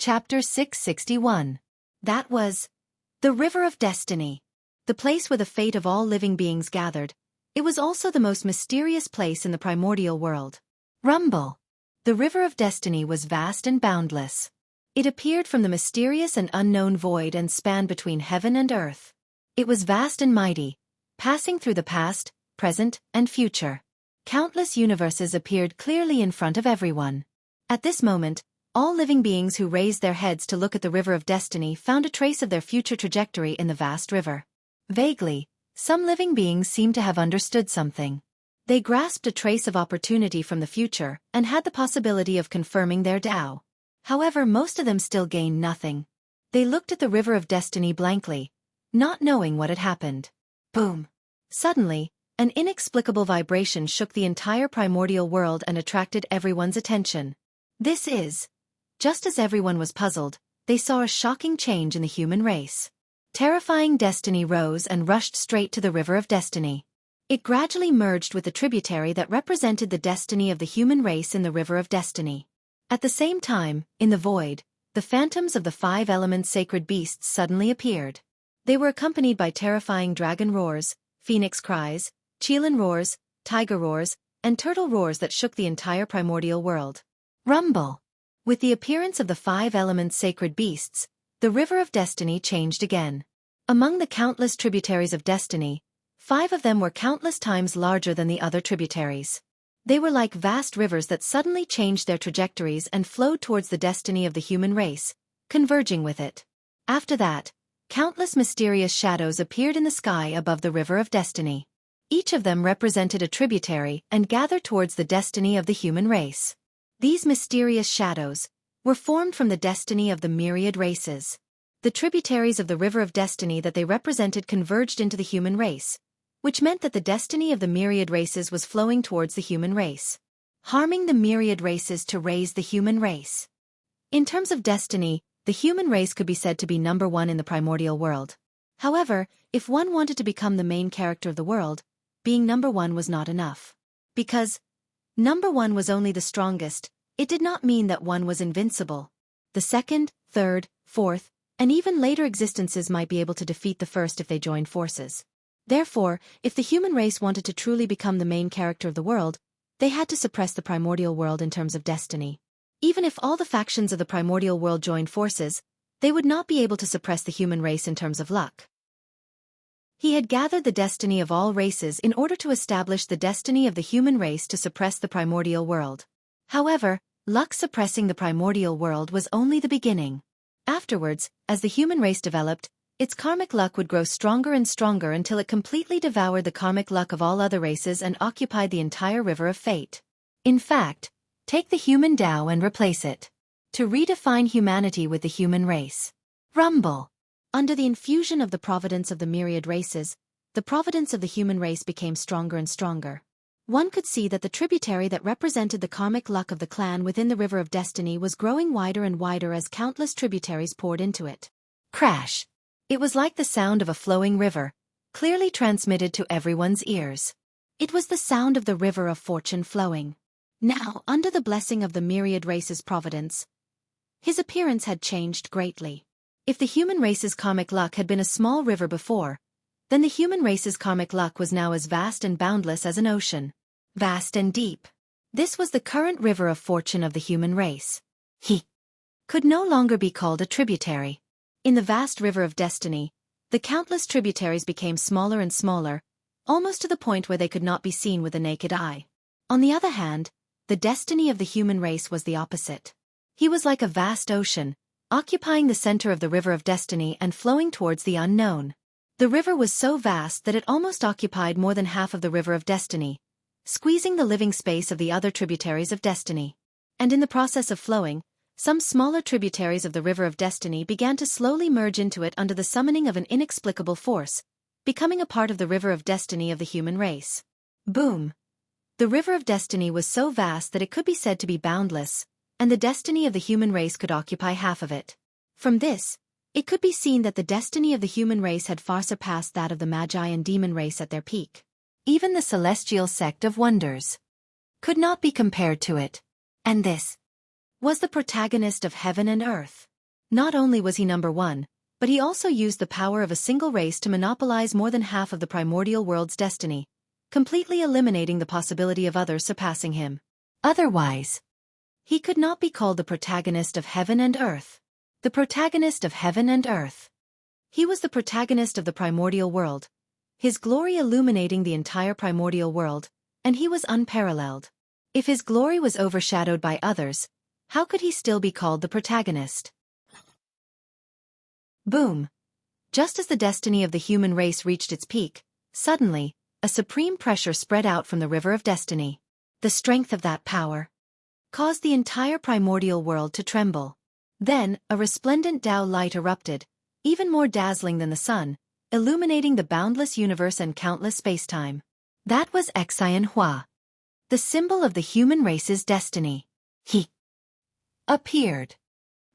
Chapter 661. That was the River of Destiny. The place where the fate of all living beings gathered. It was also the most mysterious place in the primordial world. Rumble. The River of Destiny was vast and boundless. It appeared from the mysterious and unknown void and spanned between heaven and earth. It was vast and mighty, passing through the past, present, and future. Countless universes appeared clearly in front of everyone. At this moment, all living beings who raised their heads to look at the River of Destiny found a trace of their future trajectory in the vast river. Vaguely, some living beings seemed to have understood something. They grasped a trace of opportunity from the future and had the possibility of confirming their Tao. However, most of them still gained nothing. They looked at the River of Destiny blankly, not knowing what had happened. Boom! Suddenly, an inexplicable vibration shook the entire primordial world and attracted everyone's attention. Just as everyone was puzzled, they saw a shocking change in the human race. Terrifying destiny rose and rushed straight to the River of Destiny. It gradually merged with the tributary that represented the destiny of the human race in the River of Destiny. At the same time, in the void, the phantoms of the 5 elements sacred beasts suddenly appeared. They were accompanied by terrifying dragon roars, phoenix cries, Qilin roars, tiger roars, and turtle roars that shook the entire primordial world. Rumble! With the appearance of the 5 elements sacred beasts, the River of Destiny changed again. Among the countless tributaries of destiny, 5 of them were countless times larger than the other tributaries. They were like vast rivers that suddenly changed their trajectories and flowed towards the destiny of the human race, converging with it. After that, countless mysterious shadows appeared in the sky above the River of Destiny. Each of them represented a tributary and gathered towards the destiny of the human race. These mysterious shadows were formed from the destiny of the myriad races. The tributaries of the River of Destiny that they represented converged into the human race, which meant that the destiny of the myriad races was flowing towards the human race, harming the myriad races to raise the human race. In terms of destiny, the human race could be said to be number 1 in the primordial world. However, if one wanted to become the main character of the world, being number 1 was not enough. Because number 1 was only the strongest, it did not mean that one was invincible. The second, third, fourth, and even later existences might be able to defeat the first if they joined forces. Therefore, if the human race wanted to truly become the main character of the world, they had to suppress the primordial world in terms of destiny. Even if all the factions of the primordial world joined forces, they would not be able to suppress the human race in terms of luck. He had gathered the destiny of all races in order to establish the destiny of the human race to suppress the primordial world. However, luck suppressing the primordial world was only the beginning. Afterwards, as the human race developed, its karmic luck would grow stronger and stronger until it completely devoured the karmic luck of all other races and occupied the entire river of fate. In fact, take the human Tao and replace it. To redefine humanity with the human race. Rumble! Under the infusion of the providence of the myriad races, the providence of the human race became stronger and stronger. One could see that the tributary that represented the karmic luck of the clan within the River of Destiny was growing wider and wider as countless tributaries poured into it. Crash! It was like the sound of a flowing river, clearly transmitted to everyone's ears. It was the sound of the river of fortune flowing. Now, under the blessing of the myriad race's providence, his appearance had changed greatly. If the human race's karmic luck had been a small river before, then the human race's karmic luck was now as vast and boundless as an ocean. Vast and deep. This was the current river of fortune of the human race. He could no longer be called a tributary. In the vast river of destiny, the countless tributaries became smaller and smaller, almost to the point where they could not be seen with the naked eye. On the other hand, the destiny of the human race was the opposite. He was like a vast ocean, occupying the center of the River of Destiny and flowing towards the unknown. The river was so vast that it almost occupied more than half of the River of Destiny, squeezing the living space of the other tributaries of destiny. And in the process of flowing, some smaller tributaries of the River of Destiny began to slowly merge into it under the summoning of an inexplicable force, becoming a part of the River of Destiny of the human race. Boom! The River of Destiny was so vast that it could be said to be boundless, and the destiny of the human race could occupy half of it. From this, it could be seen that the destiny of the human race had far surpassed that of the Magi and demon race at their peak. Even the celestial sect of wonders could not be compared to it. And this was the protagonist of heaven and earth. Not only was he number one, but he also used the power of a single race to monopolize more than half of the primordial world's destiny, completely eliminating the possibility of others surpassing him. Otherwise, he could not be called the protagonist of heaven and earth. The protagonist of heaven and earth. He was the protagonist of the primordial world, his glory illuminating the entire primordial world, and he was unparalleled. If his glory was overshadowed by others, how could he still be called the protagonist? Boom! Just as the destiny of the human race reached its peak, suddenly, a supreme pressure spread out from the river of destiny. The strength of that power caused the entire primordial world to tremble. Then, a resplendent Tao light erupted, even more dazzling than the sun, illuminating the boundless universe and countless spacetime. That was Xianxia, the symbol of the human race's destiny. He appeared,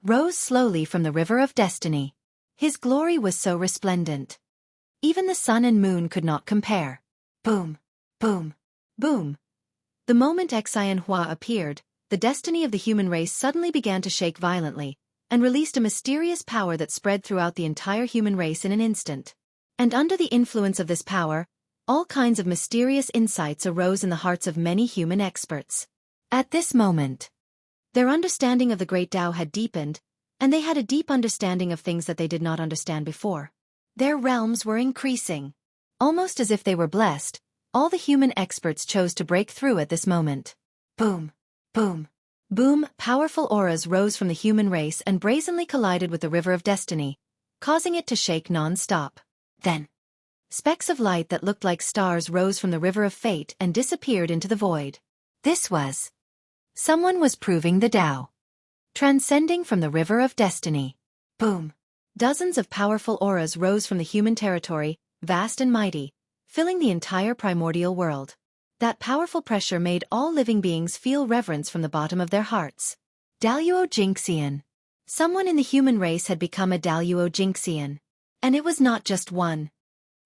rose slowly from the river of destiny. His glory was so resplendent. Even the sun and moon could not compare. Boom, boom, boom. The moment Xianxia appeared, the destiny of the human race suddenly began to shake violently, and released a mysterious power that spread throughout the entire human race in an instant. And under the influence of this power, all kinds of mysterious insights arose in the hearts of many human experts. At this moment, their understanding of the great Tao had deepened, and they had a deep understanding of things that they did not understand before. Their realms were increasing. Almost as if they were blessed, all the human experts chose to break through at this moment. Boom, boom, boom! Powerful auras rose from the human race and brazenly collided with the river of destiny, causing it to shake non-stop. Then, specks of light that looked like stars rose from the river of fate and disappeared into the void. This was someone was proving the Tao, transcending from the river of destiny. Boom! Dozens of powerful auras rose from the human territory, vast and mighty, filling the entire primordial world. That powerful pressure made all living beings feel reverence from the bottom of their hearts. Jianghu. Someone in the human race had become a Jianghu. And it was not just one,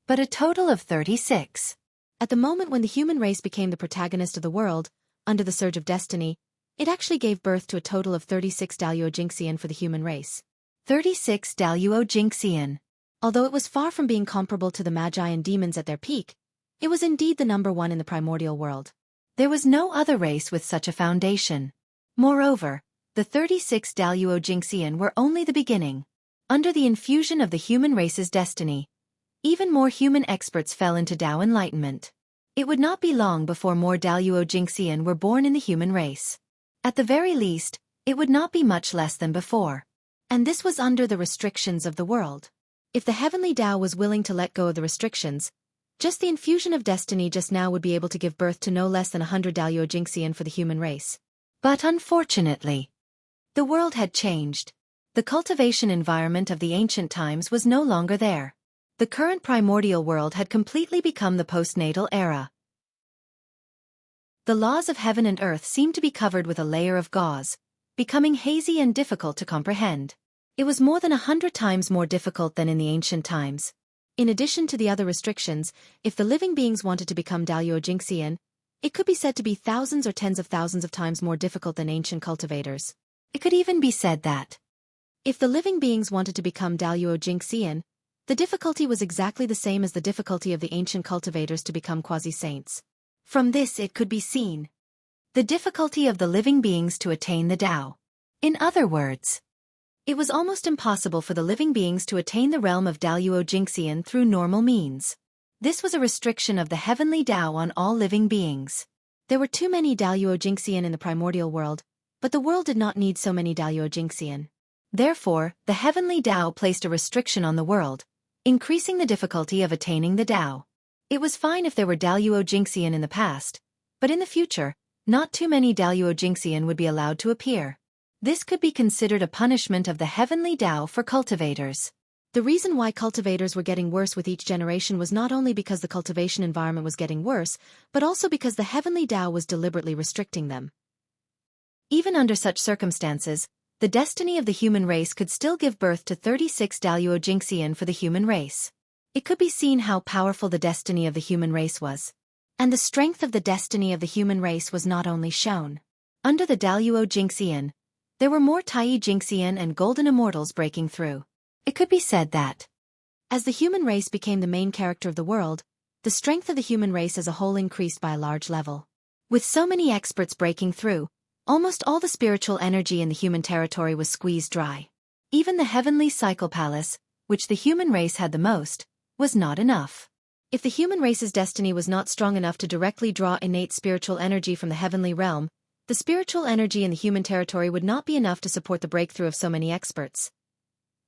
but a total of 36. At the moment when the human race became the protagonist of the world, under the surge of destiny, it actually gave birth to a total of 36 Jianghu for the human race. 36 Jianghu. Although it was far from being comparable to the magi and demons at their peak, it was indeed the number one in the primordial world. There was no other race with such a foundation. Moreover, the 36 Jianghu were only the beginning. Under the infusion of the human race's destiny, even more human experts fell into Tao enlightenment. It would not be long before more Jianghu were born in the human race. At the very least, it would not be much less than before. And this was under the restrictions of the world. If the heavenly Tao was willing to let go of the restrictions, just the infusion of destiny just now would be able to give birth to no less than 100 Jianghu for the human race. But unfortunately, the world had changed. The cultivation environment of the ancient times was no longer there. The current primordial world had completely become the postnatal era. The laws of heaven and earth seemed to be covered with a layer of gauze, becoming hazy and difficult to comprehend. It was more than 100 times more difficult than in the ancient times. In addition to the other restrictions, if the living beings wanted to become Jianghu, it could be said to be thousands or tens of thousands of times more difficult than ancient cultivators. It could even be said that if the living beings wanted to become Jianghu, the difficulty was exactly the same as the difficulty of the ancient cultivators to become quasi-saints. From this it could be seen the difficulty of the living beings to attain the Tao. In other words, it was almost impossible for the living beings to attain the realm of Jianghu through normal means. This was a restriction of the heavenly Tao on all living beings. There were too many Jianghu in the primordial world, but the world did not need so many Jianghu. Therefore, the heavenly Tao placed a restriction on the world, increasing the difficulty of attaining the Tao. It was fine if there were Jianghu in the past, but in the future, not too many Jianghu would be allowed to appear. This could be considered a punishment of the heavenly Tao for cultivators. The reason why cultivators were getting worse with each generation was not only because the cultivation environment was getting worse, but also because the heavenly Tao was deliberately restricting them. Even under such circumstances, the destiny of the human race could still give birth to 36 Jianghu for the human race. It could be seen how powerful the destiny of the human race was. And the strength of the destiny of the human race was not only shown under the Jianghu, there were more Tai Jingxian and golden immortals breaking through. It could be said that, as the human race became the main character of the world, the strength of the human race as a whole increased by a large level. With so many experts breaking through, almost all the spiritual energy in the human territory was squeezed dry. Even the heavenly cycle palace, which the human race had the most, was not enough. If the human race's destiny was not strong enough to directly draw innate spiritual energy from the heavenly realm, the spiritual energy in the human territory would not be enough to support the breakthrough of so many experts.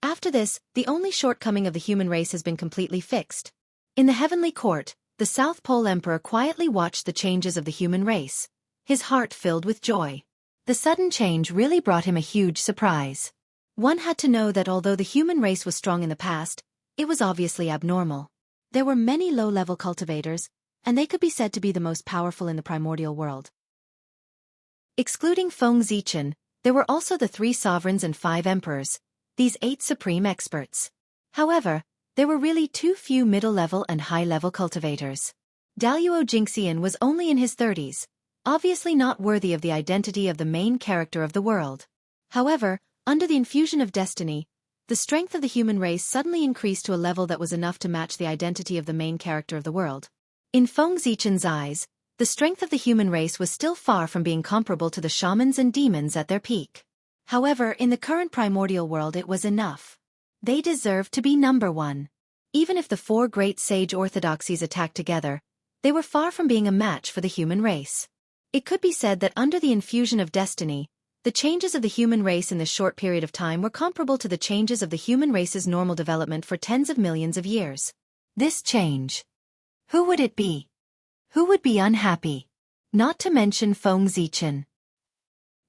After this, the only shortcoming of the human race has been completely fixed. In the heavenly court, the South Pole Emperor quietly watched the changes of the human race, his heart filled with joy. The sudden change really brought him a huge surprise. One had to know that although the human race was strong in the past, it was obviously abnormal. There were many low-level cultivators, and they could be said to be the most powerful in the primordial world. Excluding Feng Zichen, there were also the 3 sovereigns and 5 emperors, these 8 supreme experts. However, there were really too few middle-level and high-level cultivators. Daluo Jingxian was only in his 30s, obviously not worthy of the identity of the main character of the world. However, under the infusion of destiny, the strength of the human race suddenly increased to a level that was enough to match the identity of the main character of the world. In Feng Zichen's eyes, the strength of the human race was still far from being comparable to the shamans and demons at their peak. However, in the current primordial world it was enough. They deserved to be number 1. Even if the 4 great sage orthodoxies attacked together, they were far from being a match for the human race. It could be said that under the infusion of destiny, the changes of the human race in this short period of time were comparable to the changes of the human race's normal development for tens of millions of years. This change. Who would it be? Who would be unhappy? Not to mention Feng Zichen.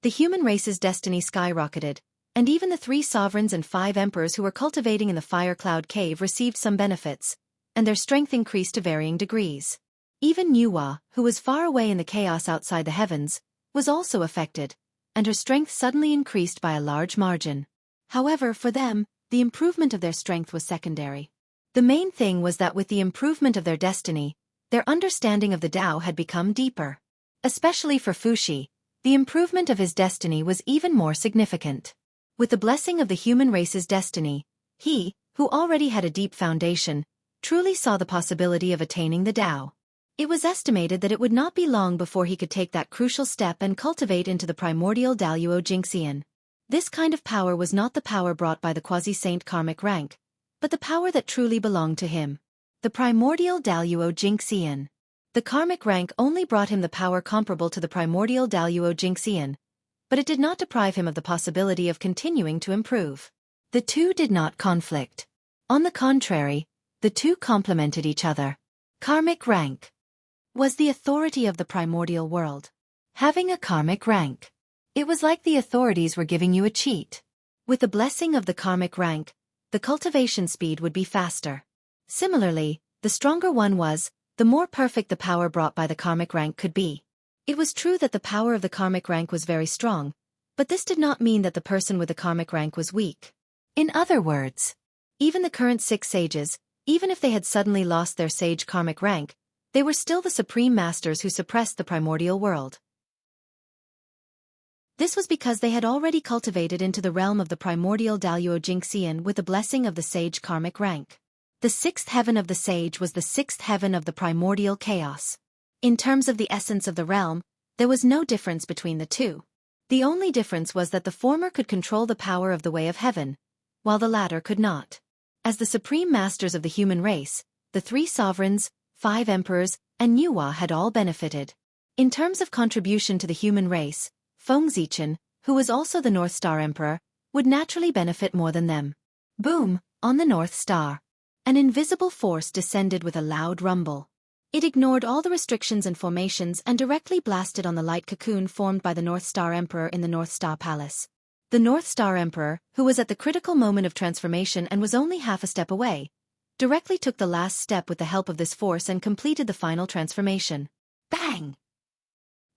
The human race's destiny skyrocketed, and even the 3 sovereigns and 5 emperors who were cultivating in the Fire Cloud Cave received some benefits, and their strength increased to varying degrees. Even Nuwa, who was far away in the chaos outside the heavens, was also affected, and her strength suddenly increased by a large margin. However, for them, the improvement of their strength was secondary. The main thing was that with the improvement of their destiny, their understanding of the Tao had become deeper. Especially for Fuxi, the improvement of his destiny was even more significant. With the blessing of the human race's destiny, he, who already had a deep foundation, truly saw the possibility of attaining the Tao. It was estimated that it would not be long before he could take that crucial step and cultivate into the primordial Daluo Jingxian. This kind of power was not the power brought by the quasi-saint karmic rank, but the power that truly belonged to him. The primordial Daluo Jingxian. The karmic rank only brought him the power comparable to the primordial Daluo Jingxian, but it did not deprive him of the possibility of continuing to improve. The two did not conflict. On the contrary, the two complemented each other. Karmic rank was the authority of the primordial world. Having a karmic rank. It was like the authorities were giving you a cheat. With the blessing of the karmic rank, the cultivation speed would be faster. Similarly, the stronger one was, the more perfect the power brought by the karmic rank could be. It was true that the power of the karmic rank was very strong, but this did not mean that the person with the karmic rank was weak. In other words, even the current 6 sages, even if they had suddenly lost their sage karmic rank, they were still the supreme masters who suppressed the primordial world. This was because they had already cultivated into the realm of the primordial Daluo Jingxian with the blessing of the sage karmic rank. The 6th heaven of the sage was the 6th heaven of the primordial chaos. In terms of the essence of the realm, there was no difference between the two. The only difference was that the former could control the power of the way of heaven, while the latter could not. As the supreme masters of the human race, the 3 sovereigns, 5 emperors, and Nuwa had all benefited. In terms of contribution to the human race, Feng Zichen, who was also the North Star Emperor, would naturally benefit more than them. Boom! On the North Star. An invisible force descended with a loud rumble. It ignored all the restrictions and formations and directly blasted on the light cocoon formed by the North Star Emperor in the North Star Palace. The North Star Emperor, who was at the critical moment of transformation and was only half a step away, directly took the last step with the help of this force and completed the final transformation. Bang!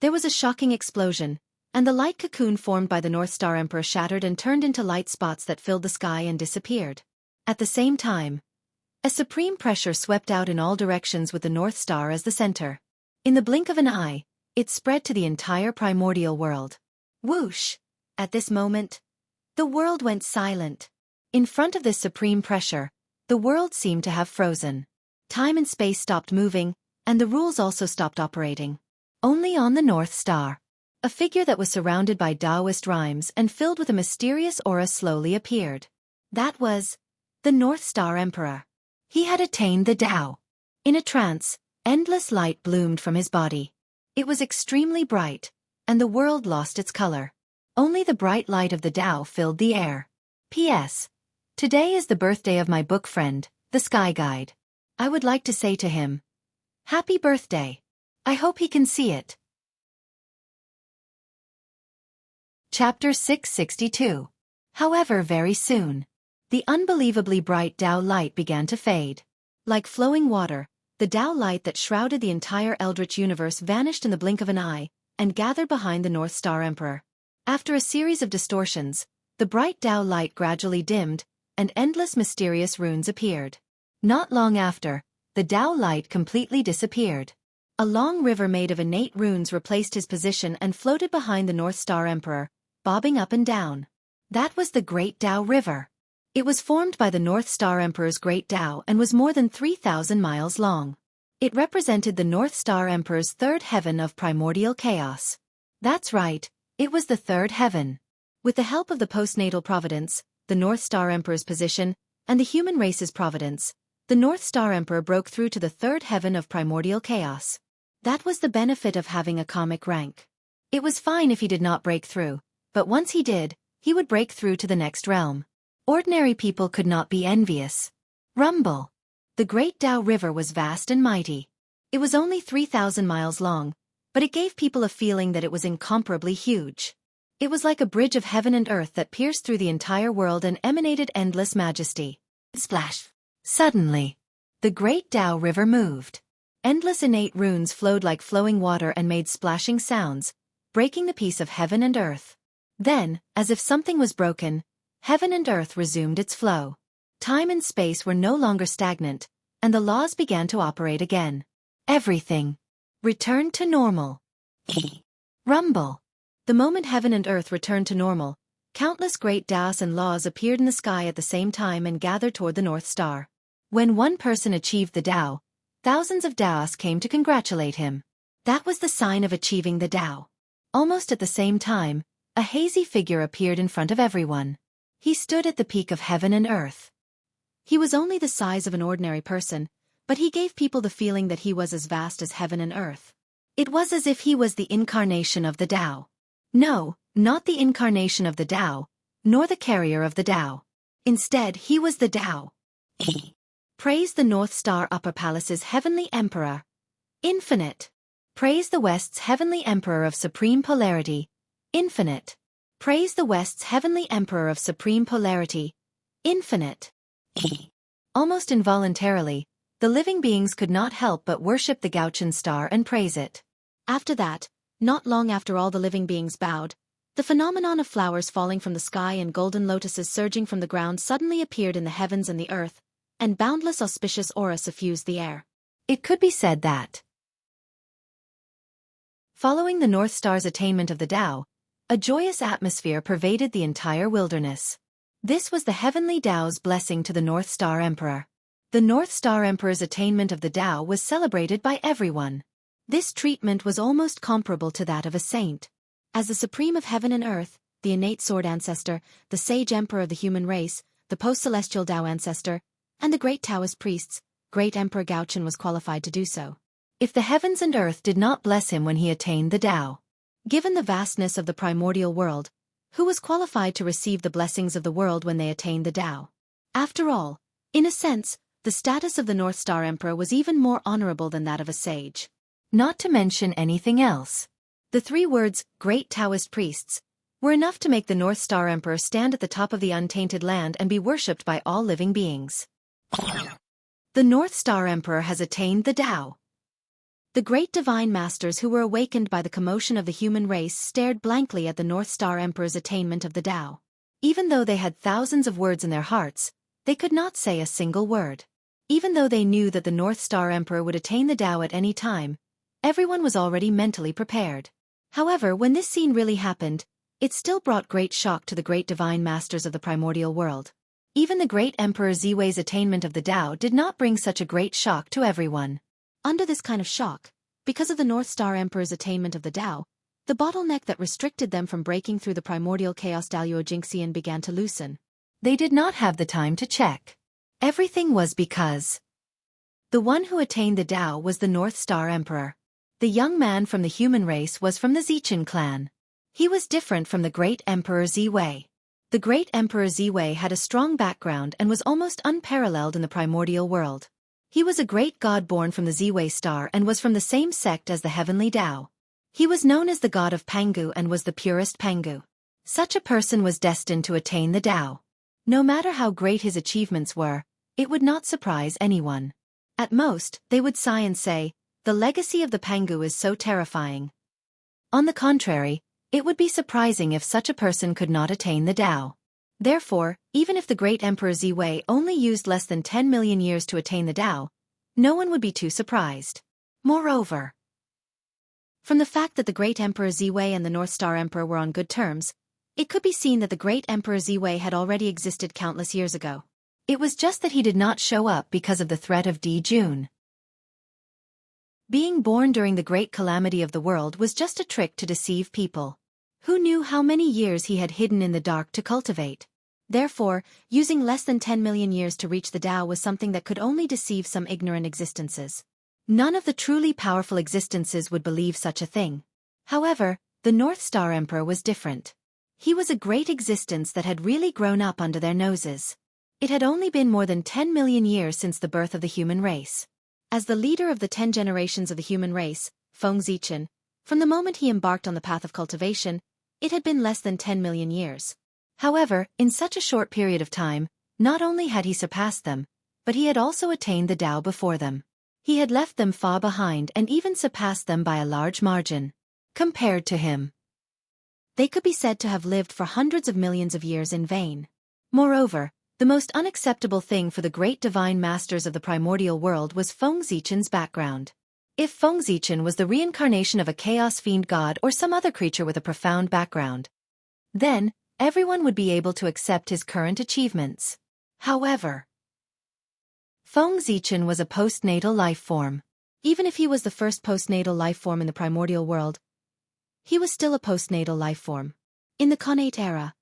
There was a shocking explosion, and the light cocoon formed by the North Star Emperor shattered and turned into light spots that filled the sky and disappeared. At the same time, a supreme pressure swept out in all directions with the North Star as the center. In the blink of an eye, it spread to the entire primordial world. Whoosh! At this moment, the world went silent. In front of this supreme pressure, the world seemed to have frozen. Time and space stopped moving, and the rules also stopped operating. Only on the North Star, a figure that was surrounded by Taoist rhymes and filled with a mysterious aura slowly appeared. That was the North Star Emperor. He had attained the Tao. In a trance, endless light bloomed from his body. It was extremely bright, and the world lost its color. Only the bright light of the Tao filled the air. P.S. Today is the birthday of my book friend, the Sky Guide. I would like to say to him, Happy birthday. I hope he can see it. Chapter 662. However, very soon, the unbelievably bright Tao light began to fade. Like flowing water, the Tao light that shrouded the entire eldritch universe vanished in the blink of an eye and gathered behind the North Star Emperor. After a series of distortions, the bright Tao light gradually dimmed, and endless mysterious runes appeared. Not long after, the Tao light completely disappeared. A long river made of innate runes replaced his position and floated behind the North Star Emperor, bobbing up and down. That was the Great Tao River. It was formed by the North Star Emperor's Great Tao and was more than 3,000 miles long. It represented the North Star Emperor's third heaven of primordial chaos. That's right, it was the third heaven. With the help of the postnatal providence, the North Star Emperor's position, and the human race's providence, the North Star Emperor broke through to the third heaven of primordial chaos. That was the benefit of having a comic rank. It was fine if he did not break through, but once he did, he would break through to the next realm. Ordinary people could not be envious. Rumble. The Great Tao River was vast and mighty. It was only 3,000 miles long, but it gave people a feeling that it was incomparably huge. It was like a bridge of heaven and earth that pierced through the entire world and emanated endless majesty. Splash. Suddenly, the Great Tao River moved. Endless innate runes flowed like flowing water and made splashing sounds, breaking the peace of heaven and earth. Then, as if something was broken, heaven and earth resumed its flow. Time and space were no longer stagnant, and the laws began to operate again. Everything returned to normal. Rumble. The moment heaven and earth returned to normal, countless great Taos and laws appeared in the sky at the same time and gathered toward the North Star. When one person achieved the Tao, thousands of Taos came to congratulate him. That was the sign of achieving the Tao. Almost at the same time, a hazy figure appeared in front of everyone. He stood at the peak of heaven and earth. He was only the size of an ordinary person, but he gave people the feeling that he was as vast as heaven and earth. It was as if he was the incarnation of the Tao. No, not the incarnation of the Tao, nor the carrier of the Tao. Instead, he was the Tao. Praise the North Star Upper Palace's heavenly emperor. Infinite. Praise the West's heavenly emperor of supreme polarity. Infinite. Praise the West's heavenly emperor of supreme polarity. Infinite. Almost involuntarily, the living beings could not help but worship the Gauchan star and praise it. After that, not long after all the living beings bowed, the phenomenon of flowers falling from the sky and golden lotuses surging from the ground suddenly appeared in the heavens and the earth, and boundless auspicious aura suffused the air. It could be said that, following the North Star's attainment of the Tao, a joyous atmosphere pervaded the entire wilderness. This was the heavenly Tao's blessing to the North Star Emperor. The North Star Emperor's attainment of the Tao was celebrated by everyone. This treatment was almost comparable to that of a saint. As the supreme of heaven and earth, the innate sword ancestor, the sage emperor of the human race, the post-celestial Tao ancestor, and the great Taoist priests, great Emperor Gauchan was qualified to do so. If the heavens and earth did not bless him when he attained the Tao, given the vastness of the primordial world, who was qualified to receive the blessings of the world when they attained the Tao? After all, in a sense, the status of the North Star Emperor was even more honorable than that of a sage. Not to mention anything else. The three words, great Taoist priests, were enough to make the North Star Emperor stand at the top of the untainted land and be worshipped by all living beings. The North Star Emperor has attained the Tao. The great divine masters who were awakened by the commotion of the human race stared blankly at the North Star Emperor's attainment of the Tao. Even though they had thousands of words in their hearts, they could not say a single word. Even though they knew that the North Star Emperor would attain the Tao at any time, everyone was already mentally prepared. However, when this scene really happened, it still brought great shock to the great divine masters of the primordial world. Even the great Emperor Ziwei's attainment of the Tao did not bring such a great shock to everyone. Under this kind of shock, because of the North Star Emperor's attainment of the Tao, the bottleneck that restricted them from breaking through the primordial chaos Jianghu began to loosen. They did not have the time to check. Everything was because the one who attained the Tao was the North Star Emperor. The young man from the human race was from the Zichen clan. He was different from the great Emperor Ziwei. The great Emperor Ziwei had a strong background and was almost unparalleled in the primordial world. He was a great god born from the Ziwei star and was from the same sect as the heavenly Tao. He was known as the god of Pangu and was the purest Pangu. Such a person was destined to attain the Tao. No matter how great his achievements were, it would not surprise anyone. At most, they would sigh and say, "The legacy of the Pangu is so terrifying." On the contrary, it would be surprising if such a person could not attain the Tao. Therefore, even if the great Emperor Ziwei only used less than 10 million years to attain the Tao, no one would be too surprised. Moreover, from the fact that the great Emperor Ziwei and the North Star Emperor were on good terms, it could be seen that the great Emperor Ziwei had already existed countless years ago. It was just that he did not show up because of the threat of Di Jun. Being born during the great calamity of the world was just a trick to deceive people. Who knew how many years he had hidden in the dark to cultivate? Therefore, using less than 10 million years to reach the Tao was something that could only deceive some ignorant existences. None of the truly powerful existences would believe such a thing. However, the North Star Emperor was different. He was a great existence that had really grown up under their noses. It had only been more than 10 million years since the birth of the human race. As the leader of the 10 generations of the human race, Feng Zichen, from the moment he embarked on the path of cultivation, it had been less than 10 million years. However, in such a short period of time, not only had he surpassed them, but he had also attained the Tao before them. He had left them far behind and even surpassed them by a large margin. Compared to him, they could be said to have lived for hundreds of millions of years in vain. Moreover, the most unacceptable thing for the great divine masters of the primordial world was Feng Zichen's background. If Feng Zichen was the reincarnation of a chaos fiend god or some other creature with a profound background, then everyone would be able to accept his current achievements. However, Feng Zichen was a postnatal life form. Even if he was the first postnatal life form in the primordial world, he was still a postnatal life form. In the connate era,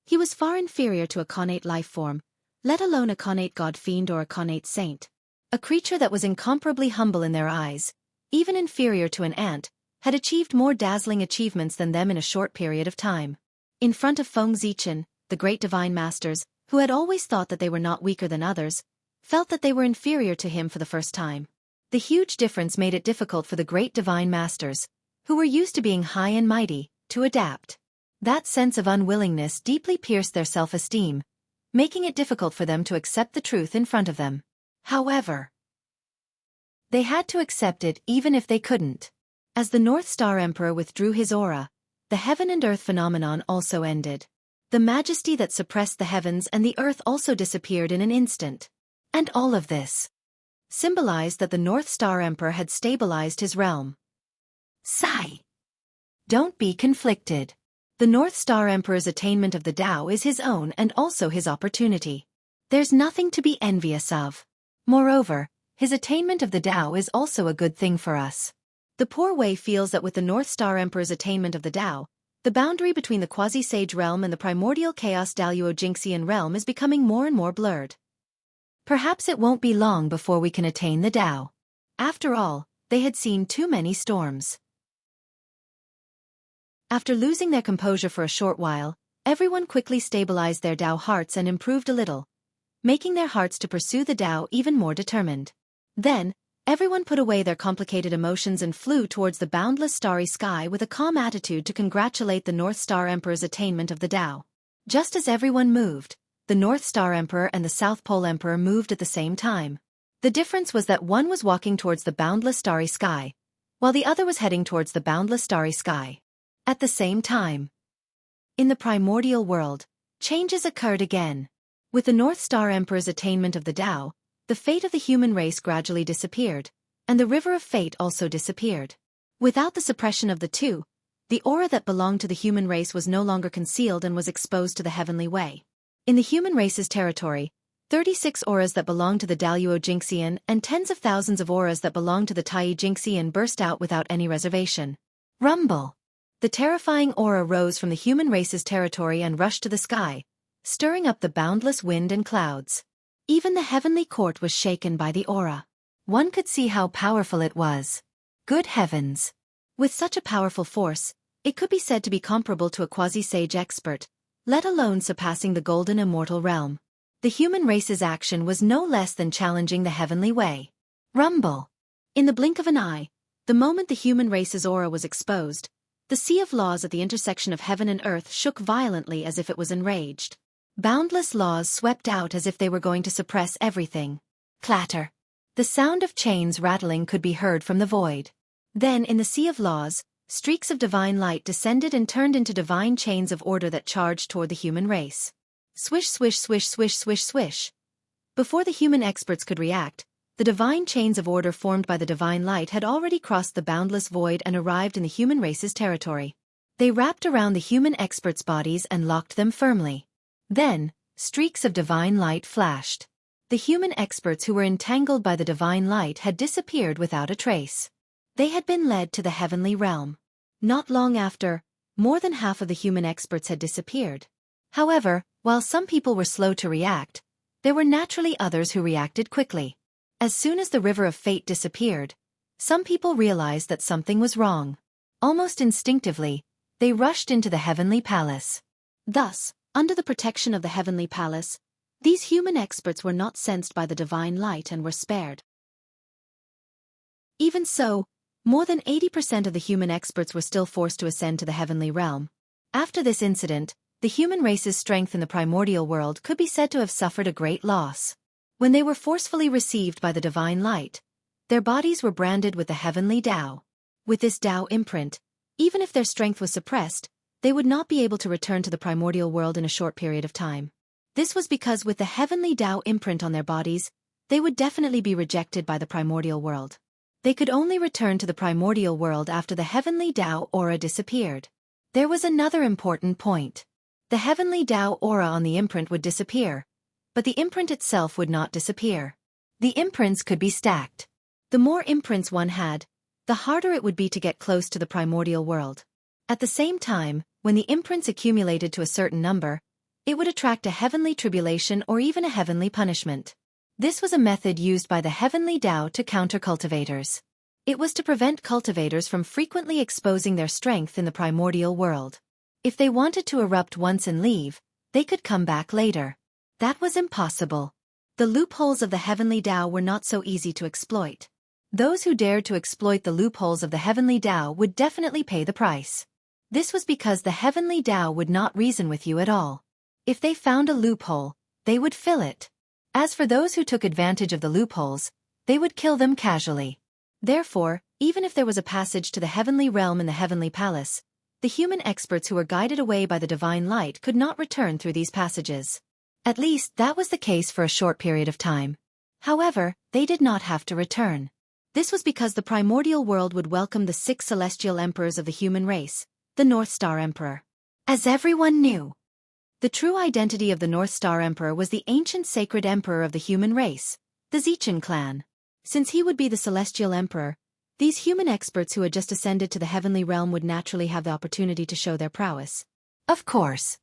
he was far inferior to a connate life form, let alone a connate god fiend or a connate saint. A creature that was incomparably humble in their eyes, even inferior to an ant, had achieved more dazzling achievements than them in a short period of time. In front of Feng Zichen, the great divine masters, who had always thought that they were not weaker than others, felt that they were inferior to him for the first time. The huge difference made it difficult for the great divine masters, who were used to being high and mighty, to adapt. That sense of unwillingness deeply pierced their self-esteem, making it difficult for them to accept the truth in front of them. However, they had to accept it even if they couldn't. As the North Star Emperor withdrew his aura, the heaven and earth phenomenon also ended. The majesty that suppressed the heavens and the earth also disappeared in an instant. And all of this symbolized that the North Star Emperor had stabilized his realm. Sigh. Don't be conflicted. The North Star Emperor's attainment of the Tao is his own and also his opportunity. There's nothing to be envious of. Moreover, his attainment of the Tao is also a good thing for us. The poor Wei feels that with the North Star Emperor's attainment of the Tao, the boundary between the quasi-sage realm and the primordial chaos Jianghu realm is becoming more and more blurred. Perhaps it won't be long before we can attain the Tao. After all, they had seen too many storms. After losing their composure for a short while, everyone quickly stabilized their Tao hearts and improved a little, making their hearts to pursue the Tao even more determined. Then, everyone put away their complicated emotions and flew towards the boundless starry sky with a calm attitude to congratulate the North Star Emperor's attainment of the Tao. Just as everyone moved, the North Star Emperor and the South Pole Emperor moved at the same time. The difference was that one was walking towards the boundless starry sky, while the other was heading towards the boundless starry sky. At the same time, in the primordial world, changes occurred again. With the North Star Emperor's attainment of the Tao, the fate of the human race gradually disappeared, and the river of fate also disappeared. Without the suppression of the two, The aura that belonged to the human race was no longer concealed and was exposed to the heavenly way. In the human race's territory, 36 auras that belonged to the Daluo Jingxian and tens of thousands of auras that belonged to the Tai Jingxian burst out without any reservation. Rumble! The terrifying aura rose from the human race's territory and rushed to the sky, stirring up the boundless wind and clouds. Even the heavenly court was shaken by the aura. One could see how powerful it was. Good heavens! With such a powerful force, it could be said to be comparable to a quasi-sage expert, let alone surpassing the golden immortal realm. The human race's action was no less than challenging the heavenly way. Rumble! In the blink of an eye, the moment the human race's aura was exposed, the sea of laws at the intersection of heaven and earth shook violently as if it was enraged. Boundless laws swept out as if they were going to suppress everything. Clatter! The sound of chains rattling could be heard from the void. Then, in the sea of laws, streaks of divine light descended and turned into divine chains of order that charged toward the human race. Swish, swish, swish, swish, swish, swish. Before the human experts could react, the divine chains of order formed by the divine light had already crossed the boundless void and arrived in the human race's territory. They wrapped around the human experts' bodies and locked them firmly. Then, streaks of divine light flashed. The human experts who were entangled by the divine light had disappeared without a trace. They had been led to the heavenly realm. Not long after, more than half of the human experts had disappeared. However, while some people were slow to react, there were naturally others who reacted quickly. As soon as the river of fate disappeared, some people realized that something was wrong. Almost instinctively, they rushed into the heavenly palace. Thus, under the protection of the heavenly palace, these human experts were not sensed by the divine light and were spared. Even so, more than 80% of the human experts were still forced to ascend to the heavenly realm. After this incident, the human race's strength in the primordial world could be said to have suffered a great loss. When they were forcefully received by the divine light, their bodies were branded with the heavenly Tao. With this Tao imprint, even if their strength was suppressed, they would not be able to return to the primordial world in a short period of time. This was because with the heavenly Tao imprint on their bodies, they would definitely be rejected by the primordial world. They could only return to the primordial world after the heavenly Tao aura disappeared. There was another important point. The heavenly Tao aura on the imprint would disappear, but the imprint itself would not disappear. The imprints could be stacked. The more imprints one had, the harder it would be to get close to the primordial world. At the same time, when the imprints accumulated to a certain number, it would attract a heavenly tribulation or even a heavenly punishment. This was a method used by the heavenly Tao to counter cultivators. It was to prevent cultivators from frequently exposing their strength in the primordial world. If they wanted to erupt once and leave, they could come back later. That was impossible. The loopholes of the heavenly Tao were not so easy to exploit. Those who dared to exploit the loopholes of the heavenly Tao would definitely pay the price. This was because the heavenly Tao would not reason with you at all. If they found a loophole, they would fill it. As for those who took advantage of the loopholes, they would kill them casually. Therefore, even if there was a passage to the heavenly realm in the heavenly palace, the human experts who were guided away by the divine light could not return through these passages. At least, that was the case for a short period of time. However, they did not have to return. This was because the primordial world would welcome the 6 celestial emperors of the human race, the North Star Emperor. As everyone knew, the true identity of the North Star Emperor was the ancient sacred emperor of the human race, the Xianxia clan. Since he would be the celestial emperor, these human experts who had just ascended to the heavenly realm would naturally have the opportunity to show their prowess. Of course,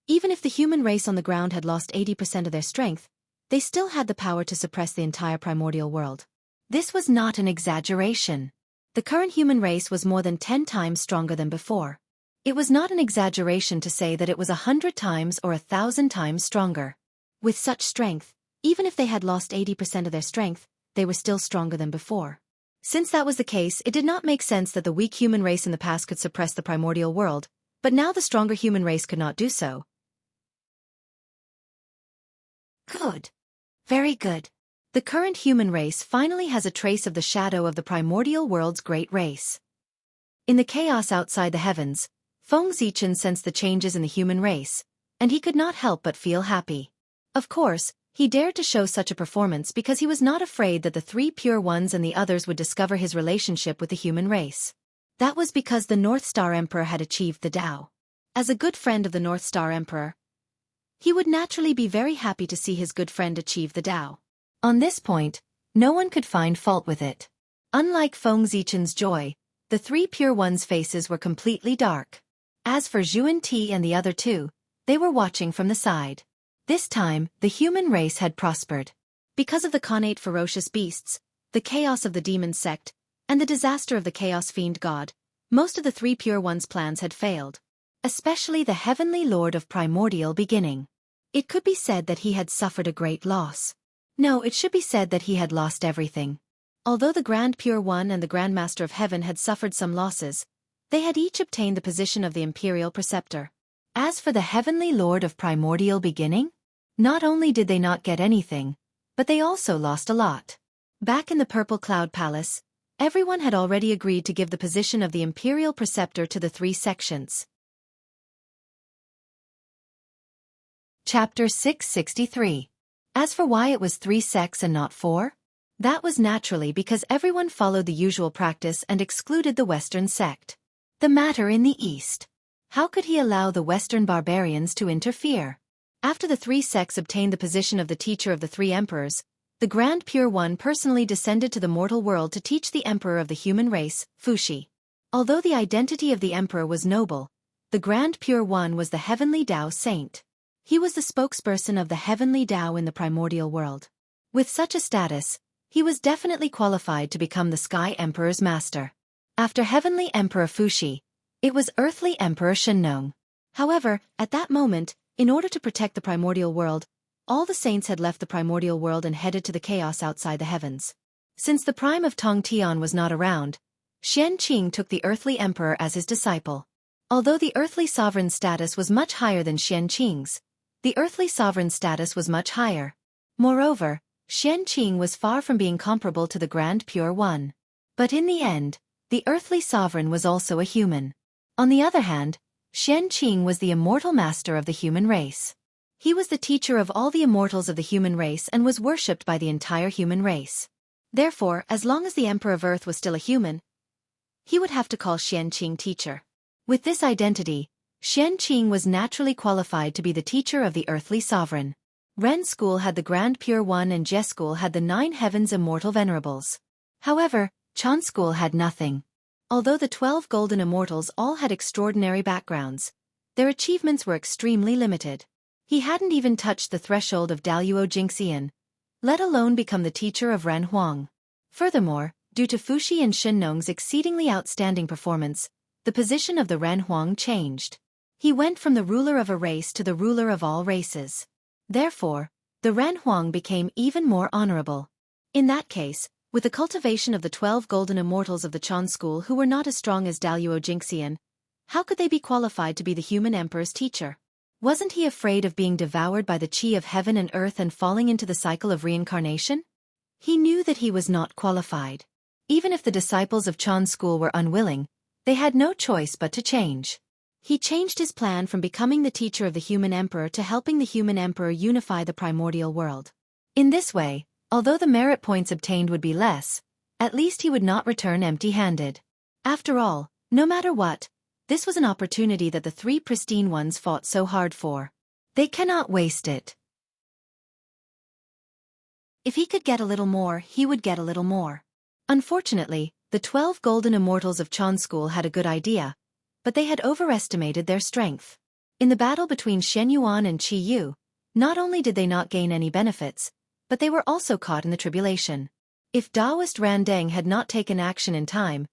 even if the human race on the ground had lost 80% of their strength, they still had the power to suppress the entire primordial world. This was not an exaggeration. The current human race was more than 10 times stronger than before. It was not an exaggeration to say that it was 100 times or 1,000 times stronger. With such strength, even if they had lost 80% of their strength, they were still stronger than before. Since that was the case, it did not make sense that the weak human race in the past could suppress the primordial world, but now the stronger human race could not do so. Good. Very good. The current human race finally has a trace of the shadow of the primordial world's great race. In the chaos outside the heavens, Feng Zichen sensed the changes in the human race, and he could not help but feel happy. Of course, he dared to show such a performance because he was not afraid that the 3 pure ones and the others would discover his relationship with the human race. That was because the North Star Emperor had achieved the Tao. As a good friend of the North Star Emperor, he would naturally be very happy to see his good friend achieve the Tao. On this point, no one could find fault with it. Unlike Feng Zichen's joy, the three Pure Ones' faces were completely dark. As for Zhuan Ti and the other two, they were watching from the side. This time, the human race had prospered. Because of the connate ferocious beasts, the chaos of the demon sect, and the disaster of the chaos fiend god, most of the three Pure Ones' plans had failed. Especially the heavenly lord of primordial beginning. It could be said that he had suffered a great loss. No, it should be said that he had lost everything. Although the Grand Pure One and the Grand Master of Heaven had suffered some losses, they had each obtained the position of the Imperial Preceptor. As for the Heavenly Lord of Primordial Beginning, not only did they not get anything, but they also lost a lot. Back in the Purple Cloud Palace, everyone had already agreed to give the position of the Imperial Preceptor to the three sections. Chapter 663. As for why it was 3 sects and not 4? That was naturally because everyone followed the usual practice and excluded the Western sect. The matter in the East. How could he allow the Western barbarians to interfere? After the 3 sects obtained the position of the teacher of the 3 emperors, the Grand Pure One personally descended to the mortal world to teach the emperor of the human race, Fuxi. Although the identity of the emperor was noble, the Grand Pure One was the heavenly Tao saint. He was the spokesperson of the heavenly Tao in the primordial world. With such a status, he was definitely qualified to become the Sky Emperor's master. After Heavenly Emperor Fuxi, it was Earthly Emperor Xianxia. However, at that moment, in order to protect the primordial world, all the saints had left the primordial world and headed to the chaos outside the heavens. Since the prime of Tong Tian was not around, Xianqing took the Earthly Emperor as his disciple. Although the Earthly Sovereign's status was much higher than Xianqing's, the Earthly Sovereign's status was much higher. Moreover, Xianqing was far from being comparable to the Grand Pure One. But in the end, the Earthly Sovereign was also a human. On the other hand, Xianqing was the immortal master of the human race. He was the teacher of all the immortals of the human race and was worshipped by the entire human race. Therefore, as long as the Emperor of Earth was still a human, he would have to call Xianqing teacher. With this identity, Xianqing was naturally qualified to be the teacher of the Earthly Sovereign. Ren School had the Grand Pure One and Jie School had the 9 Heavens Immortal Venerables. However, Chan School had nothing. Although the 12 Golden Immortals all had extraordinary backgrounds, their achievements were extremely limited. He hadn't even touched the threshold of Daluo Jingxian, let alone become the teacher of Ren Huang. Furthermore, due to Fuxi and Xianxia's exceedingly outstanding performance, the position of the Ren Huang changed. He went from the ruler of a race to the ruler of all races. Therefore, the Ren Huang became even more honorable. In that case, with the cultivation of the 12 golden immortals of the Chan school who were not as strong as Daluo Jingxian, how could they be qualified to be the human emperor's teacher? Wasn't he afraid of being devoured by the qi of heaven and earth and falling into the cycle of reincarnation? He knew that he was not qualified. Even if the disciples of Chan school were unwilling, they had no choice but to change. He changed his plan from becoming the teacher of the human emperor to helping the human emperor unify the primordial world. In this way, although the merit points obtained would be less, at least he would not return empty-handed. After all, no matter what, this was an opportunity that the 3 pristine ones fought so hard for. They cannot waste it. If he could get a little more, he would get a little more. Unfortunately, the 12 golden immortals of Chan school had a good idea, but they had overestimated their strength. In the battle between Shen Yuan and Qi Yu, not only did they not gain any benefits, but they were also caught in the tribulation. If Taoist Randeng had not taken action in time,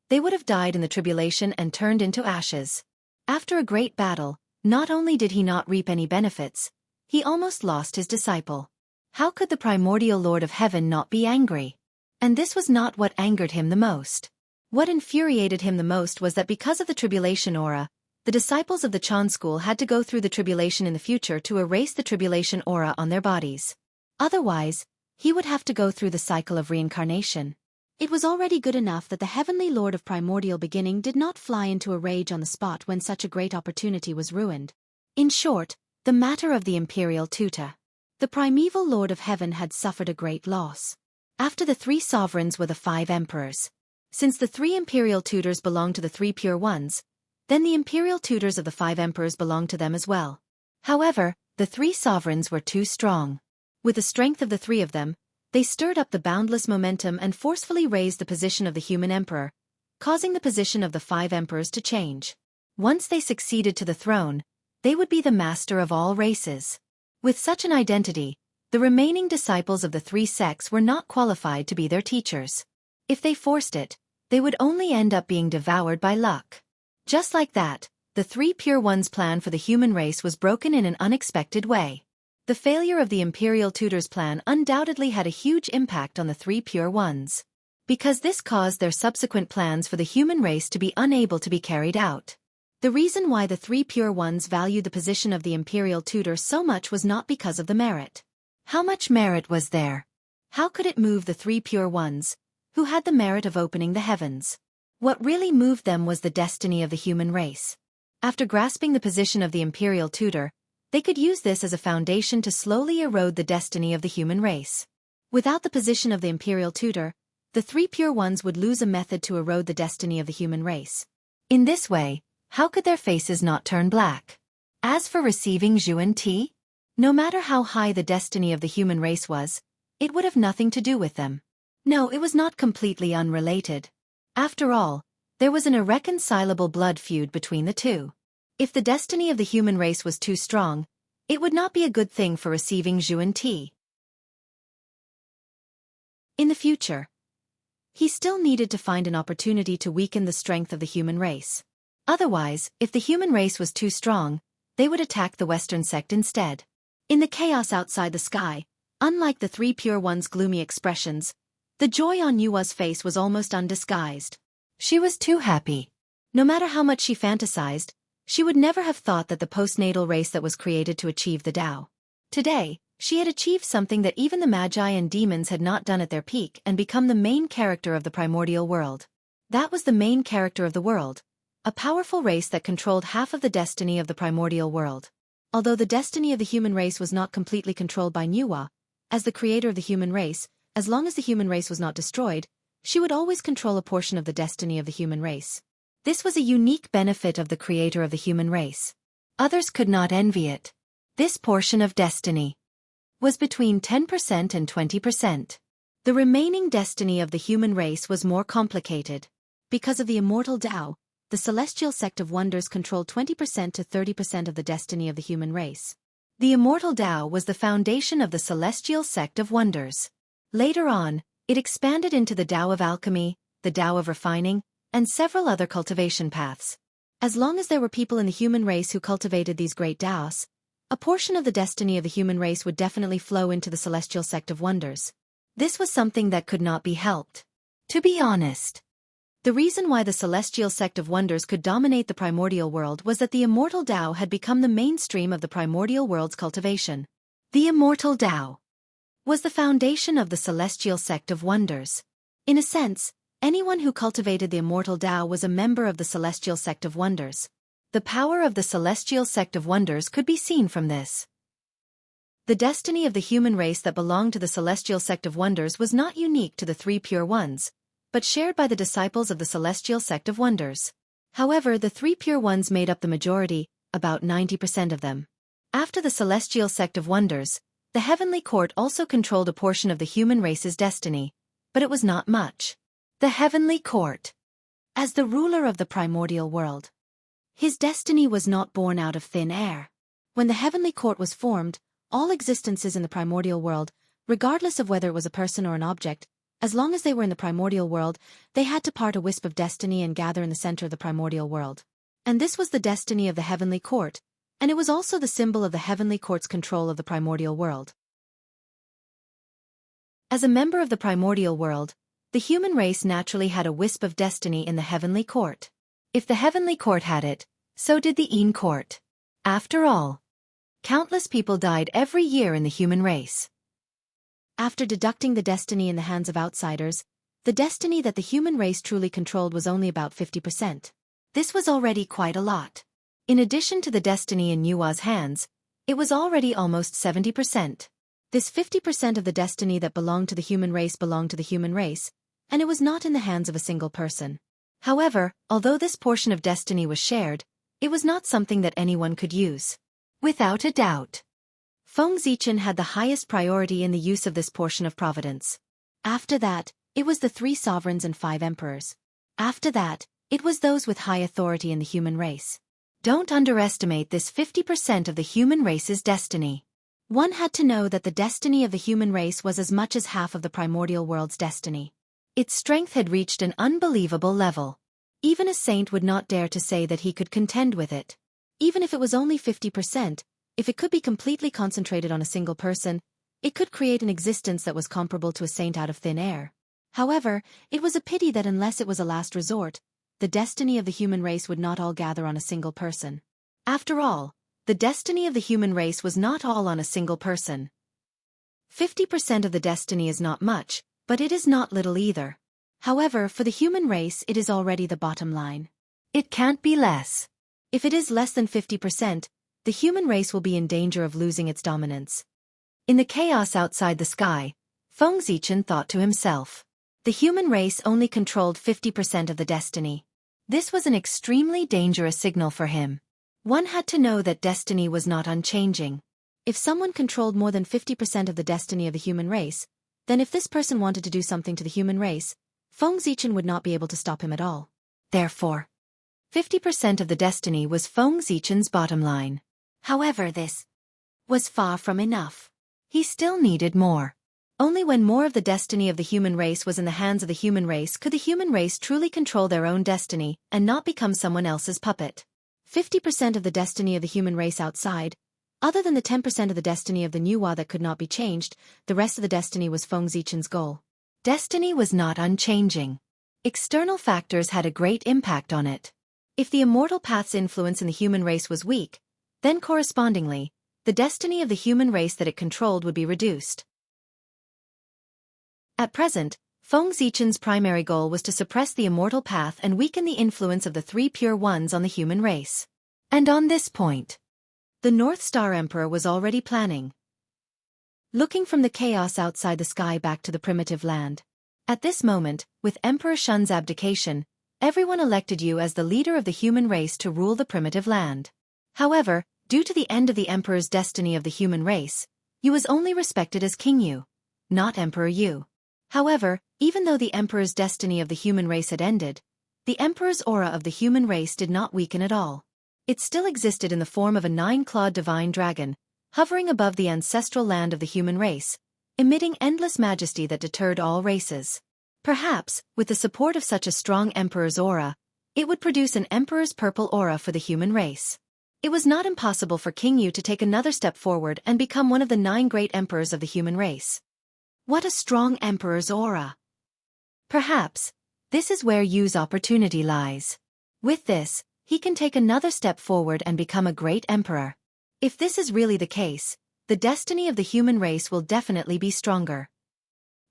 they would have died in the tribulation and turned into ashes. After a great battle, not only did he not reap any benefits, he almost lost his disciple. How could the primordial Lord of Heaven not be angry? And this was not what angered him the most. What infuriated him the most was that because of the tribulation aura, the disciples of the Chan school had to go through the tribulation in the future to erase the tribulation aura on their bodies. Otherwise, he would have to go through the cycle of reincarnation. It was already good enough that the Heavenly Lord of Primordial Beginning did not fly into a rage on the spot when such a great opportunity was ruined. In short, the matter of the Imperial Tuta. The primeval Lord of Heaven had suffered a great loss. After the 3 sovereigns were the 5 emperors. Since the 3 imperial tutors belonged to the 3 pure ones, then the imperial tutors of the 5 emperors belonged to them as well. However, the 3 sovereigns were too strong. With the strength of the 3 of them, they stirred up the boundless momentum and forcefully raised the position of the human emperor, causing the position of the 5 emperors to change. Once they succeeded to the throne, they would be the master of all races. With such an identity, the remaining disciples of the 3 sects were not qualified to be their teachers. If they forced it, they would only end up being devoured by luck. Just like that, the 3 pure ones' plan for the human race was broken in an unexpected way. The failure of the imperial tutors' plan undoubtedly had a huge impact on the 3 pure ones, because this caused their subsequent plans for the human race to be unable to be carried out. The reason why the 3 pure ones valued the position of the imperial tutor so much was not because of the merit. How much merit was there? How could it move the 3 pure ones, who had the merit of opening the heavens? What really moved them was the destiny of the human race. After grasping the position of the imperial tutor, they could use this as a foundation to slowly erode the destiny of the human race. Without the position of the imperial tutor, the 3 pure ones would lose a method to erode the destiny of the human race. In this way, how could their faces not turn black? As for receiving Xianxia, no matter how high the destiny of the human race was, it would have nothing to do with them. No, it was not completely unrelated. After all, there was an irreconcilable blood feud between the two. If the destiny of the human race was too strong, it would not be a good thing for receiving Xianxia. In the future, he still needed to find an opportunity to weaken the strength of the human race. Otherwise, if the human race was too strong, they would attack the Western sect instead. In the chaos outside the sky, unlike the 3 pure ones' gloomy expressions, the joy on Yua's face was almost undisguised. She was too happy. No matter how much she fantasized, she would never have thought that the postnatal race that was created to achieve the Tao. Today, she had achieved something that even the magi and demons had not done at their peak and become the main character of the primordial world. That was the main character of the world, a powerful race that controlled half of the destiny of the primordial world. Although the destiny of the human race was not completely controlled by Nuwa, as the creator of the human race, as long as the human race was not destroyed, she would always control a portion of the destiny of the human race. This was a unique benefit of the creator of the human race. Others could not envy it. This portion of destiny was between 10% and 20%. The remaining destiny of the human race was more complicated. Because of the immortal Tao, the celestial sect of wonders controlled 20% to 30% of the destiny of the human race. The immortal Tao was the foundation of the celestial sect of wonders. Later on, it expanded into the Tao of alchemy, the Tao of refining, and several other cultivation paths. As long as there were people in the human race who cultivated these great Taos, a portion of the destiny of the human race would definitely flow into the celestial sect of wonders. This was something that could not be helped. To be honest, the reason why the celestial sect of wonders could dominate the primordial world was that the immortal Tao had become the mainstream of the primordial world's cultivation. The immortal Tao was the foundation of the celestial sect of wonders. In a sense, anyone who cultivated the immortal Tao was a member of the celestial sect of wonders. The power of the celestial sect of wonders could be seen from this. The destiny of the human race that belonged to the celestial sect of wonders was not unique to the 3 pure ones, but shared by the disciples of the celestial sect of wonders. However, the 3 pure ones made up the majority, about 90% of them. After the celestial sect of wonders, the heavenly court also controlled a portion of the human race's destiny, but it was not much. The heavenly court, as the ruler of the primordial world, his destiny was not born out of thin air. When the heavenly court was formed, all existences in the primordial world, regardless of whether it was a person or an object, as long as they were in the primordial world, they had to part a wisp of destiny and gather in the center of the primordial world. And this was the destiny of the heavenly court, and it was also the symbol of the heavenly court's control of the primordial world. As a member of the primordial world, the human race naturally had a wisp of destiny in the heavenly court. If the heavenly court had it, so did the Een court. After all, countless people died every year in the human race. After deducting the destiny in the hands of outsiders, the destiny that the human race truly controlled was only about 50%. This was already quite a lot. In addition to the destiny in Nua's hands, it was already almost 70%. This 50% of the destiny that belonged to the human race belonged to the human race, and it was not in the hands of a single person. However, although this portion of destiny was shared, it was not something that anyone could use. Without a doubt, Feng Zichen had the highest priority in the use of this portion of providence. After that, it was the 3 sovereigns and 5 emperors. After that, it was those with high authority in the human race. Don't underestimate this 50% of the human race's destiny. One had to know that the destiny of the human race was as much as half of the primordial world's destiny. Its strength had reached an unbelievable level. Even a saint would not dare to say that he could contend with it. Even if it was only 50%, if it could be completely concentrated on a single person, it could create an existence that was comparable to a saint out of thin air. However, it was a pity that unless it was a last resort, the destiny of the human race would not all gather on a single person. After all, the destiny of the human race was not all on a single person. 50% of the destiny is not much, but it is not little either. However, for the human race it is already the bottom line. It can't be less. If it is less than 50%, the human race will be in danger of losing its dominance. In the chaos outside the sky, Feng Zichen thought to himself. The human race only controlled 50% of the destiny. This was an extremely dangerous signal for him. One had to know that destiny was not unchanging. If someone controlled more than 50% of the destiny of the human race, then if this person wanted to do something to the human race, Feng Zichen would not be able to stop him at all. Therefore, 50% of the destiny was Feng Zichen's bottom line. However, this was far from enough. He still needed more. Only when more of the destiny of the human race was in the hands of the human race could the human race truly control their own destiny and not become someone else's puppet. 50% of the destiny of the human race outside, other than the 10% of the destiny of the Nuwa that could not be changed, the rest of the destiny was Feng Zichen's goal. Destiny was not unchanging. External factors had a great impact on it. If the immortal path's influence in the human race was weak, then correspondingly, the destiny of the human race that it controlled would be reduced. At present, Feng Zichen's primary goal was to suppress the immortal path and weaken the influence of the 3 pure ones on the human race. And on this point, the North Star Emperor was already planning. Looking from the chaos outside the sky back to the primitive land. At this moment, with Emperor Shun's abdication, everyone elected you as the leader of the human race to rule the primitive land. However, due to the end of the Emperor's destiny of the human race, you was only respected as King Yu, not Emperor Yu. However, even though the Emperor's destiny of the human race had ended, the Emperor's aura of the human race did not weaken at all. It still existed in the form of a 9-clawed divine dragon, hovering above the ancestral land of the human race, emitting endless majesty that deterred all races. Perhaps, with the support of such a strong Emperor's aura, it would produce an Emperor's purple aura for the human race. It was not impossible for King Yu to take another step forward and become one of the 9 great emperors of the human race. What a strong Emperor's aura! Perhaps, this is where Yu's opportunity lies. With this, he can take another step forward and become a great emperor. If this is really the case, the destiny of the human race will definitely be stronger.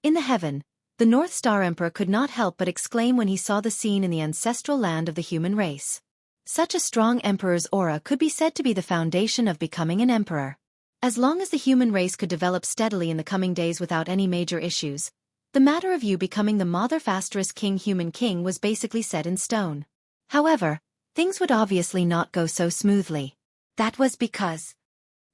In the heaven, the North Star Emperor could not help but exclaim when he saw the scene in the ancestral land of the human race. Such a strong emperor's aura could be said to be the foundation of becoming an emperor. As long as the human race could develop steadily in the coming days without any major issues, the matter of you becoming the Mother King Human King was basically set in stone. However, things would obviously not go so smoothly. That was because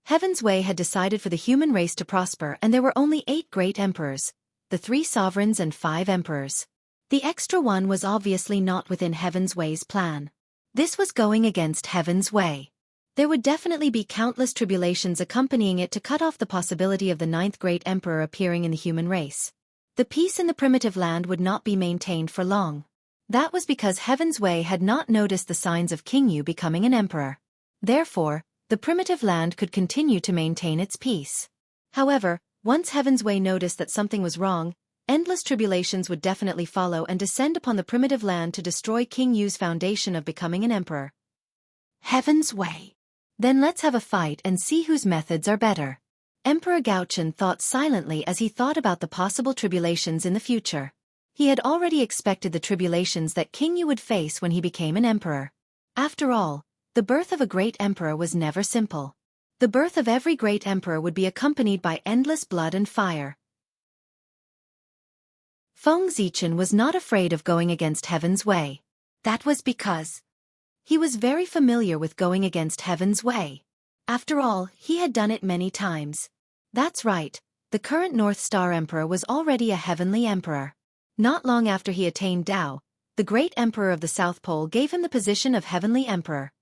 Heaven's Way had decided for the human race to prosper and there were only 8 great emperors, the 3 sovereigns and 5 emperors. The extra one was obviously not within Heaven's Way's plan. This was going against Heaven's Way. There would definitely be countless tribulations accompanying it to cut off the possibility of the 9th great emperor appearing in the human race. The peace in the primitive land would not be maintained for long. That was because Heaven's Way had not noticed the signs of King Yu becoming an emperor. Therefore, the primitive land could continue to maintain its peace. However, once Heaven's Way noticed that something was wrong, endless tribulations would definitely follow and descend upon the primitive land to destroy King Yu's foundation of becoming an emperor. Heaven's Way. Then let's have a fight and see whose methods are better. Emperor Gaochen thought silently as he thought about the possible tribulations in the future. He had already expected the tribulations that King Yu would face when he became an emperor. After all, the birth of a great emperor was never simple. The birth of every great emperor would be accompanied by endless blood and fire. Feng Zichen was not afraid of going against heaven's way. That was because he was very familiar with going against heaven's way. After all, he had done it many times. That's right, the current North Star Emperor was already a heavenly emperor. Not long after he attained Tao, the great emperor of the South Pole gave him the position of heavenly emperor.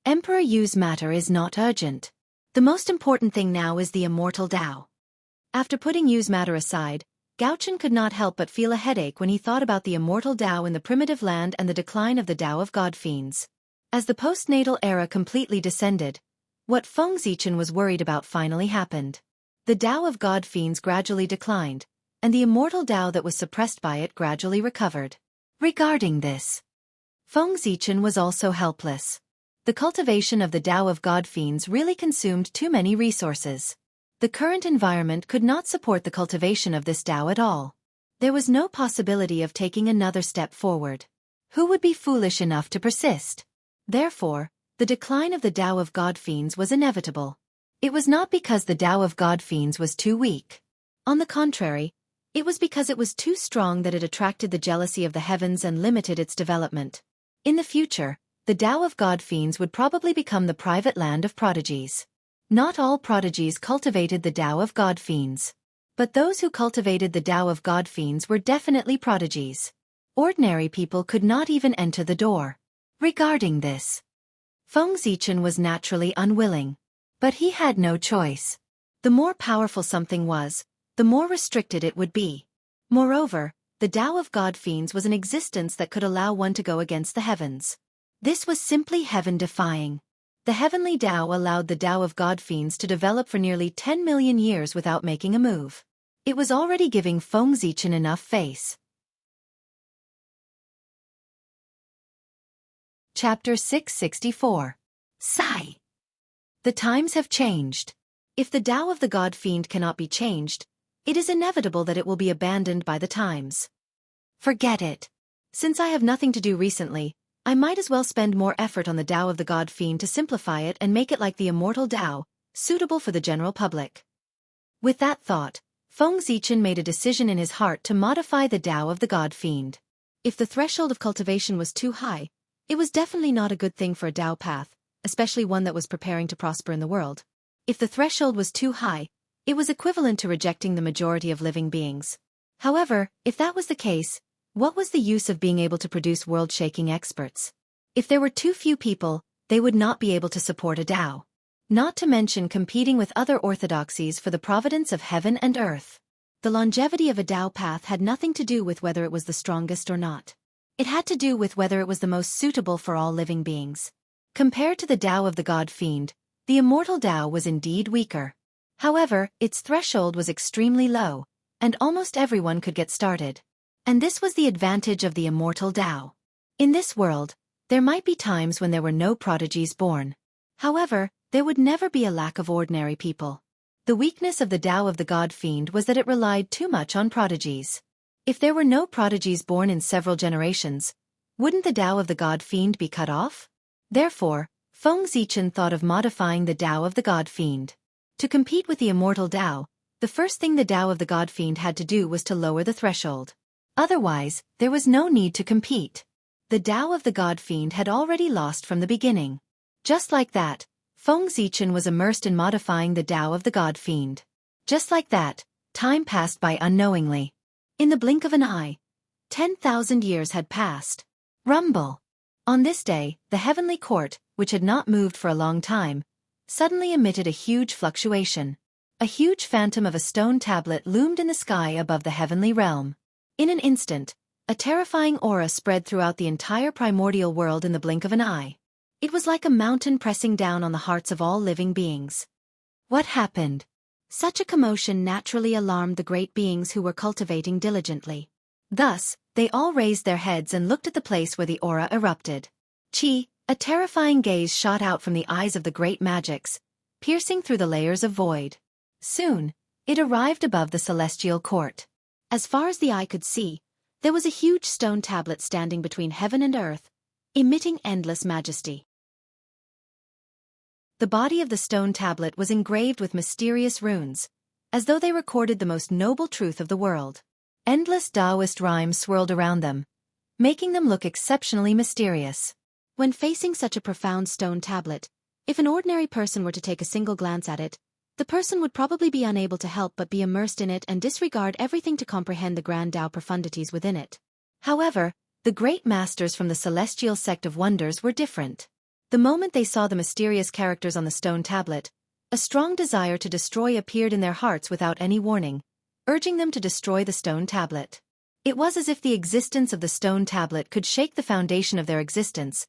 Emperor Yu's matter is not urgent. The most important thing now is the immortal Tao. After putting Yu's matter aside, Gaochen could not help but feel a headache when he thought about the immortal Tao in the primitive land and the decline of the Tao of God Fiends. As the postnatal era completely descended, what Feng Zichen was worried about finally happened. The Tao of God Fiends gradually declined, and the immortal Tao that was suppressed by it gradually recovered. Regarding this, Feng Zichen was also helpless. The cultivation of the Tao of God Fiends really consumed too many resources. The current environment could not support the cultivation of this Tao at all. There was no possibility of taking another step forward. Who would be foolish enough to persist? Therefore, the decline of the Tao of God Fiends was inevitable. It was not because the Tao of God Fiends was too weak. On the contrary, it was because it was too strong that it attracted the jealousy of the heavens and limited its development. In the future, the Tao of God Fiends would probably become the private land of prodigies. Not all prodigies cultivated the Tao of God Fiends. But those who cultivated the Tao of God Fiends were definitely prodigies. Ordinary people could not even enter the door. Regarding this, Feng Zichen was naturally unwilling. But he had no choice. The more powerful something was, the more restricted it would be. Moreover, the Tao of God Fiends was an existence that could allow one to go against the heavens. This was simply heaven-defying. The heavenly Tao allowed the Tao of God Fiends to develop for nearly 10 million years without making a move. It was already giving Feng Zichen enough face. Chapter 664. Sigh. The times have changed. If the Tao of the God Fiend cannot be changed, it is inevitable that it will be abandoned by the times. Forget it. Since I have nothing to do recently, I might as well spend more effort on the Tao of the God Fiend to simplify it and make it like the immortal Tao, suitable for the general public. With that thought, Feng Zichen made a decision in his heart to modify the Tao of the God Fiend. If the threshold of cultivation was too high, it was definitely not a good thing for a Tao path, especially one that was preparing to prosper in the world. If the threshold was too high, it was equivalent to rejecting the majority of living beings. However, if that was the case, what was the use of being able to produce world-shaking experts? If there were too few people, they would not be able to support a Tao. Not to mention competing with other orthodoxies for the providence of heaven and earth. The longevity of a Tao path had nothing to do with whether it was the strongest or not. It had to do with whether it was the most suitable for all living beings. Compared to the Tao of the God Fiend, the immortal Tao was indeed weaker. However, its threshold was extremely low, and almost everyone could get started. And this was the advantage of the immortal Tao. In this world, there might be times when there were no prodigies born. However, there would never be a lack of ordinary people. The weakness of the Tao of the God Fiend was that it relied too much on prodigies. If there were no prodigies born in several generations, wouldn't the Tao of the God Fiend be cut off? Therefore, Feng Zichen thought of modifying the Tao of the God Fiend. To compete with the immortal Tao, the first thing the Tao of the God Fiend had to do was to lower the threshold. Otherwise, there was no need to compete. The Tao of the God Fiend had already lost from the beginning. Just like that, Feng Zichen was immersed in modifying the Tao of the God Fiend. Just like that, time passed by unknowingly. In the blink of an eye, 10,000 years had passed. Rumble. On this day, the heavenly court, which had not moved for a long time, suddenly emitted a huge fluctuation. A huge phantom of a stone tablet loomed in the sky above the heavenly realm. In an instant, a terrifying aura spread throughout the entire primordial world in the blink of an eye. It was like a mountain pressing down on the hearts of all living beings. What happened? Such a commotion naturally alarmed the great beings who were cultivating diligently. Thus, they all raised their heads and looked at the place where the aura erupted. Chi, a terrifying gaze shot out from the eyes of the great magics, piercing through the layers of void. Soon, it arrived above the celestial court. As far as the eye could see, there was a huge stone tablet standing between heaven and earth, emitting endless majesty. The body of the stone tablet was engraved with mysterious runes, as though they recorded the most noble truth of the world. Endless Taoist rhymes swirled around them, making them look exceptionally mysterious. When facing such a profound stone tablet, if an ordinary person were to take a single glance at it, the person would probably be unable to help but be immersed in it and disregard everything to comprehend the grand Tao profundities within it. However, the great masters from the celestial sect of wonders were different. The moment they saw the mysterious characters on the stone tablet, a strong desire to destroy appeared in their hearts without any warning, urging them to destroy the stone tablet. It was as if the existence of the stone tablet could shake the foundation of their existence,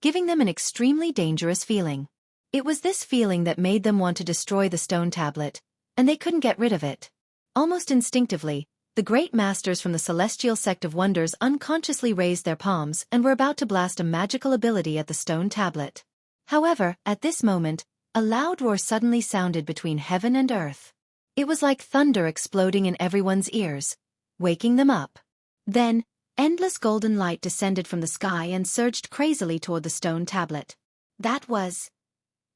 giving them an extremely dangerous feeling. It was this feeling that made them want to destroy the stone tablet, and they couldn't get rid of it. Almost instinctively, the great masters from the celestial sect of wonders unconsciously raised their palms and were about to blast a magical ability at the stone tablet. However, at this moment, a loud roar suddenly sounded between heaven and earth. It was like thunder exploding in everyone's ears, waking them up. Then, endless golden light descended from the sky and surged crazily toward the stone tablet. That was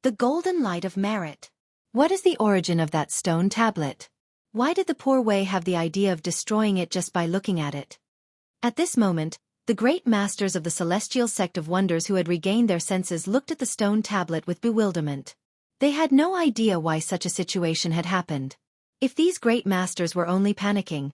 the golden light of merit. What is the origin of that stone tablet? Why did the poor Wei have the idea of destroying it just by looking at it? At this moment, the great masters of the celestial sect of wonders who had regained their senses looked at the stone tablet with bewilderment. They had no idea why such a situation had happened. If these great masters were only panicking,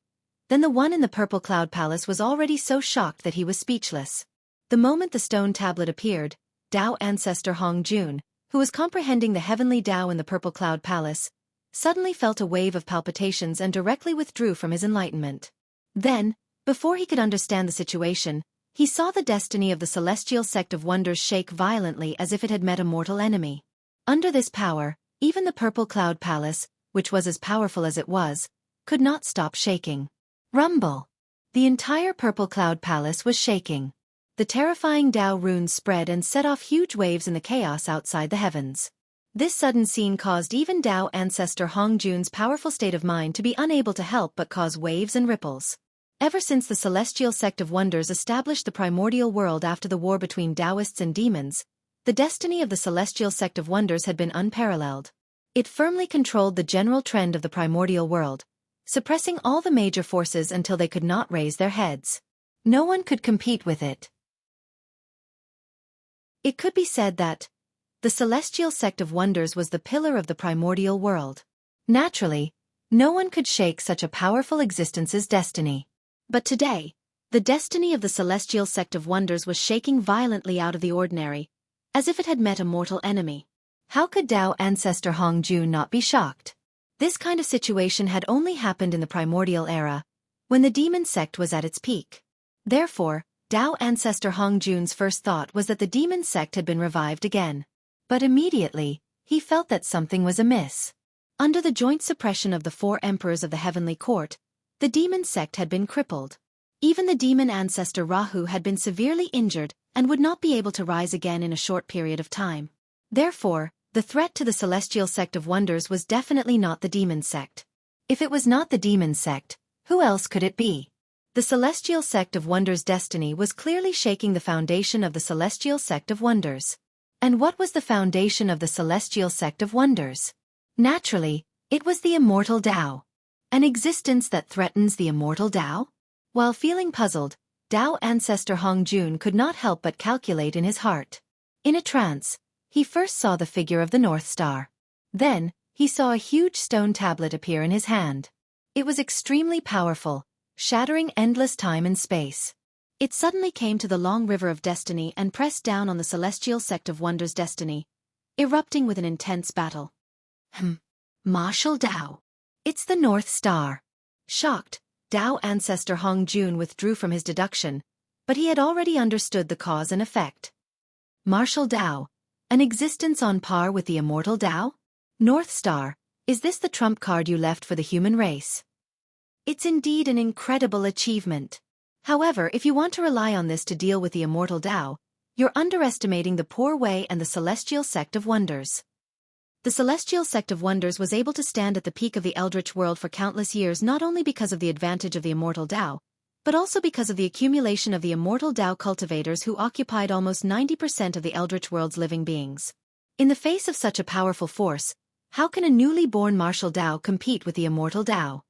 then the one in the purple cloud palace was already so shocked that he was speechless. The moment the stone tablet appeared, Tao ancestor Hong Jun, who was comprehending the heavenly Tao in the purple cloud palace, suddenly felt a wave of palpitations and directly withdrew from his enlightenment. Then, before he could understand the situation, he saw the destiny of the celestial sect of wonders shake violently as if it had met a mortal enemy. Under this power, even the purple cloud palace, which was as powerful as it was, could not stop shaking. Rumble! The entire purple cloud palace was shaking. The terrifying Tao runes spread and set off huge waves in the chaos outside the heavens. This sudden scene caused even Tao ancestor Hong Jun's powerful state of mind to be unable to help but cause waves and ripples. Ever since the celestial sect of wonders established the primordial world after the war between Taoists and demons, the destiny of the celestial sect of wonders had been unparalleled. It firmly controlled the general trend of the primordial world, suppressing all the major forces until they could not raise their heads. No one could compete with it. It could be said that the celestial sect of wonders was the pillar of the primordial world. Naturally, no one could shake such a powerful existence's destiny. But today, the destiny of the celestial sect of wonders was shaking violently out of the ordinary, as if it had met a mortal enemy. How could Tao ancestor Hong Jun not be shocked? This kind of situation had only happened in the primordial era, when the demon sect was at its peak. Therefore, Tao ancestor Hong Jun's first thought was that the demon sect had been revived again. But immediately, he felt that something was amiss. Under the joint suppression of the four emperors of the heavenly court, the demon sect had been crippled. Even the demon ancestor Rahu had been severely injured and would not be able to rise again in a short period of time. Therefore, the threat to the celestial sect of wonders was definitely not the demon sect. If it was not the demon sect, who else could it be? The celestial sect of wonders' destiny was clearly shaking the foundation of the celestial sect of wonders. And what was the foundation of the celestial sect of wonders? Naturally, it was the immortal Tao. An existence that threatens the immortal Tao? While feeling puzzled, Tao ancestor Hong Jun could not help but calculate in his heart. In a trance, he first saw the figure of the North Star. Then, he saw a huge stone tablet appear in his hand. It was extremely powerful, shattering endless time and space. It suddenly came to the long river of destiny and pressed down on the celestial sect of wonders' destiny, erupting with an intense battle. Martial Tao. It's the North Star. Shocked, Tao ancestor Hong Jun withdrew from his deduction, but he had already understood the cause and effect. Martial Tao. An existence on par with the immortal Tao? North Star, is this the trump card you left for the human race? It's indeed an incredible achievement. However, if you want to rely on this to deal with the immortal Tao, you're underestimating the poor Wei and the celestial sect of wonders. The celestial sect of wonders was able to stand at the peak of the eldritch world for countless years not only because of the advantage of the immortal Tao, but also because of the accumulation of the immortal Tao cultivators who occupied almost 90% of the eldritch world's living beings. In the face of such a powerful force, how can a newly born martial Tao compete with the immortal Tao?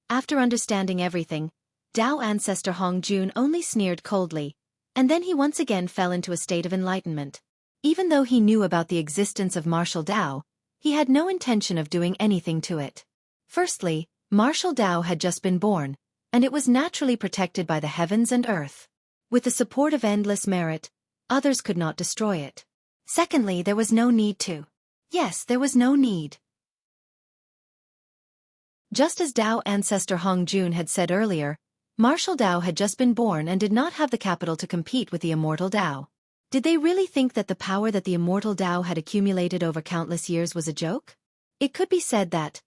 After understanding everything, Dao ancestor Hongjun only sneered coldly, and then he once again fell into a state of enlightenment. Even though he knew about the existence of martial Dao, he had no intention of doing anything to it. Firstly, martial Dao had just been born, and it was naturally protected by the heavens and earth. With the support of endless merit, others could not destroy it. Secondly, there was no need to. Yes, there was no need. Just as Dao ancestor Hongjun had said earlier, martial Dao had just been born and did not have the capital to compete with the immortal Dao. Did they really think that the power that the immortal Dao had accumulated over countless years was a joke? It could be said that,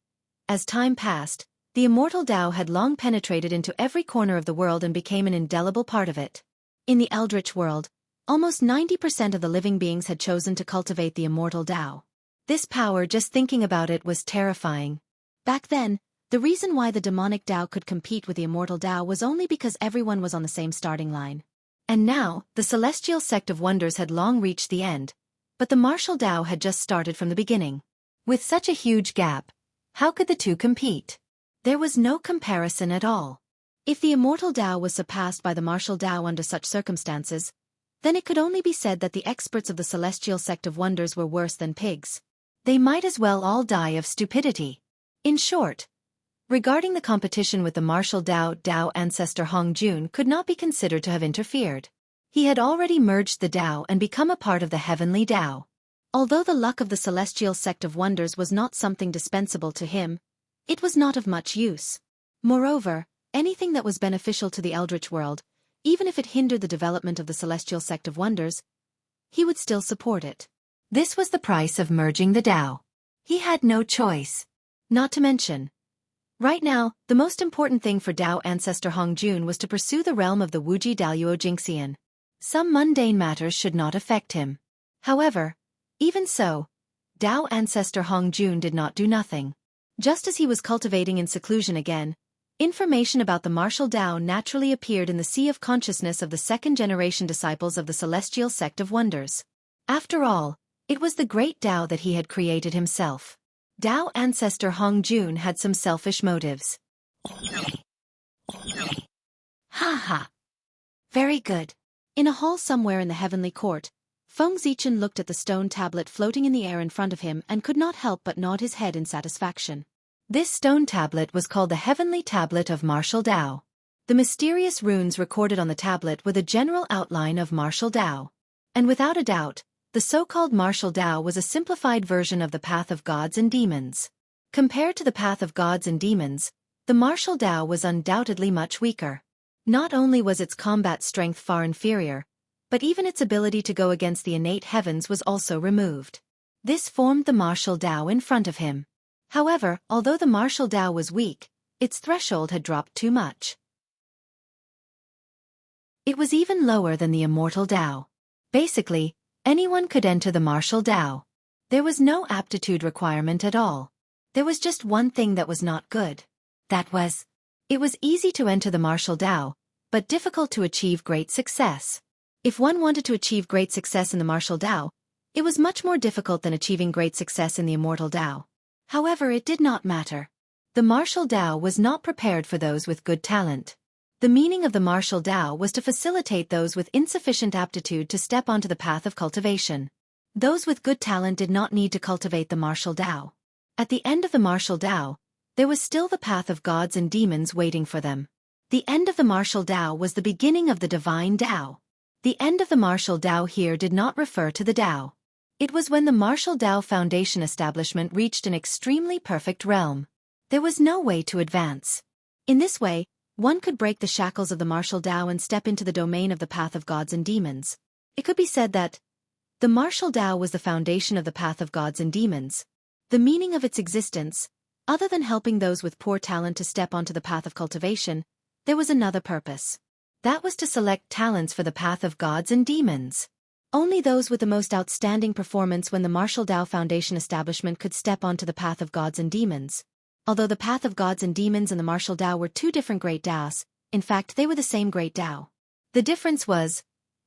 as time passed, the immortal Dao had long penetrated into every corner of the world and became an indelible part of it. In the Eldritch world, almost 90% of the living beings had chosen to cultivate the immortal Dao. This power, just thinking about it, was terrifying. Back then, the reason why the demonic Dao could compete with the immortal Dao was only because everyone was on the same starting line. And now, the celestial sect of wonders had long reached the end, but the martial Dao had just started from the beginning. With such a huge gap, how could the two compete? There was no comparison at all. If the immortal Dao was surpassed by the martial Dao under such circumstances, then it could only be said that the experts of the celestial sect of wonders were worse than pigs. They might as well all die of stupidity. In short, regarding the competition with the martial Dao ancestor Hongjun could not be considered to have interfered. He had already merged the Dao and become a part of the heavenly Dao. Although the luck of the celestial sect of wonders was not something dispensable to him, it was not of much use. Moreover, anything that was beneficial to the Eldritch world, even if it hindered the development of the celestial sect of wonders, he would still support it. This was the price of merging the Dao. He had no choice. Not to mention, right now, the most important thing for Dao ancestor Hongjun was to pursue the realm of the Wuji Daluo Jingxian. Some mundane matters should not affect him. However, even so, Dao ancestor Hongjun did not do nothing. Just as he was cultivating in seclusion again, information about the martial Dao naturally appeared in the sea of consciousness of the second-generation disciples of the celestial sect of wonders. After all, it was the great Dao that he had created himself. Dao ancestor Hongjun had some selfish motives. Ha ha. Very good. In a hall somewhere in the heavenly court, Feng Zichen looked at the stone tablet floating in the air in front of him and could not help but nod his head in satisfaction. This stone tablet was called the Heavenly Tablet of Martial Dao. The mysterious runes recorded on the tablet were the general outline of martial Dao. And without a doubt, the so-called martial Dao was a simplified version of the path of gods and demons. Compared to the path of gods and demons, the martial Dao was undoubtedly much weaker. Not only was its combat strength far inferior, but even its ability to go against the innate heavens was also removed. This formed the martial Dao in front of him. However, although the martial Dao was weak, its threshold had dropped too much. It was even lower than the immortal Dao. Basically, anyone could enter the martial Dao. There was no aptitude requirement at all. There was just one thing that was not good. That was, it was easy to enter the martial Dao, but difficult to achieve great success. If one wanted to achieve great success in the martial Dao, it was much more difficult than achieving great success in the immortal Dao. However, it did not matter. The martial Dao was not prepared for those with good talent. The meaning of the martial Dao was to facilitate those with insufficient aptitude to step onto the path of cultivation. Those with good talent did not need to cultivate the martial Dao. At the end of the martial Dao, there was still the path of gods and demons waiting for them. The end of the martial Dao was the beginning of the divine Dao. The end of the martial Dao here did not refer to the Dao. It was when the martial Dao foundation establishment reached an extremely perfect realm. There was no way to advance. In this way, one could break the shackles of the martial Dao and step into the domain of the path of gods and demons. It could be said that the martial Dao was the foundation of the path of gods and demons. The meaning of its existence, other than helping those with poor talent to step onto the path of cultivation, there was another purpose. That was to select talents for the path of gods and demons. Only those with the most outstanding performance when the martial Dao foundation establishment could step onto the path of gods and demons. Although the path of gods and demons and the martial Dao were two different great Daos, in fact they were the same great Dao. The difference was,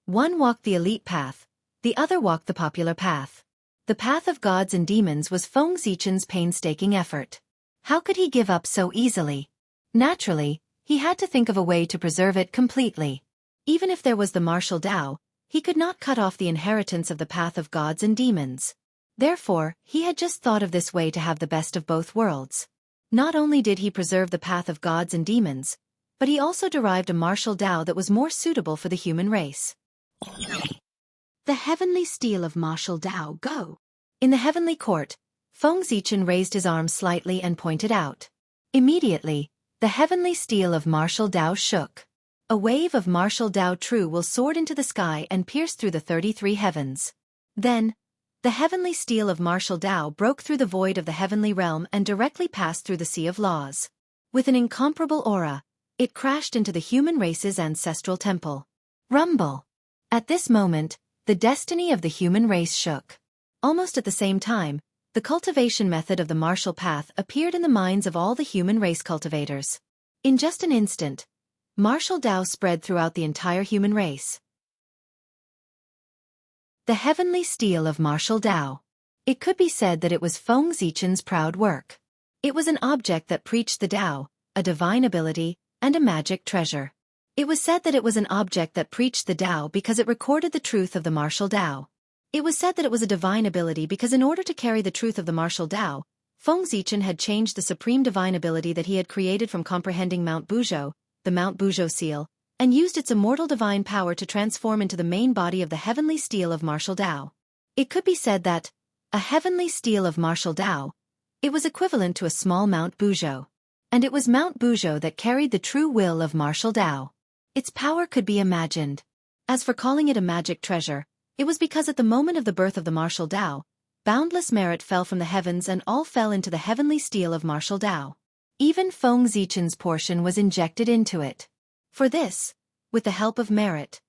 one walked the elite path, the other walked the popular path. The path of gods and demons was Feng Zichen's painstaking effort. How could he give up so easily? Naturally, he had to think of a way to preserve it completely. Even if there was the martial Tao, he could not cut off the inheritance of the path of gods and demons. Therefore, he had just thought of this way to have the best of both worlds. Not only did he preserve the path of gods and demons, but he also derived a martial Tao that was more suitable for the human race. The heavenly steel of martial Tao, go! In the heavenly court, Feng Zichen raised his arm slightly and pointed out. Immediately, the heavenly steel of martial Tao shook. A wave of martial Tao true will soared into the sky and pierced through the 33 heavens. Then, the heavenly steel of martial Tao broke through the void of the heavenly realm and directly passed through the sea of laws. With an incomparable aura, it crashed into the human race's ancestral temple. Rumble! At this moment, the destiny of the human race shook. Almost at the same time, the cultivation method of the martial path appeared in the minds of all the human race cultivators. In just an instant, martial Tao spread throughout the entire human race. The heavenly steel of martial Tao. It could be said that it was Feng Zichen's proud work. It was an object that preached the Tao, a divine ability, and a magic treasure. It was said that it was an object that preached the Tao because it recorded the truth of the martial Tao. It was said that it was a divine ability because in order to carry the truth of the martial Tao, Feng Zichen had changed the supreme divine ability that he had created from comprehending Mount Buzhou, the Mount Buzhou seal, and used its immortal divine power to transform into the main body of the heavenly steel of martial Tao. It could be said that, a heavenly steel of martial Tao, it was equivalent to a small Mount Buzhou. And it was Mount Buzhou that carried the true will of martial Tao. Its power could be imagined. As for calling it a magic treasure, it was because at the moment of the birth of the martial Tao, boundless merit fell from the heavens and all fell into the heavenly steel of martial Tao. Even Feng Zichen's portion was injected into it. For this, with the help of merit,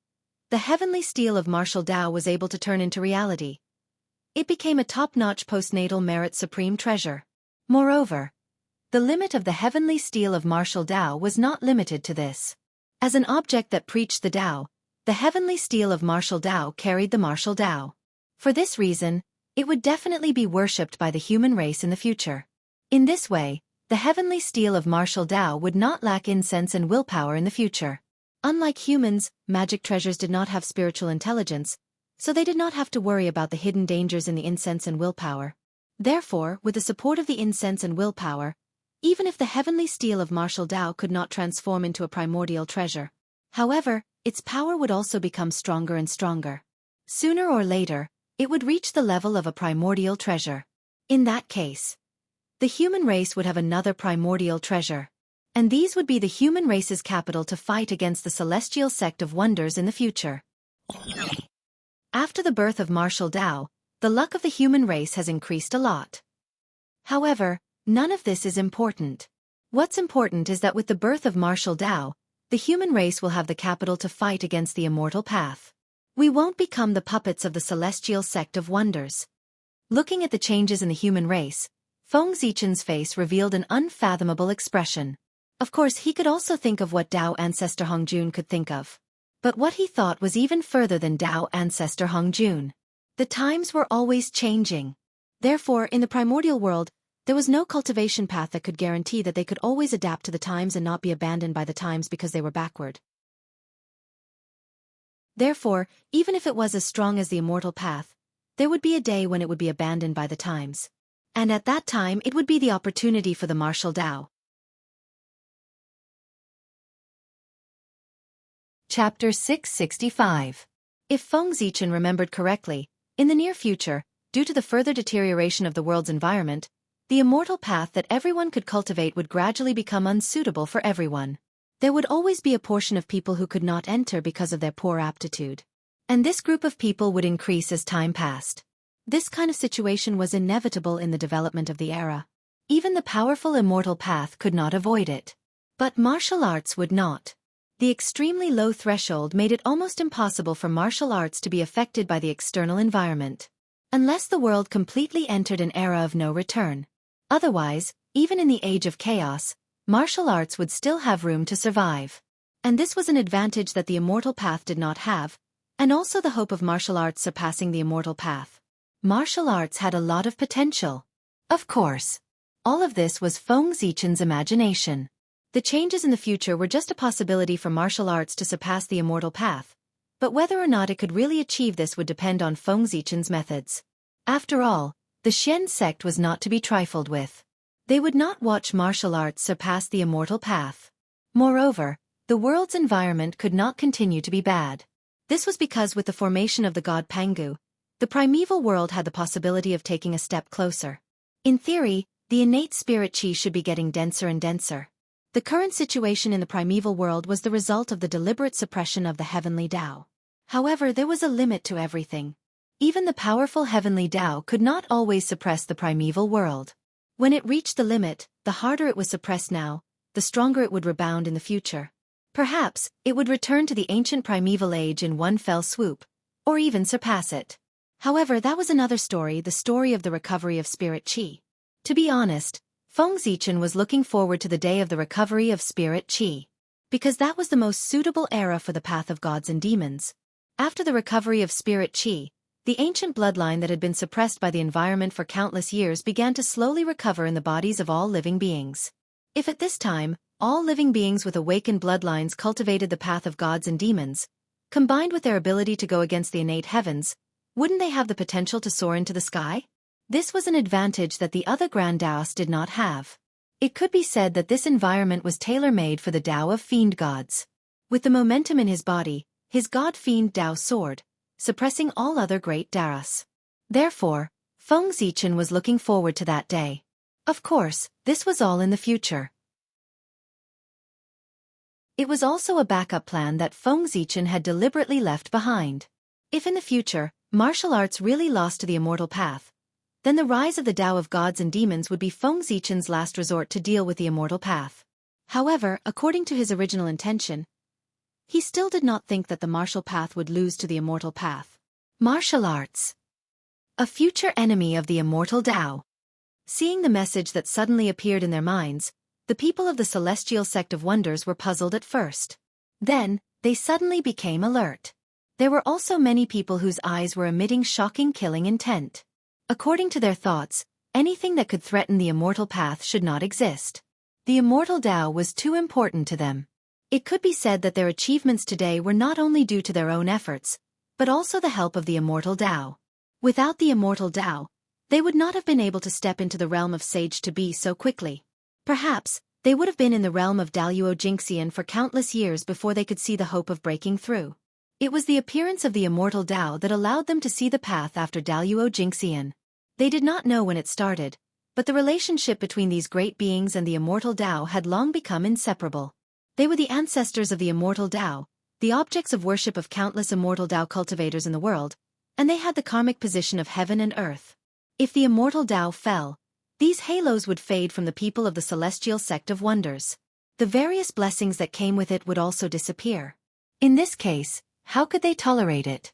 the heavenly steel of martial Tao was able to turn into reality. It became a top-notch postnatal merit supreme treasure. Moreover, the limit of the heavenly steel of martial Tao was not limited to this. As an object that preached the Tao, the heavenly steel of martial Tao carried the martial Tao. For this reason, it would definitely be worshipped by the human race in the future. In this way, the heavenly steel of martial Tao would not lack incense and willpower in the future. Unlike humans, magic treasures did not have spiritual intelligence, so they did not have to worry about the hidden dangers in the incense and willpower. Therefore, with the support of the incense and willpower, even if the heavenly steel of martial Tao could not transform into a primordial treasure, however, its power would also become stronger and stronger. Sooner or later, it would reach the level of a primordial treasure. In that case, the human race would have another primordial treasure. And these would be the human race's capital to fight against the celestial sect of wonders in the future. After the birth of martial Tao, the luck of the human race has increased a lot. However, none of this is important. What's important is that with the birth of martial Tao, the human race will have the capital to fight against the immortal path. We won't become the puppets of the celestial sect of wonders. Looking at the changes in the human race, Feng Zichen's face revealed an unfathomable expression. Of course, he could also think of what Tao ancestor Hongjun could think of. But what he thought was even further than Tao ancestor Hongjun. The times were always changing. Therefore, in the primordial world, there was no cultivation path that could guarantee that they could always adapt to the times and not be abandoned by the times because they were backward. Therefore, even if it was as strong as the immortal path, there would be a day when it would be abandoned by the times. And at that time it would be the opportunity for the martial Tao. Chapter 665. If Feng Zichen remembered correctly, in the near future, due to the further deterioration of the world's environment, the immortal path that everyone could cultivate would gradually become unsuitable for everyone. There would always be a portion of people who could not enter because of their poor aptitude. And this group of people would increase as time passed. This kind of situation was inevitable in the development of the era. Even the powerful immortal path could not avoid it. But martial arts would not. The extremely low threshold made it almost impossible for martial arts to be affected by the external environment. Unless the world completely entered an era of no return. Otherwise, even in the age of chaos, martial arts would still have room to survive. And this was an advantage that the immortal path did not have, and also the hope of martial arts surpassing the immortal path. Martial arts had a lot of potential. Of course. All of this was Feng Zichen's imagination. The changes in the future were just a possibility for martial arts to surpass the immortal path, but whether or not it could really achieve this would depend on Feng Zichen's methods. After all, the Xian sect was not to be trifled with. They would not watch martial arts surpass the immortal path. Moreover, the world's environment could not continue to be bad. This was because with the formation of the god Pangu, the primeval world had the possibility of taking a step closer. In theory, the innate spirit qi should be getting denser and denser. The current situation in the primeval world was the result of the deliberate suppression of the heavenly Tao. However, there was a limit to everything. Even the powerful heavenly Tao could not always suppress the primeval world. When it reached the limit, the harder it was suppressed now, the stronger it would rebound in the future. Perhaps, it would return to the ancient primeval age in one fell swoop, or even surpass it. However, that was another story, the story of the recovery of spirit qi. To be honest, Feng Zichen was looking forward to the day of the recovery of spirit qi, because that was the most suitable era for the path of gods and demons. After the recovery of spirit qi, the ancient bloodline that had been suppressed by the environment for countless years began to slowly recover in the bodies of all living beings. If at this time, all living beings with awakened bloodlines cultivated the path of gods and demons, combined with their ability to go against the innate heavens, wouldn't they have the potential to soar into the sky? This was an advantage that the other Grand Daos did not have. It could be said that this environment was tailor-made for the Tao of Fiend gods. With the momentum in his body, his god-fiend Tao soared, suppressing all other great Daos. Therefore, Feng Zichen was looking forward to that day. Of course, this was all in the future. It was also a backup plan that Feng Zichen had deliberately left behind. If in the future, martial arts really lost to the immortal path, then the rise of the Tao of gods and demons would be Feng Zichen's last resort to deal with the immortal path. However, according to his original intention, he still did not think that the martial path would lose to the immortal path. Martial arts. A future enemy of the immortal Tao. Seeing the message that suddenly appeared in their minds, the people of the celestial sect of wonders were puzzled at first. Then, they suddenly became alert. There were also many people whose eyes were emitting shocking killing intent. According to their thoughts, anything that could threaten the immortal path should not exist. The immortal Tao was too important to them. It could be said that their achievements today were not only due to their own efforts, but also the help of the immortal Tao. Without the immortal Tao, they would not have been able to step into the realm of Sage to be so quickly. Perhaps, they would have been in the realm of Daluo Jingxian for countless years before they could see the hope of breaking through. It was the appearance of the immortal Tao that allowed them to see the path after Daluo Jingxian. They did not know when it started, but the relationship between these great beings and the immortal Tao had long become inseparable. They were the ancestors of the immortal Tao, the objects of worship of countless immortal Tao cultivators in the world, and they had the karmic position of heaven and earth. If the immortal Tao fell, these halos would fade from the people of the celestial sect of wonders. The various blessings that came with it would also disappear. In this case, how could they tolerate it?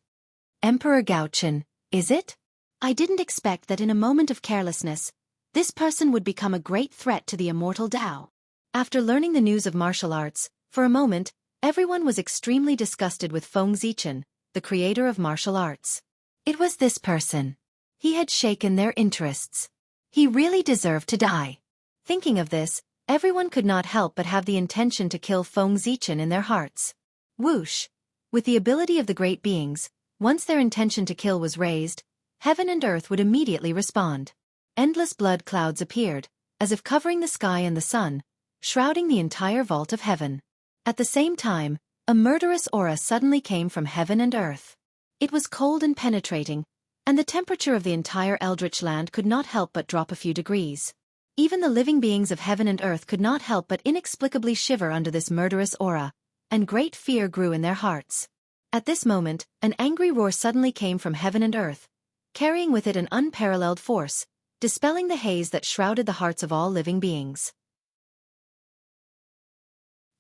Emperor Gaochen, is it? I didn't expect that in a moment of carelessness, this person would become a great threat to the immortal Tao. After learning the news of martial arts, for a moment, everyone was extremely disgusted with Feng Zichen, the creator of martial arts. It was this person. He had shaken their interests. He really deserved to die. Thinking of this, everyone could not help but have the intention to kill Feng Zichen in their hearts. Whoosh! With the ability of the great beings, once their intention to kill was raised, heaven and earth would immediately respond. Endless blood clouds appeared, as if covering the sky and the sun, shrouding the entire vault of heaven. At the same time, a murderous aura suddenly came from heaven and earth. It was cold and penetrating, and the temperature of the entire eldritch land could not help but drop a few degrees. Even the living beings of heaven and earth could not help but inexplicably shiver under this murderous aura, and great fear grew in their hearts. At this moment, an angry roar suddenly came from heaven and earth, carrying with it an unparalleled force, dispelling the haze that shrouded the hearts of all living beings.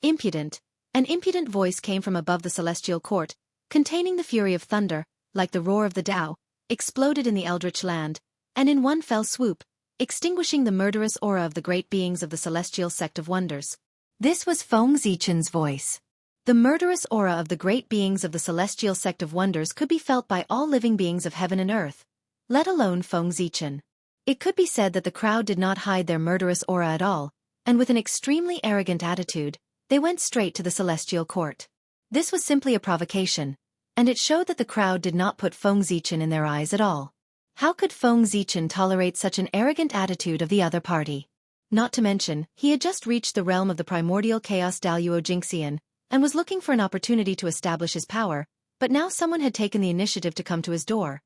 Impudent. An impudent voice came from above the celestial court, containing the fury of thunder, like the roar of the Tao, exploded in the eldritch land, and in one fell swoop, extinguishing the murderous aura of the great beings of the celestial sect of wonders. This was Feng Zichen's voice. The murderous aura of the great beings of the celestial sect of wonders could be felt by all living beings of heaven and earth, let alone Feng Zichen. It could be said that the crowd did not hide their murderous aura at all, and with an extremely arrogant attitude, they went straight to the celestial court. This was simply a provocation, and it showed that the crowd did not put Feng Zichen in their eyes at all. How could Feng Zichen tolerate such an arrogant attitude of the other party? Not to mention, he had just reached the realm of the primordial chaos Daluo Jingxian, and was looking for an opportunity to establish his power, but now someone had taken the initiative to come to his door.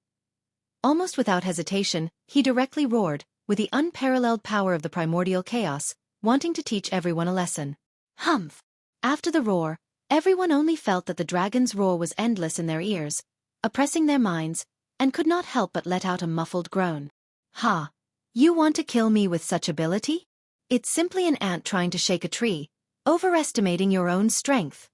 Almost without hesitation, he directly roared, with the unparalleled power of the primordial chaos, wanting to teach everyone a lesson. Humph! After the roar, everyone only felt that the dragon's roar was endless in their ears, oppressing their minds, and could not help but let out a muffled groan. Ha! You want to kill me with such ability? It's simply an ant trying to shake a tree, overestimating your own strength.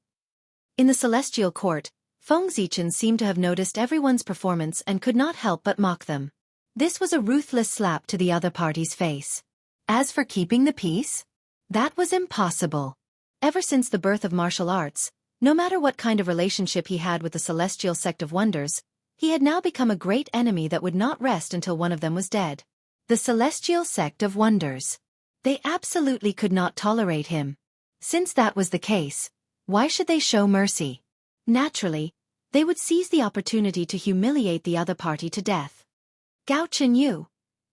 In the celestial court, Feng Zichen seemed to have noticed everyone's performance and could not help but mock them. This was a ruthless slap to the other party's face. As for keeping the peace, that was impossible. Ever since the birth of martial arts, no matter what kind of relationship he had with the celestial sect of wonders, he had now become a great enemy that would not rest until one of them was dead. The celestial sect of wonders. They absolutely could not tolerate him. Since that was the case, why should they show mercy? Naturally, they would seize the opportunity to humiliate the other party to death. Gao Chenyu.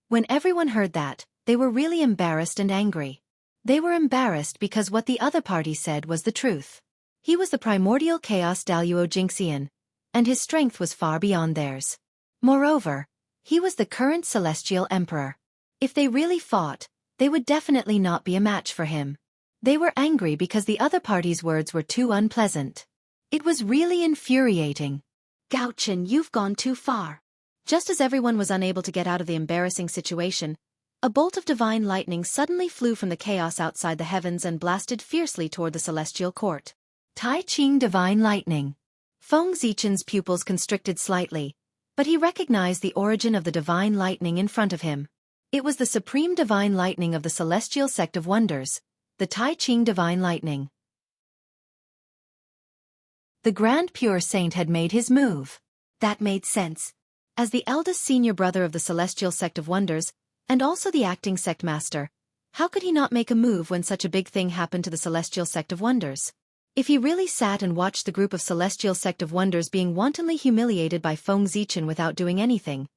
When everyone heard that, they were really embarrassed and angry. They were embarrassed because what the other party said was the truth. He was the primordial chaos Daluo Jingxian, and his strength was far beyond theirs. Moreover, he was the current celestial emperor. If they really fought, they would definitely not be a match for him. They were angry because the other party's words were too unpleasant. It was really infuriating. Gao Chen, you've gone too far. Just as everyone was unable to get out of the embarrassing situation, a bolt of divine lightning suddenly flew from the chaos outside the heavens and blasted fiercely toward the celestial court. Tai Ching divine lightning. Feng Zichen's pupils constricted slightly, but he recognized the origin of the divine lightning in front of him. It was the supreme divine lightning of the celestial sect of wonders, the Tai Ching divine lightning. The Grand Pure Saint had made his move. That made sense. As the eldest senior brother of the celestial sect of wonders, and also the acting sect master, how could he not make a move when such a big thing happened to the celestial sect of wonders? If he really sat and watched the group of celestial sect of wonders being wantonly humiliated by Feng Zichen without doing anything,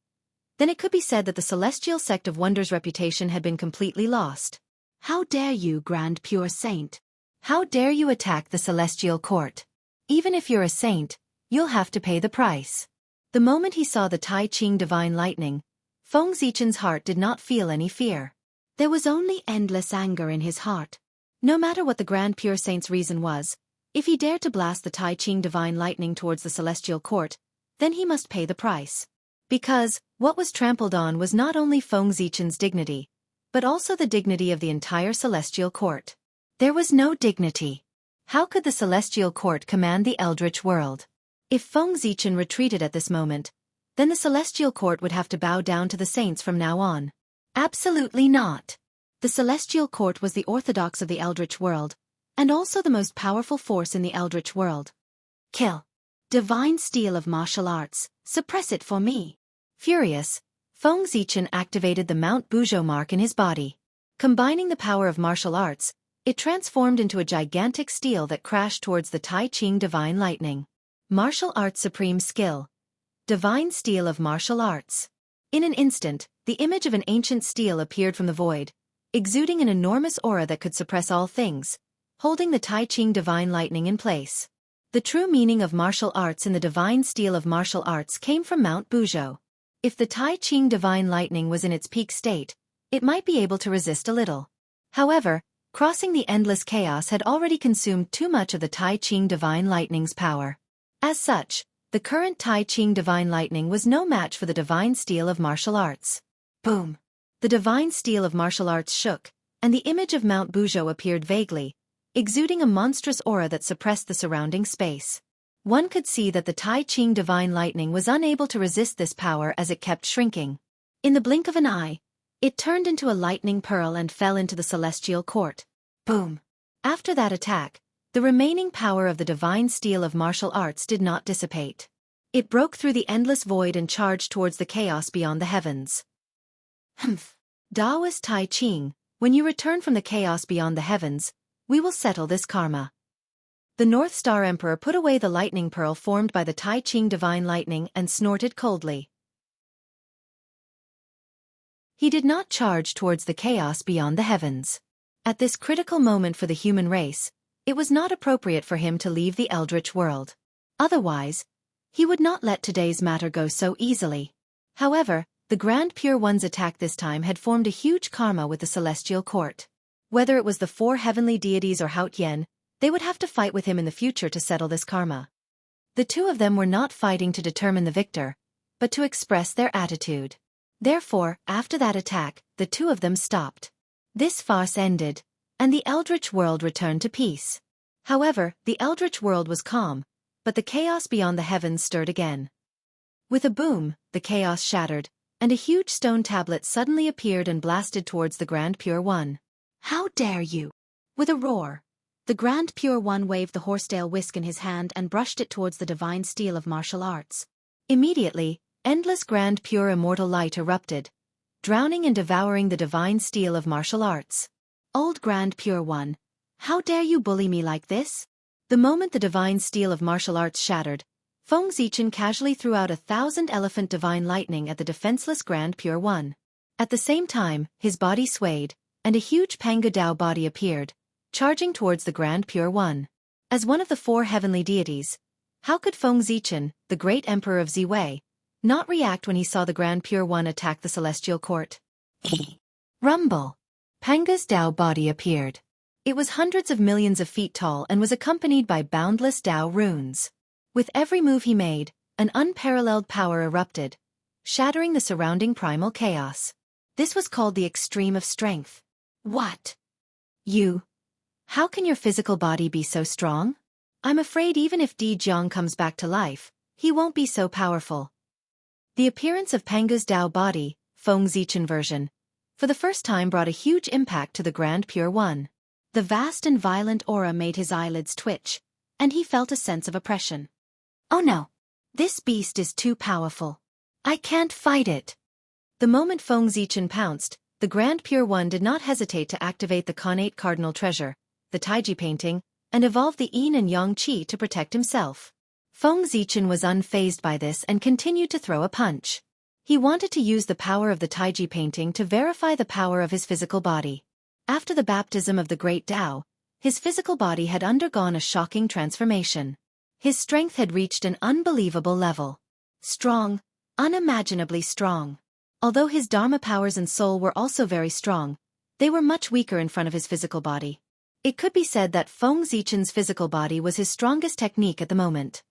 then it could be said that the celestial sect of wonders' reputation had been completely lost. How dare you, Grand Pure Saint? How dare you attack the celestial court? Even if you're a saint, you'll have to pay the price. The moment he saw the Tai Ching divine lightning, Feng Zichen's heart did not feel any fear. There was only endless anger in his heart. No matter what the Grand Pure Saint's reason was, if he dared to blast the Tai Ching divine lightning towards the celestial court, then he must pay the price. Because, what was trampled on was not only Feng Zichen's dignity, but also the dignity of the entire celestial court. There was no dignity. How could the celestial court command the eldritch world? If Feng Zichen retreated at this moment, then the celestial court would have to bow down to the saints from now on. Absolutely not. The celestial court was the orthodox of the eldritch world, and also the most powerful force in the eldritch world. Kill. Divine steel of martial arts, suppress it for me. Furious, Feng Zichen activated the Mount Buzhou mark in his body. Combining the power of martial arts, it transformed into a gigantic steel that crashed towards the Tai Ching divine lightning. Martial arts supreme skill. Divine steel of martial arts. In an instant, the image of an ancient steel appeared from the void, exuding an enormous aura that could suppress all things, holding the Tai Ching divine lightning in place. The true meaning of martial arts in the divine steel of martial arts came from Mount Buzhou. If the Tai Ching divine lightning was in its peak state, it might be able to resist a little. However, crossing the endless chaos had already consumed too much of the Tai Ching divine lightning's power. As such, the current Tai Ching divine lightning was no match for the divine steel of martial arts. Boom! The divine steel of martial arts shook, and the image of Mount Buzhou appeared vaguely, exuding a monstrous aura that suppressed the surrounding space. One could see that the Tai Ching divine lightning was unable to resist this power as it kept shrinking. In the blink of an eye, it turned into a lightning pearl and fell into the celestial court. Boom! After that attack, the remaining power of the divine steel of martial arts did not dissipate. It broke through the endless void and charged towards the chaos beyond the heavens. Humph! Daoist Tai Ching, When you return from the chaos beyond the heavens, we will settle this karma. The North Star Emperor put away the lightning pearl formed by the Tai Ching divine lightning and snorted coldly. He did not charge towards the chaos beyond the heavens. At this critical moment for the human race, it was not appropriate for him to leave the eldritch world. Otherwise, he would not let today's matter go so easily. However, the Grand Pure One's attack this time had formed a huge karma with the celestial court. Whether it was the four heavenly deities or Hao Tian, they would have to fight with him in the future to settle this karma. The two of them were not fighting to determine the victor, but to express their attitude. Therefore, after that attack, the two of them stopped. This farce ended, and the eldritch world returned to peace. However, the eldritch world was calm, but the chaos beyond the heavens stirred again. With a boom, the chaos shattered, and a huge stone tablet suddenly appeared and blasted towards the Grand Pure One. "How dare you!" With a roar, the Grand Pure One waved the horsetail whisk in his hand and brushed it towards the divine steel of martial arts. Immediately, endless Grand Pure Immortal Light erupted, drowning and devouring the divine steel of martial arts. "Old Grand Pure One, how dare you bully me like this?" The moment the divine steel of martial arts shattered, Feng Zichen casually threw out 1,000 elephant divine lightning at the defenseless Grand Pure One. At the same time, his body swayed, and a huge Panga Dao body appeared, charging towards the Grand Pure One. As one of the four heavenly deities, how could Feng Zichen, the great emperor of Ziwei, not react when he saw the Grand Pure One attack the celestial court? Rumble! Panga's Dao body appeared. It was hundreds of millions of feet tall and was accompanied by boundless Dao runes. With every move he made, an unparalleled power erupted, shattering the surrounding primal chaos. This was called the extreme of strength. What? You? How can your physical body be so strong? I'm afraid even if Di Jiang comes back to life, he won't be so powerful. The appearance of Panga's Dao body, Feng Zichen version, for the first time brought a huge impact to the Grand Pure One. The vast and violent aura made his eyelids twitch, and he felt a sense of oppression. Oh no! This beast is too powerful. I can't fight it. The moment Feng Zichen pounced, the Grand Pure One did not hesitate to activate the Connate Cardinal Treasure, the Taiji painting, and evolve the Yin and Yang Qi to protect himself. Feng Zichen was unfazed by this and continued to throw a punch. He wanted to use the power of the Taiji painting to verify the power of his physical body. After the baptism of the Great Tao, his physical body had undergone a shocking transformation. His strength had reached an unbelievable level. Strong, unimaginably strong. Although his Dharma powers and soul were also very strong, they were much weaker in front of his physical body. It could be said that Feng Zichen's physical body was his strongest technique at the moment.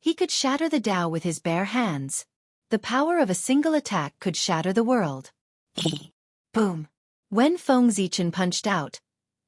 He could shatter the Tao with his bare hands. The power of a single attack could shatter the world. Boom! When Feng Zichen punched out,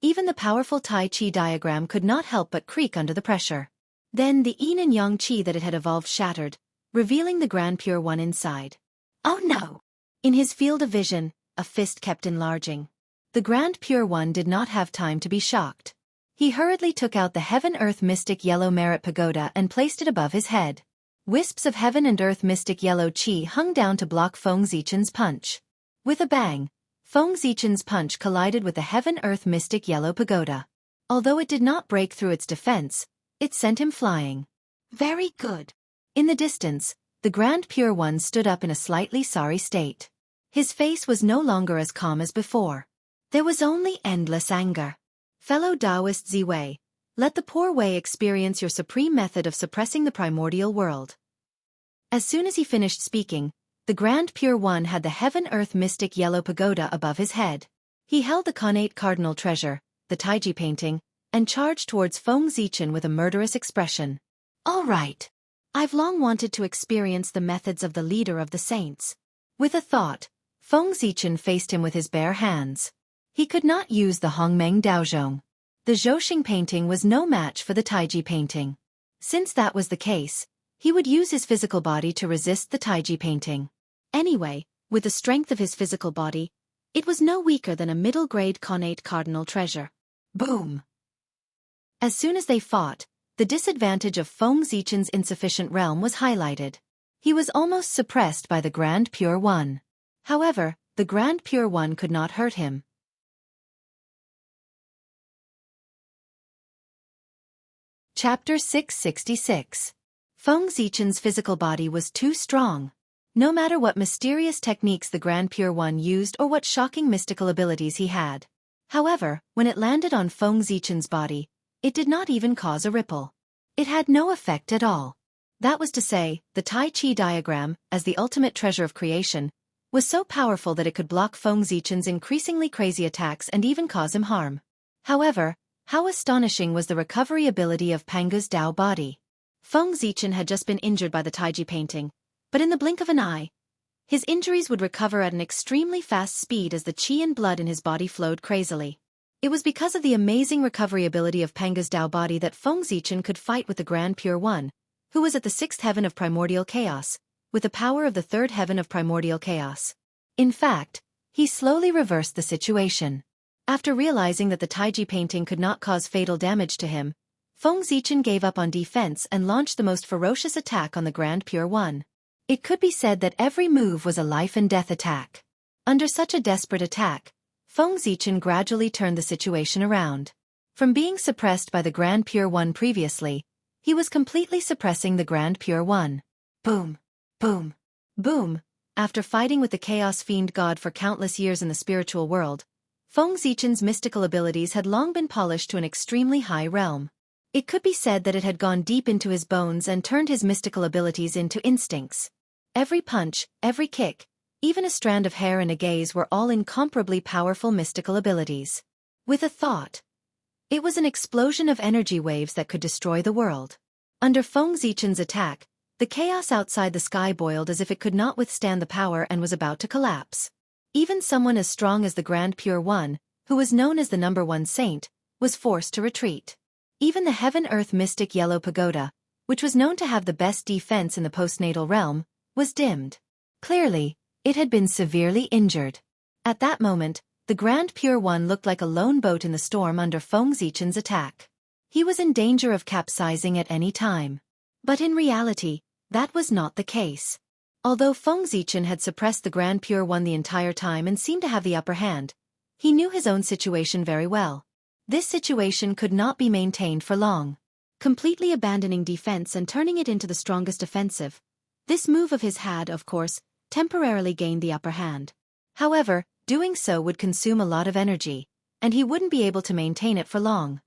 even the powerful Tai Chi diagram could not help but creak under the pressure. Then the Yin and Yang Qi that it had evolved shattered, revealing the Grand Pure One inside. Oh no! In his field of vision, a fist kept enlarging. The Grand Pure One did not have time to be shocked. He hurriedly took out the Heaven-Earth Mystic Yellow Merit Pagoda and placed it above his head. Wisps of Heaven and Earth Mystic Yellow Qi hung down to block Feng Zichen's punch. With a bang, Feng Zichen's punch collided with the Heaven-Earth Mystic Yellow Pagoda. Although it did not break through its defense, it sent him flying. Very good. In the distance, the Grand Pure One stood up in a slightly sorry state. His face was no longer as calm as before. There was only endless anger. Fellow Taoist Ziwei, let the poor Wei experience your supreme method of suppressing the primordial world. As soon as he finished speaking, the Grand Pure One had the Heaven-Earth Mystic Yellow Pagoda above his head. He held the Connate Cardinal Treasure, the Taiji painting, and charged towards Feng Zichen with a murderous expression. All right. I've long wanted to experience the methods of the leader of the saints. With a thought, Feng Zichen faced him with his bare hands. He could not use the Hongmeng Daozhong. The Zhouxing painting was no match for the Taiji painting. Since that was the case, he would use his physical body to resist the Taiji painting. Anyway, with the strength of his physical body, it was no weaker than a middle-grade Connate Cardinal Treasure. Boom! As soon as they fought, the disadvantage of Feng Zichen's insufficient realm was highlighted. He was almost suppressed by the Grand Pure One. However, the Grand Pure One could not hurt him. Chapter 666. Feng Zichen's physical body was too strong. No matter what mysterious techniques the Grand Pure One used or what shocking mystical abilities he had. However, when it landed on Feng Zichen's body, it did not even cause a ripple. It had no effect at all. That was to say, the Tai Chi diagram, as the ultimate treasure of creation, was so powerful that it could block Feng Zichen's increasingly crazy attacks and even cause him harm. However, how astonishing was the recovery ability of Pangu's Dao body. Feng Zichen had just been injured by the Taiji painting, but in the blink of an eye, his injuries would recover at an extremely fast speed as the qi and blood in his body flowed crazily. It was because of the amazing recovery ability of Pangu's Dao body that Feng Zichen could fight with the Grand Pure One, who was at the 6th heaven of primordial chaos, with the power of the 3rd heaven of primordial chaos. In fact, he slowly reversed the situation. After realizing that the Taiji painting could not cause fatal damage to him, Feng Zichen gave up on defense and launched the most ferocious attack on the Grand Pure One. It could be said that every move was a life-and-death attack. Under such a desperate attack, Feng Zichen gradually turned the situation around. From being suppressed by the Grand Pure One previously, he was completely suppressing the Grand Pure One. Boom! Boom! Boom! After fighting with the Chaos Fiend God for countless years in the spiritual world, Feng Zichen's mystical abilities had long been polished to an extremely high realm. It could be said that it had gone deep into his bones and turned his mystical abilities into instincts. Every punch, every kick, even a strand of hair and a gaze were all incomparably powerful mystical abilities. With a thought, it was an explosion of energy waves that could destroy the world. Under Feng Zichen's attack, the chaos outside the sky boiled as if it could not withstand the power and was about to collapse. Even someone as strong as the Grand Pure One, who was known as the #1 saint, was forced to retreat. Even the heaven-earth mystic Yellow Pagoda, which was known to have the best defense in the postnatal realm, was dimmed. Clearly, it had been severely injured. At that moment, the Grand Pure One looked like a lone boat in the storm under Feng Zichen's attack. He was in danger of capsizing at any time. But in reality, that was not the case. Although Feng Zichen had suppressed the Grand Pure One the entire time and seemed to have the upper hand, he knew his own situation very well. This situation could not be maintained for long. Completely abandoning defense and turning it into the strongest offensive, this move of his had, of course, temporarily gained the upper hand. However, doing so would consume a lot of energy, and he wouldn't be able to maintain it for long.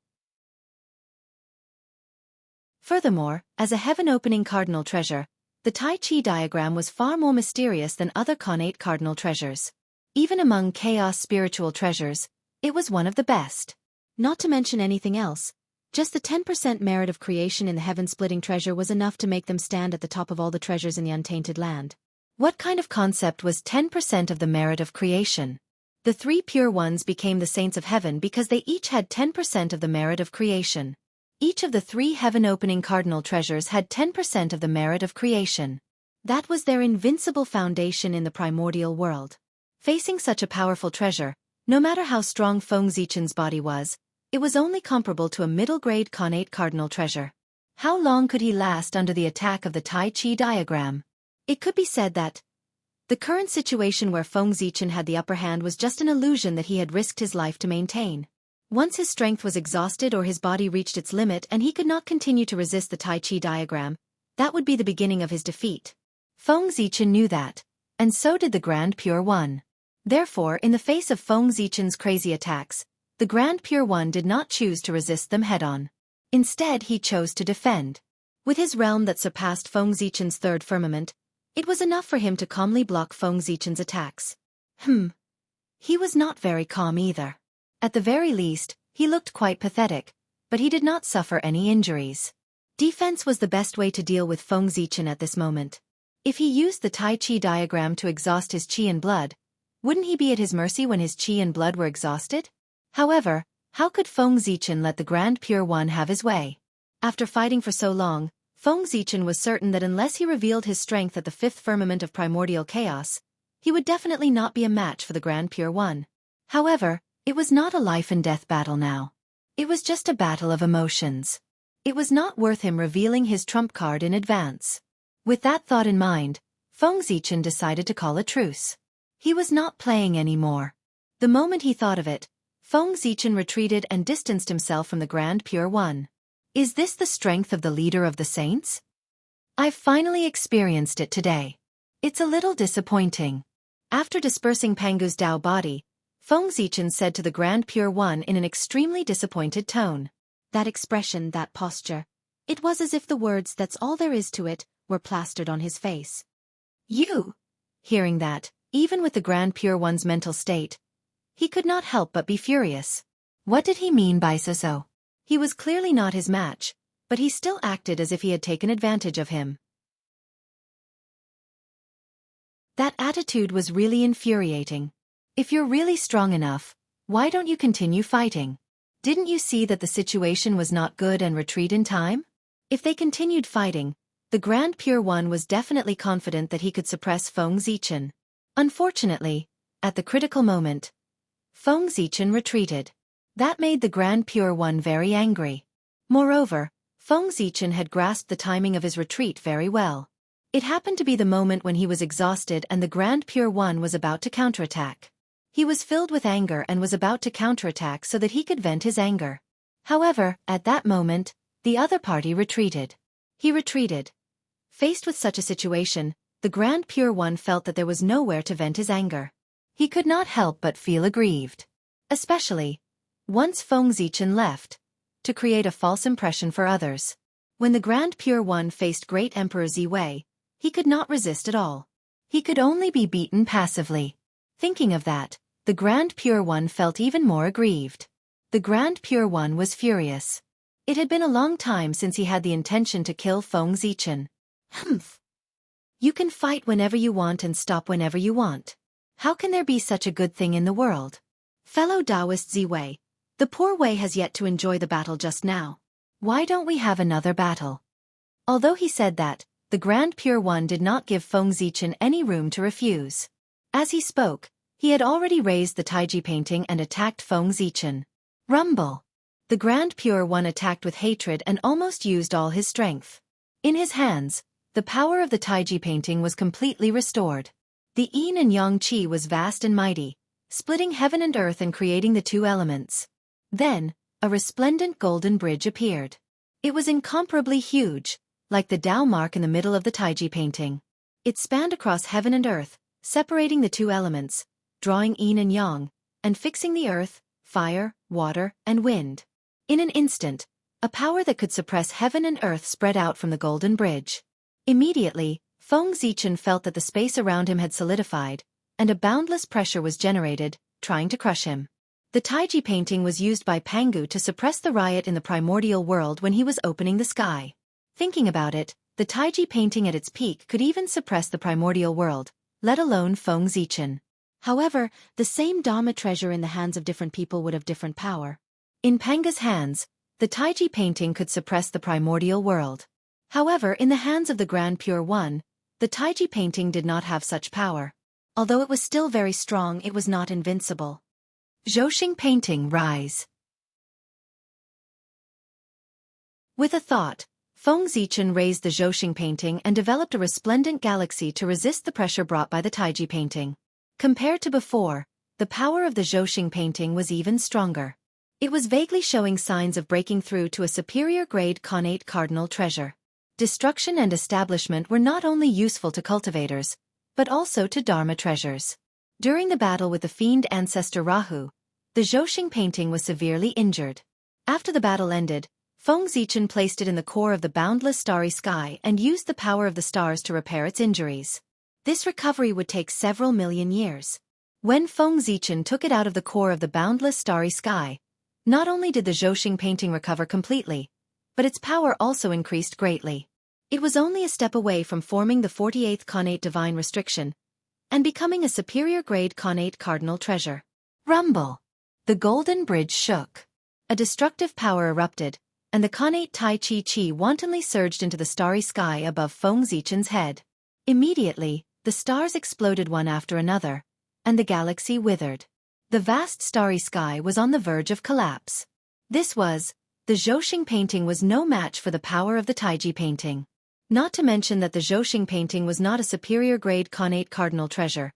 Furthermore, as a heaven-opening cardinal treasure, the Tai Chi diagram was far more mysterious than other connate cardinal treasures. Even among chaos spiritual treasures, it was one of the best. Not to mention anything else, just the 10% merit of creation in the heaven-splitting treasure was enough to make them stand at the top of all the treasures in the untainted land. What kind of concept was 10% of the merit of creation? The 3 pure ones became the saints of heaven because they each had 10% of the merit of creation. Each of the 3 heaven-opening cardinal treasures had 10% of the merit of creation. That was their invincible foundation in the primordial world. Facing such a powerful treasure, no matter how strong Feng Zichen's body was, it was only comparable to a middle-grade connate cardinal treasure. How long could he last under the attack of the Tai Chi diagram? It could be said that the current situation where Feng Zichen had the upper hand was just an illusion that he had risked his life to maintain. Once his strength was exhausted or his body reached its limit and he could not continue to resist the Tai Chi diagram, that would be the beginning of his defeat. Feng Zichen knew that, and so did the Grand Pure One. Therefore, in the face of Feng Zichen's crazy attacks, the Grand Pure One did not choose to resist them head-on. Instead, he chose to defend. With his realm that surpassed Feng Zichen's 3rd firmament, it was enough for him to calmly block Feng Zichen's attacks. He was not very calm either. At the very least, he looked quite pathetic, but he did not suffer any injuries. Defense was the best way to deal with Feng Zichen at this moment. If he used the Tai Chi diagram to exhaust his qi and blood, wouldn't he be at his mercy when his qi and blood were exhausted? However, how could Feng Zichen let the Grand Pure One have his way? After fighting for so long, Feng Zichen was certain that unless he revealed his strength at the 5th firmament of primordial chaos, he would definitely not be a match for the Grand Pure One. However, it was not a life-and-death battle now. It was just a battle of emotions. It was not worth him revealing his trump card in advance. With that thought in mind, Feng Zichen decided to call a truce. He was not playing anymore. The moment he thought of it, Feng Zichen retreated and distanced himself from the Grand Pure One. Is this the strength of the leader of the saints? I've finally experienced it today. It's a little disappointing. After dispersing Pangu's Dao body, Feng Zichen said to the Grand Pure One in an extremely disappointed tone. That expression, that posture. It was as if the words "that's all there is to it" were plastered on his face. You! Hearing that, even with the Grand Pure One's mental state, he could not help but be furious. What did he mean by so? He was clearly not his match, but he still acted as if he had taken advantage of him. That attitude was really infuriating. If you're really strong enough, why don't you continue fighting? Didn't you see that the situation was not good and retreat in time? If they continued fighting, the Grand Pure One was definitely confident that he could suppress Feng Zichen. Unfortunately, at the critical moment, Feng Zichen retreated. That made the Grand Pure One very angry. Moreover, Feng Zichen had grasped the timing of his retreat very well. It happened to be the moment when he was exhausted and the Grand Pure One was about to counterattack. He was filled with anger and was about to counterattack so that he could vent his anger. However, at that moment, the other party retreated. He retreated. Faced with such a situation, the Grand Pure One felt that there was nowhere to vent his anger. He could not help but feel aggrieved. Especially, once Feng Zichen left, to create a false impression for others. When the Grand Pure One faced Great Emperor Ziwei, he could not resist at all. He could only be beaten passively. Thinking of that, the Grand Pure One felt even more aggrieved. The Grand Pure One was furious. It had been a long time since he had the intention to kill Feng Zichen. Humph. You can fight whenever you want and stop whenever you want. How can there be such a good thing in the world? Fellow Taoist Ziwei, the poor Wei has yet to enjoy the battle just now. Why don't we have another battle? Although he said that, the Grand Pure One did not give Feng Zichen any room to refuse. As he spoke, he had already raised the Taiji painting and attacked Feng Zichen. Rumble! The Grand Pure One attacked with hatred and almost used all his strength. In his hands, the power of the Taiji painting was completely restored. The yin and yang qi was vast and mighty, splitting heaven and earth and creating the two elements. Then, a resplendent golden bridge appeared. It was incomparably huge, like the Tao mark in the middle of the Taiji painting. It spanned across heaven and earth, separating the two elements, drawing yin and yang, and fixing the earth, fire, water, and wind. In an instant, a power that could suppress heaven and earth spread out from the golden bridge. Immediately, Feng Zichen felt that the space around him had solidified, and a boundless pressure was generated, trying to crush him. The Taiji painting was used by Pangu to suppress the riot in the primordial world when he was opening the sky. Thinking about it, the Taiji painting at its peak could even suppress the primordial world, let alone Feng Zichen. However, the same Dharma treasure in the hands of different people would have different power. In Panga's hands, the Taiji painting could suppress the primordial world. However, in the hands of the Grand Pure One, the Taiji painting did not have such power. Although it was still very strong, it was not invincible. Zhouxing painting rise. With a thought, Feng Zichen raised the Zhouxing painting and developed a resplendent galaxy to resist the pressure brought by the Taiji painting. Compared to before, the power of the Zhouxing painting was even stronger. It was vaguely showing signs of breaking through to a superior grade connate cardinal treasure. Destruction and establishment were not only useful to cultivators, but also to Dharma treasures. During the battle with the fiend ancestor Rahu, the Zhouxing painting was severely injured. After the battle ended, Feng Zichen placed it in the core of the boundless starry sky and used the power of the stars to repair its injuries. This recovery would take several million years. When Feng Zichen took it out of the core of the boundless starry sky, not only did the Zhouxing painting recover completely, but its power also increased greatly. It was only a step away from forming the 48th connate divine restriction, and becoming a superior grade connate cardinal treasure. Rumble! The golden bridge shook. A destructive power erupted, and the connate Tai Chi Chi wantonly surged into the starry sky above Feng Zichen's head. Immediately, the stars exploded one after another, and the galaxy withered. The vast starry sky was on the verge of collapse. The Zhouxing painting was no match for the power of the Taiji painting. Not to mention that the Zhouxing painting was not a superior grade connate cardinal treasure,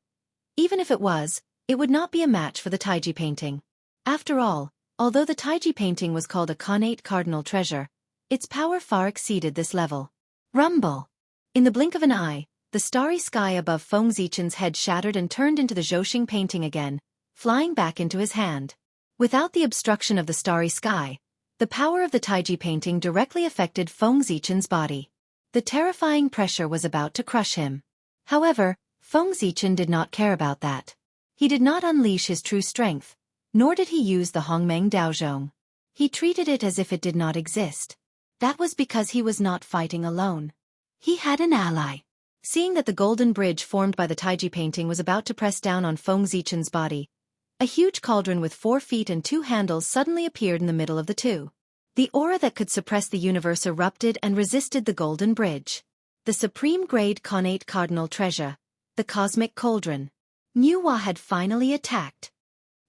Even if it was, it would not be a match for the Taiji painting. After all, although the Taiji painting was called a connate cardinal treasure, its power far exceeded this level. Rumble! In the blink of an eye, the starry sky above Feng Zichen's head shattered and turned into the Zhouxing painting again, flying back into his hand. Without the obstruction of the starry sky, the power of the Taiji painting directly affected Feng Zichen's body. The terrifying pressure was about to crush him. However, Feng Zichen did not care about that. He did not unleash his true strength, nor did he use the Hongmeng Daozhong. He treated it as if it did not exist. That was because he was not fighting alone. He had an ally. Seeing that the golden bridge formed by the Taiji painting was about to press down on Feng Zichen's body, a huge cauldron with 4 feet and 2 handles suddenly appeared in the middle of the two. The aura that could suppress the universe erupted and resisted the golden bridge. The supreme-grade connate cardinal treasure, the cosmic cauldron. Nuwa had finally attacked.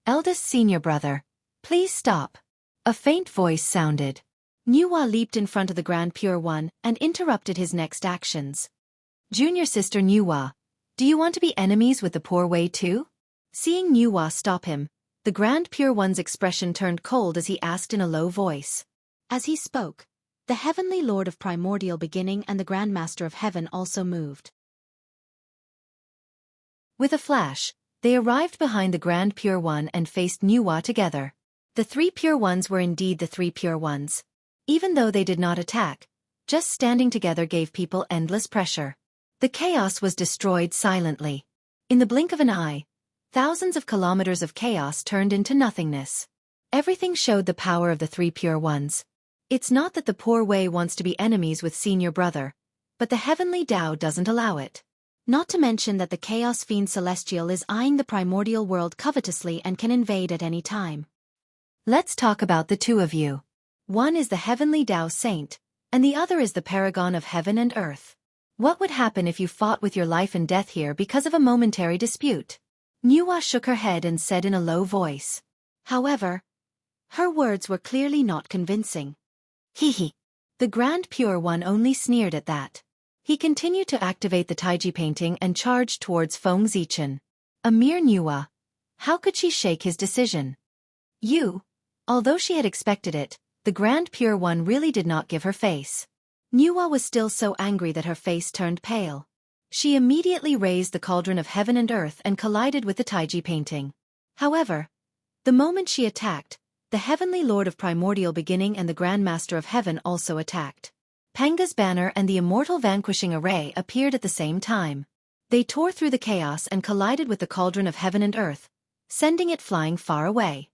Eldest senior brother, please stop. A faint voice sounded. Nuwa leaped in front of the Grand Pure One and interrupted his next actions. Junior sister Nuwa, do you want to be enemies with the Poor Way too? Seeing Nuwa stop him, the Grand Pure One's expression turned cold as he asked in a low voice. As he spoke, the Heavenly Lord of Primordial Beginning and the Grand Master of Heaven also moved. With a flash, they arrived behind the Grand Pure One and faced Nuwa together. The 3 Pure Ones were indeed the 3 Pure Ones. Even though they did not attack, just standing together gave people endless pressure. The chaos was destroyed silently. In the blink of an eye, thousands of kilometers of chaos turned into nothingness. Everything showed the power of the 3 Pure Ones. It's not that the Poor Way wants to be enemies with senior brother, but the Heavenly Tao doesn't allow it. Not to mention that the Chaos Fiend Celestial is eyeing the primordial world covetously and can invade at any time. Let's talk about the two of you. One is the Heavenly Tao Saint, and the other is the Paragon of Heaven and Earth. What would happen if you fought with your life and death here because of a momentary dispute? Nuwa shook her head and said in a low voice. However, her words were clearly not convincing. Hee. The Grand Pure One only sneered at that. He continued to activate the Taiji painting and charged towards Feng Zichen. A mere Nuwa. How could she shake his decision? Although she had expected it, the Grand Pure One really did not give her face. Nuwa was still so angry that her face turned pale. She immediately raised the cauldron of heaven and earth and collided with the Taiji painting. However, the moment she attacked, the Heavenly Lord of Primordial Beginning and the Grand Master of Heaven also attacked. Panga's banner and the immortal vanquishing array appeared at the same time. They tore through the chaos and collided with the cauldron of heaven and earth, sending it flying far away.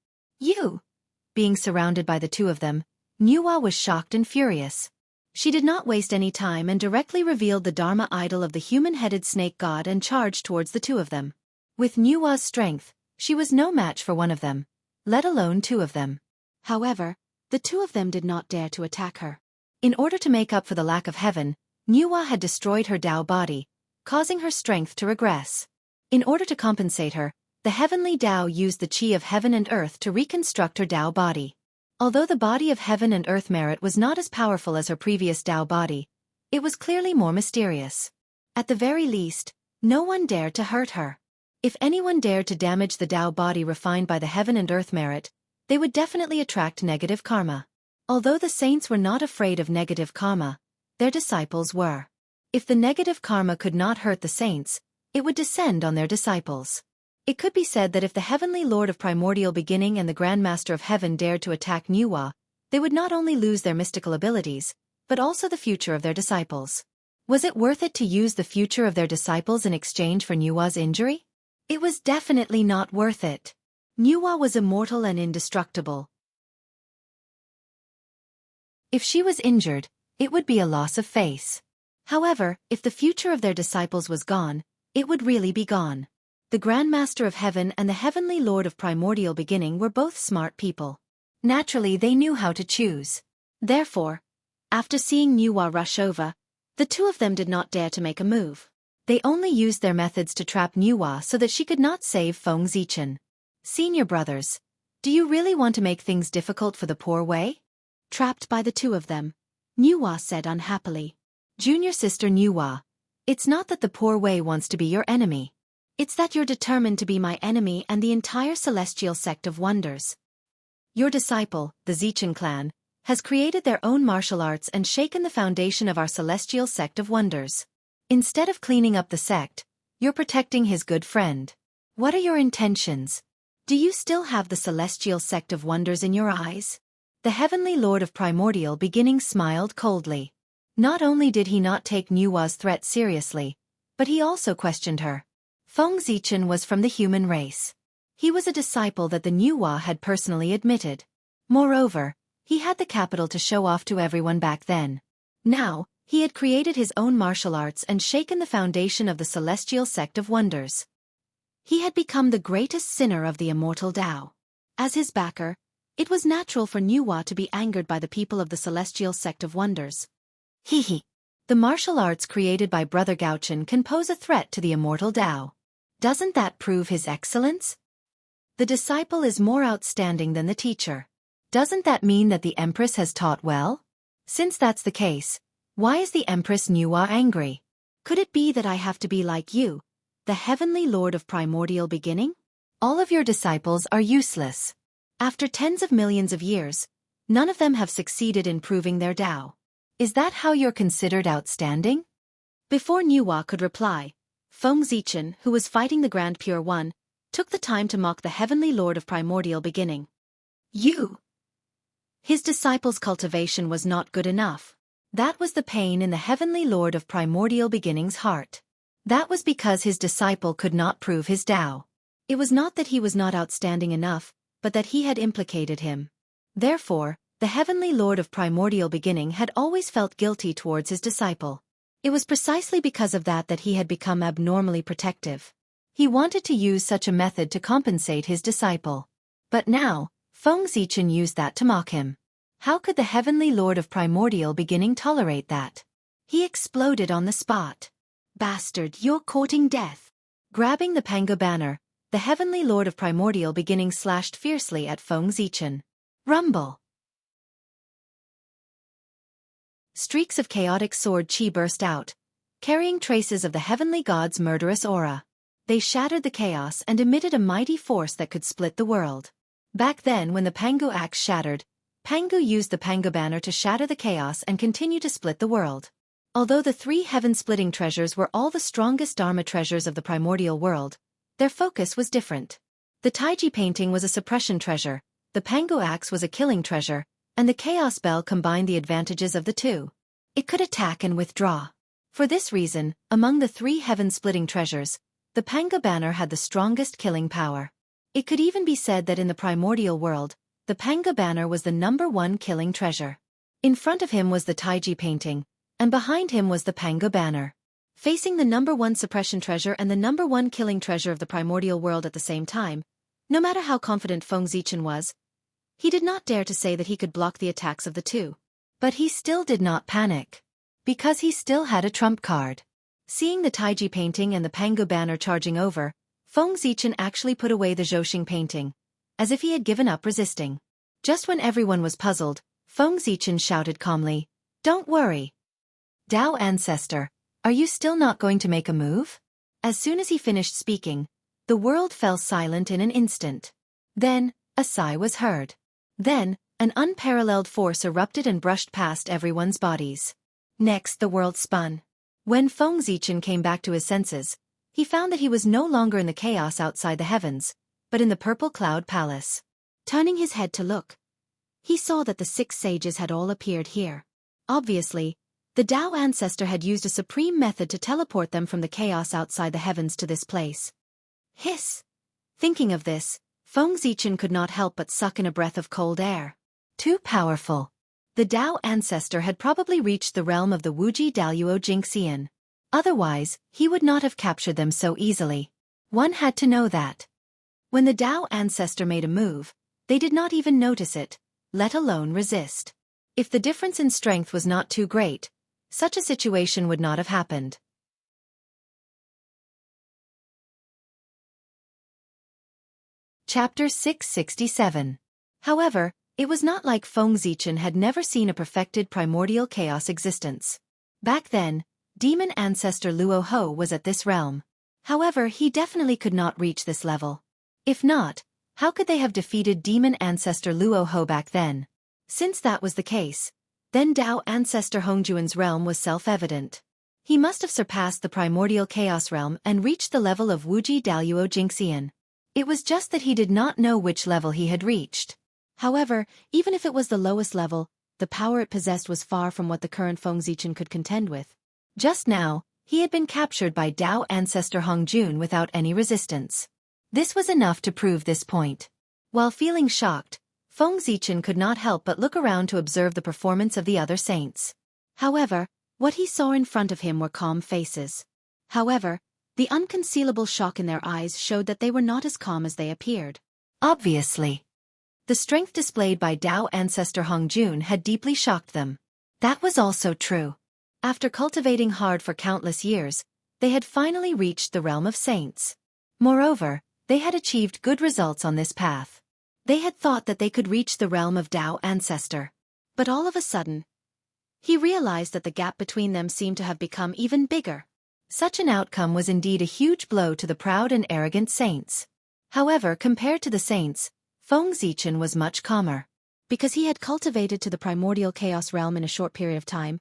Being surrounded by the two of them, Nuwa was shocked and furious. She did not waste any time and directly revealed the Dharma idol of the human-headed snake god and charged towards the two of them. With Nuwa's strength, she was no match for one of them, let alone two of them. However, the two of them did not dare to attack her. In order to make up for the lack of heaven, Nuwa had destroyed her Tao body, causing her strength to regress. In order to compensate her, the Heavenly Tao used the Qi of heaven and earth to reconstruct her Tao body. Although the body of heaven and earth merit was not as powerful as her previous Tao body, it was clearly more mysterious. At the very least, no one dared to hurt her. If anyone dared to damage the Tao body refined by the heaven and earth merit, they would definitely attract negative karma. Although the saints were not afraid of negative karma, their disciples were. If the negative karma could not hurt the saints, it would descend on their disciples. It could be said that if the Heavenly Lord of Primordial Beginning and the Grand Master of Heaven dared to attack Nuwa, they would not only lose their mystical abilities, but also the future of their disciples. Was it worth it to use the future of their disciples in exchange for Nuwa's injury? It was definitely not worth it. Nuwa was immortal and indestructible. If she was injured, it would be a loss of face. However, if the future of their disciples was gone, it would really be gone. The Grand Master of Heaven and the Heavenly Lord of Primordial Beginning were both smart people. Naturally, they knew how to choose. Therefore, after seeing Nuwa rush over, the two of them did not dare to make a move. They only used their methods to trap Nuwa so that she could not save Feng Zichen. Senior brothers, do you really want to make things difficult for the Poor Way? Trapped by the two of them, Nuwa said unhappily. Junior sister Nuwa, it's not that the Poor Way wants to be your enemy. It's that you're determined to be my enemy and the entire celestial sect of wonders. Your disciple, the Xichen clan, has created their own martial arts and shaken the foundation of our celestial sect of wonders. Instead of cleaning up the sect, you're protecting his good friend. What are your intentions? Do you still have the celestial sect of wonders in your eyes? The heavenly lord of primordial beginning smiled coldly. Not only did he not take Nuwa's threat seriously, but he also questioned her. Feng Xichen was from the human race. He was a disciple that the Nuwa had personally admitted. Moreover, he had the capital to show off to everyone back then. Now, he had created his own martial arts and shaken the foundation of the celestial sect of wonders. He had become the greatest sinner of the immortal Tao. As his backer, it was natural for Nuwa to be angered by the people of the celestial sect of wonders. Hehe. The martial arts created by Brother Gaochen can pose a threat to the immortal Tao. Doesn't that prove his excellence? The disciple is more outstanding than the teacher. Doesn't that mean that the Empress has taught well? Since that's the case, why is the Empress Nuwa angry? Could it be that I have to be like you, the heavenly lord of primordial beginning? All of your disciples are useless. After tens of millions of years, none of them have succeeded in proving their Tao. Is that how you're considered outstanding? Before Nuwa could reply, Feng Xichen, who was fighting the Grand Pure One, took the time to mock the heavenly lord of primordial beginning. You! His disciple's cultivation was not good enough. That was the pain in the heavenly lord of primordial beginning's heart. That was because his disciple could not prove his Tao. It was not that he was not outstanding enough, but that he had implicated him. Therefore, the heavenly lord of primordial beginning had always felt guilty towards his disciple. It was precisely because of that he had become abnormally protective. He wanted to use such a method to compensate his disciple. But now, Feng Xichen used that to mock him. How could the heavenly lord of primordial beginning tolerate that? He exploded on the spot. Bastard, you're courting death. Grabbing the Pango banner, the heavenly lord of primordial beginning slashed fiercely at Feng Xichen. Rumble! Streaks of chaotic sword chi burst out, carrying traces of the heavenly god's murderous aura. They shattered the chaos and emitted a mighty force that could split the world. Back then, when the Pango axe shattered, Pango used the Pango banner to shatter the chaos and continue to split the world. Although the three heaven-splitting treasures were all the strongest Dharma treasures of the primordial world, their focus was different. The Taiji painting was a suppression treasure, the Pango axe was a killing treasure, and the Chaos Bell combined the advantages of the two. It could attack and withdraw. For this reason, among the three heaven-splitting treasures, the Pango banner had the strongest killing power. It could even be said that in the primordial world, the Pango banner was the #1 killing treasure. In front of him was the Taiji painting, and behind him was the Pango banner. Facing the #1 suppression treasure and the #1 killing treasure of the primordial world at the same time, no matter how confident Feng Xichen was, he did not dare to say that he could block the attacks of the two. But he still did not panic. Because he still had a trump card. Seeing the Taiji painting and the Pango banner charging over, Feng Xichen actually put away the Zhouxing painting, as if he had given up resisting. Just when everyone was puzzled, Feng Xichen shouted calmly, "Don't worry. Tao Ancestor, are you still not going to make a move?" As soon as he finished speaking, the world fell silent in an instant. Then, a sigh was heard. Then, an unparalleled force erupted and brushed past everyone's bodies. Next the world spun. When Feng Xichen came back to his senses, he found that he was no longer in the chaos outside the heavens, but in the purple cloud palace. Turning his head to look, he saw that the 6 sages had all appeared here. Obviously, the Tao Ancestor had used a supreme method to teleport them from the chaos outside the heavens to this place. Hiss! Thinking of this, Feng Xichen could not help but suck in a breath of cold air. Too powerful. The Tao Ancestor had probably reached the realm of the Wuji Daluo Jingxian. Otherwise, he would not have captured them so easily. One had to know that. When the Tao Ancestor made a move, they did not even notice it, let alone resist. If the difference in strength was not too great, such a situation would not have happened. Chapter 667. However, it was not like Feng Xichen had never seen a perfected primordial chaos existence. Back then, demon ancestor Luo Ho was at this realm. However, he definitely could not reach this level. If not, how could they have defeated demon ancestor Luo Ho back then? Since that was the case, then Dao ancestor Hongjuan's realm was self-evident. He must have surpassed the primordial chaos realm and reached the level of Wuji Daluo Jingxian. It was just that he did not know which level he had reached. However, even if it was the lowest level, the power it possessed was far from what the current Feng Zichen could contend with. Just now, he had been captured by Dao ancestor Hongjun without any resistance. This was enough to prove this point. While feeling shocked, Feng Zichen could not help but look around to observe the performance of the other saints. However, what he saw in front of him were calm faces. However, the unconcealable shock in their eyes showed that they were not as calm as they appeared. Obviously, the strength displayed by Dao ancestor Hongjun had deeply shocked them. That was also true. After cultivating hard for countless years, they had finally reached the realm of saints. Moreover, they had achieved good results on this path. They had thought that they could reach the realm of Dao ancestor. But all of a sudden, he realized that the gap between them seemed to have become even bigger. Such an outcome was indeed a huge blow to the proud and arrogant saints. However, compared to the saints, Feng Zichen was much calmer. Because he had cultivated to the primordial chaos realm in a short period of time,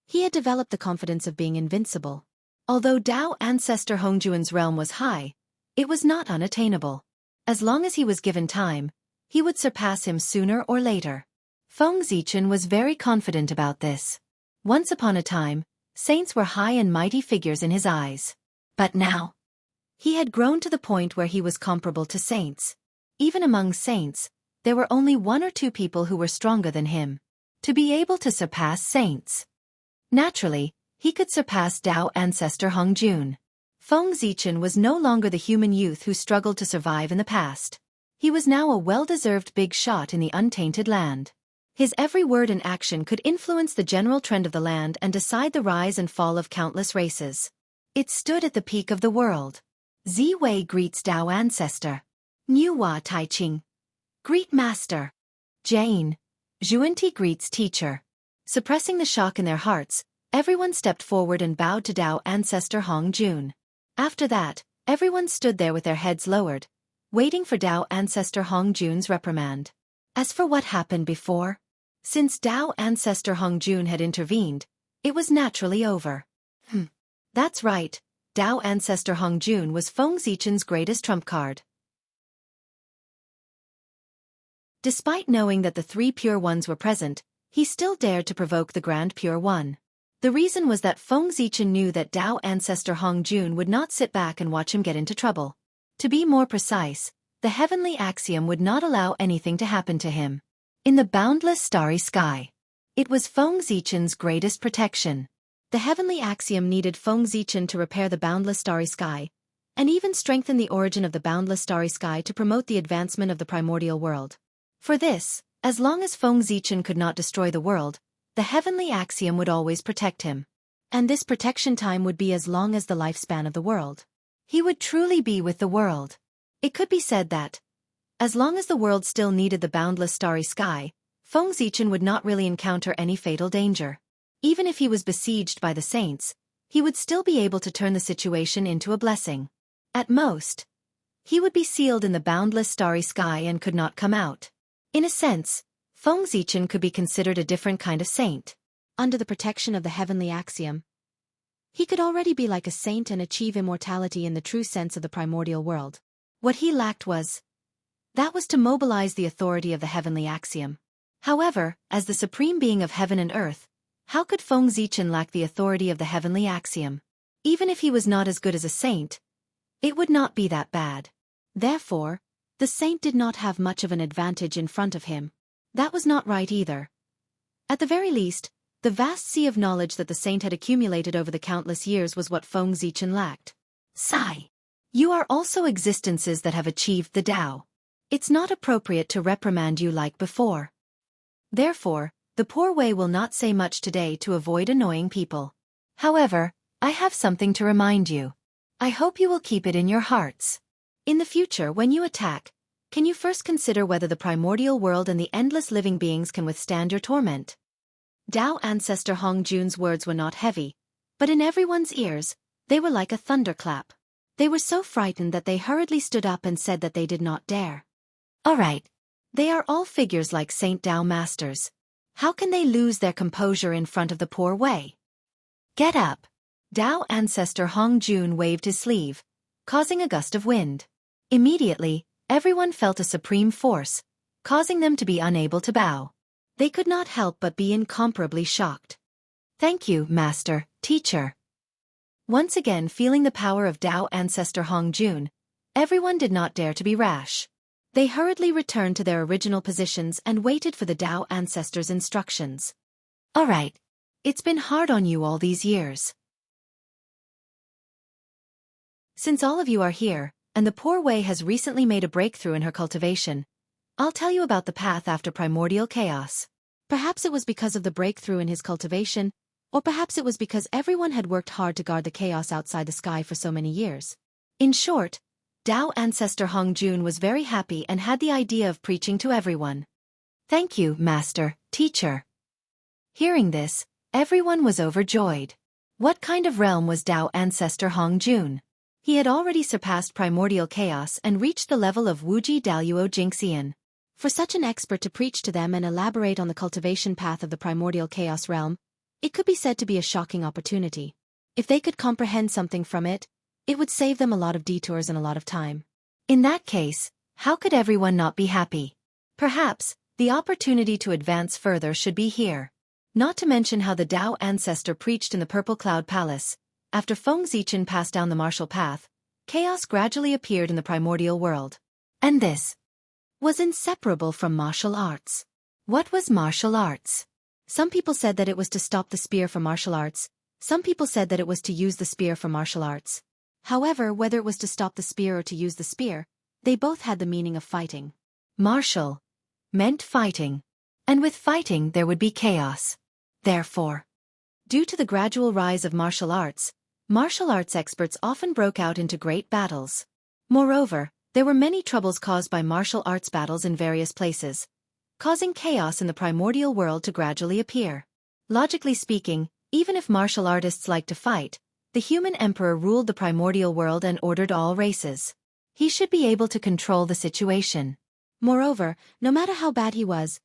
he had developed the confidence of being invincible. Although Dao ancestor Hongjuan's realm was high, it was not unattainable. As long as he was given time, he would surpass him sooner or later. Feng Zichen was very confident about this. Once upon a time, saints were high and mighty figures in his eyes. But now, he had grown to the point where he was comparable to saints. Even among saints, there were only one or two people who were stronger than him. To be able to surpass saints. Naturally, he could surpass Dao ancestor Hongjun. Feng Zichen was no longer the human youth who struggled to survive in the past. He was now a well-deserved big shot in the untainted land. His every word and action could influence the general trend of the land and decide the rise and fall of countless races. It stood at the peak of the world. Ziwei greets Dao ancestor. Nuwa Taiqing. Greet master. Jane. Zhuanti greets teacher. Suppressing the shock in their hearts, everyone stepped forward and bowed to Dao ancestor Hongjun. After that, everyone stood there with their heads lowered, waiting for Dao ancestor Hongjun's reprimand. As for what happened before, since Dao ancestor Hongjun had intervened, it was naturally over. That's right, Dao ancestor Hongjun was Feng Zichen's greatest trump card. Despite knowing that the three Pure Ones were present, he still dared to provoke the Grand Pure One. The reason was that Feng Zichen knew that Dao ancestor Hongjun would not sit back and watch him get into trouble. To be more precise, the heavenly axiom would not allow anything to happen to him. In the boundless starry sky, it was Feng Zichen's greatest protection. The heavenly axiom needed Feng Zichen to repair the boundless starry sky, and even strengthen the origin of the boundless starry sky to promote the advancement of the primordial world. For this, as long as Feng Zichen could not destroy the world, the heavenly axiom would always protect him. And this protection time would be as long as the lifespan of the world. He would truly be with the world. It could be said that, as long as the world still needed the boundless starry sky, Feng Zichen would not really encounter any fatal danger. Even if he was besieged by the saints, he would still be able to turn the situation into a blessing. At most, he would be sealed in the boundless starry sky and could not come out. In a sense, Feng Zichen could be considered a different kind of saint. Under the protection of the heavenly axiom, he could already be like a saint and achieve immortality in the true sense of the primordial world. What he lacked was to mobilize the authority of the heavenly axiom. However, as the supreme being of heaven and earth, how could Feng Zichen lack the authority of the heavenly axiom? Even if he was not as good as a saint, it would not be that bad. Therefore, the saint did not have much of an advantage in front of him. That was not right either. At the very least, the vast sea of knowledge that the saint had accumulated over the countless years was what Feng Zichen lacked. Sigh. You are also existences that have achieved the Tao. It's not appropriate to reprimand you like before. Therefore, the poor Wei will not say much today to avoid annoying people. However, I have something to remind you. I hope you will keep it in your hearts. In the future, when you attack, can you first consider whether the primordial world and the endless living beings can withstand your torment? Dao ancestor Hongjun's words were not heavy, but in everyone's ears, they were like a thunderclap. They were so frightened that they hurriedly stood up and said that they did not dare. All right. They are all figures like Saint Dao masters. How can they lose their composure in front of the poor Wei? Get up. Dao ancestor Hong Jun waved his sleeve, causing a gust of wind. Immediately, everyone felt a supreme force, causing them to be unable to bow. They could not help but be incomparably shocked. Thank you, master, teacher. Once again feeling the power of Dao ancestor Hong Jun, everyone did not dare to be rash. They hurriedly returned to their original positions and waited for the Dao ancestor's instructions. All right. It's been hard on you all these years. Since all of you are here, and the poor Wei has recently made a breakthrough in her cultivation, I'll tell you about the path after primordial chaos. Perhaps it was because of the breakthrough in his cultivation, or perhaps it was because everyone had worked hard to guard the chaos outside the sky for so many years. In short, Dao ancestor Hong Jun was very happy and had the idea of preaching to everyone. Thank you, master, teacher. Hearing this, everyone was overjoyed. What kind of realm was Dao ancestor Hong Jun? He had already surpassed primordial chaos and reached the level of Wuji Daluo Jingxian. For such an expert to preach to them and elaborate on the cultivation path of the primordial chaos realm, it could be said to be a shocking opportunity. If they could comprehend something from it, it would save them a lot of detours and a lot of time. In that case, how could everyone not be happy? Perhaps, the opportunity to advance further should be here. Not to mention how the Dao ancestor preached in the Purple Cloud Palace. After Feng Zichen passed down the martial path, chaos gradually appeared in the primordial world. And this was inseparable from martial arts. What was martial arts? Some people said that it was to stop the spear for martial arts. Some people said that it was to use the spear for martial arts. However, whether it was to stop the spear or to use the spear, they both had the meaning of fighting. Martial meant fighting. And with fighting there would be chaos. Therefore, due to the gradual rise of martial arts experts often broke out into great battles. Moreover, there were many troubles caused by martial arts battles in various places, causing chaos in the primordial world to gradually appear. Logically speaking, even if martial artists liked to fight, the human emperor ruled the primordial world and ordered all races. He should be able to control the situation. Moreover, no matter how bad he was,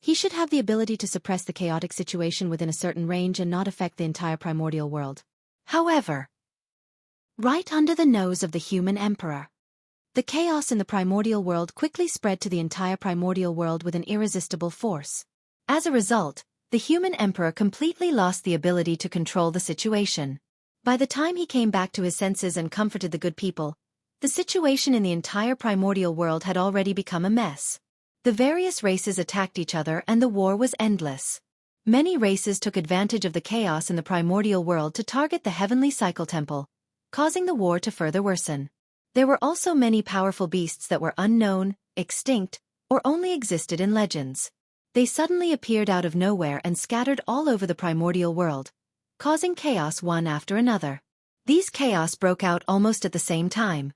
he should have the ability to suppress the chaotic situation within a certain range and not affect the entire primordial world. However, right under the nose of the human emperor, the chaos in the primordial world quickly spread to the entire primordial world with an irresistible force. As a result, the human emperor completely lost the ability to control the situation. By the time he came back to his senses and comforted the good people, the situation in the entire primordial world had already become a mess. The various races attacked each other and the war was endless. Many races took advantage of the chaos in the primordial world to target the heavenly cycle temple, causing the war to further worsen. There were also many powerful beasts that were unknown, extinct, or only existed in legends. They suddenly appeared out of nowhere and scattered all over the primordial world, causing chaos one after another. These chaos broke out almost at the same time.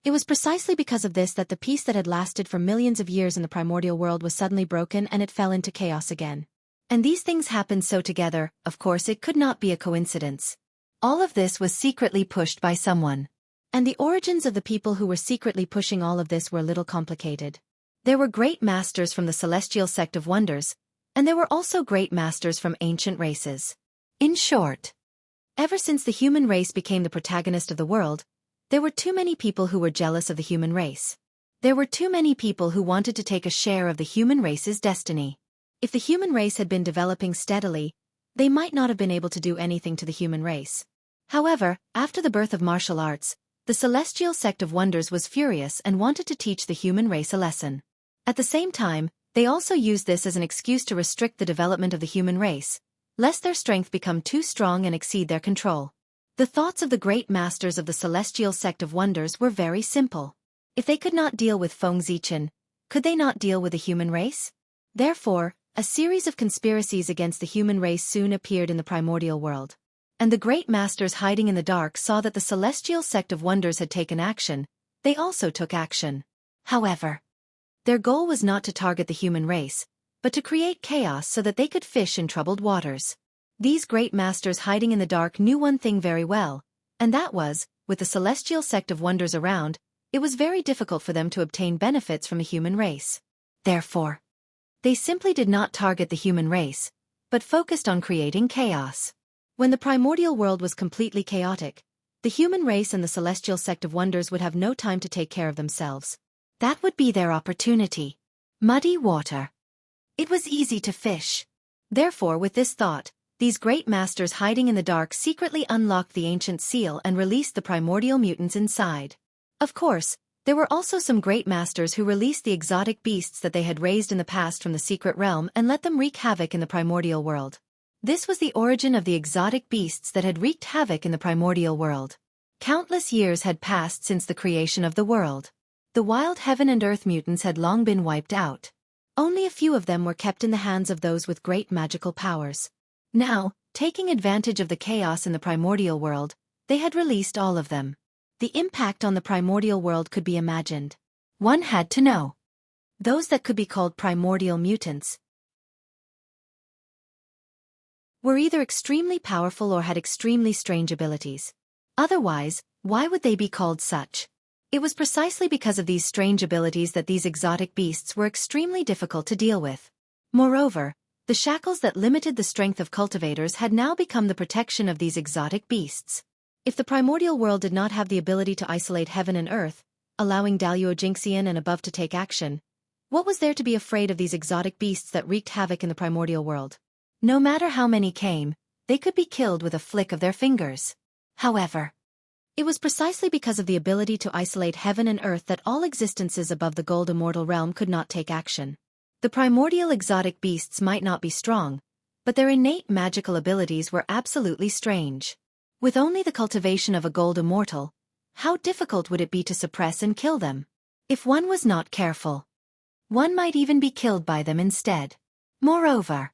It was precisely because of this that the peace that had lasted for millions of years in the primordial world was suddenly broken and it fell into chaos again. And these things happened so together, of course it could not be a coincidence. All of this was secretly pushed by someone. And the origins of the people who were secretly pushing all of this were a little complicated. There were great masters from the celestial sect of wonders, and there were also great masters from ancient races. In short, ever since the human race became the protagonist of the world, there were too many people who were jealous of the human race. There were too many people who wanted to take a share of the human race's destiny. If the human race had been developing steadily, they might not have been able to do anything to the human race. However, after the birth of martial arts, the celestial sect of wonders was furious and wanted to teach the human race a lesson. At the same time, they also used this as an excuse to restrict the development of the human race, lest their strength become too strong and exceed their control. The thoughts of the great masters of the celestial sect of wonders were very simple. If they could not deal with Feng Zichen, could they not deal with the human race? Therefore, a series of conspiracies against the human race soon appeared in the primordial world. And the great masters hiding in the dark saw that the celestial sect of wonders had taken action. They also took action. However, their goal was not to target the human race, but to create chaos so that they could fish in troubled waters. These great masters hiding in the dark knew one thing very well, and that was, with the celestial sect of wonders around, it was very difficult for them to obtain benefits from the human race. Therefore, they simply did not target the human race, but focused on creating chaos. When the primordial world was completely chaotic, the human race and the celestial sect of wonders would have no time to take care of themselves. That would be their opportunity. Muddy water. It was easy to fish. Therefore, with this thought, these great masters hiding in the dark secretly unlocked the ancient seal and released the primordial mutants inside. Of course, there were also some great masters who released the exotic beasts that they had raised in the past from the secret realm and let them wreak havoc in the primordial world. This was the origin of the exotic beasts that had wreaked havoc in the primordial world. Countless years had passed since the creation of the world. The wild heaven and earth mutants had long been wiped out. Only a few of them were kept in the hands of those with great magical powers. Now, taking advantage of the chaos in the primordial world, they had released all of them. The impact on the primordial world could be imagined. One had to know. Those that could be called primordial mutants were either extremely powerful or had extremely strange abilities. Otherwise, why would they be called such? It was precisely because of these strange abilities that these exotic beasts were extremely difficult to deal with. Moreover, the shackles that limited the strength of cultivators had now become the protection of these exotic beasts. If the primordial world did not have the ability to isolate heaven and earth, allowing Xianxian and above to take action, what was there to be afraid of these exotic beasts that wreaked havoc in the primordial world? No matter how many came, they could be killed with a flick of their fingers. However, it was precisely because of the ability to isolate heaven and earth that all existences above the gold immortal realm could not take action. The primordial exotic beasts might not be strong, but their innate magical abilities were absolutely strange. With only the cultivation of a gold immortal, how difficult would it be to suppress and kill them? If one was not careful, one might even be killed by them instead. Moreover,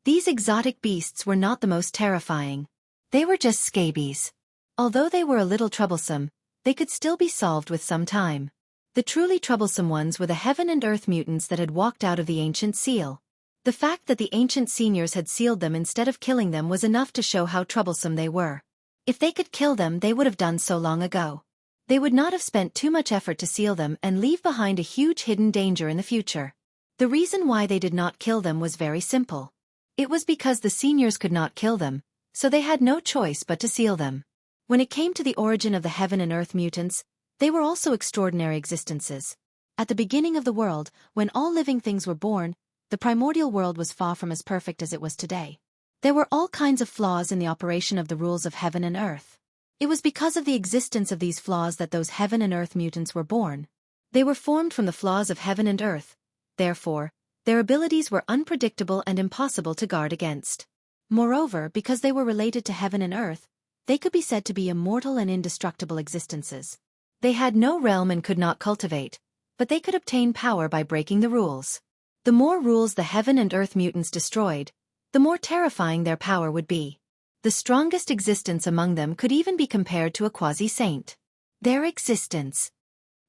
these exotic beasts were not the most terrifying. They were just scabies. Although they were a little troublesome, they could still be solved with some time. The truly troublesome ones were the heaven and earth mutants that had walked out of the ancient seal. The fact that the ancient seniors had sealed them instead of killing them was enough to show how troublesome they were. If they could kill them, they would have done so long ago. They would not have spent too much effort to seal them and leave behind a huge hidden danger in the future. The reason why they did not kill them was very simple. It was because the seniors could not kill them, so they had no choice but to seal them. When it came to the origin of the heaven and earth mutants, they were also extraordinary existences. At the beginning of the world, when all living things were born, the primordial world was far from as perfect as it was today. There were all kinds of flaws in the operation of the rules of heaven and earth. It was because of the existence of these flaws that those heaven and earth mutants were born. They were formed from the flaws of heaven and earth. Therefore, their abilities were unpredictable and impossible to guard against. Moreover, because they were related to heaven and earth, they could be said to be immortal and indestructible existences. They had no realm and could not cultivate, but they could obtain power by breaking the rules. The more rules the heaven and earth mutants destroyed, the more terrifying their power would be. The strongest existence among them could even be compared to a quasi-saint. Their existence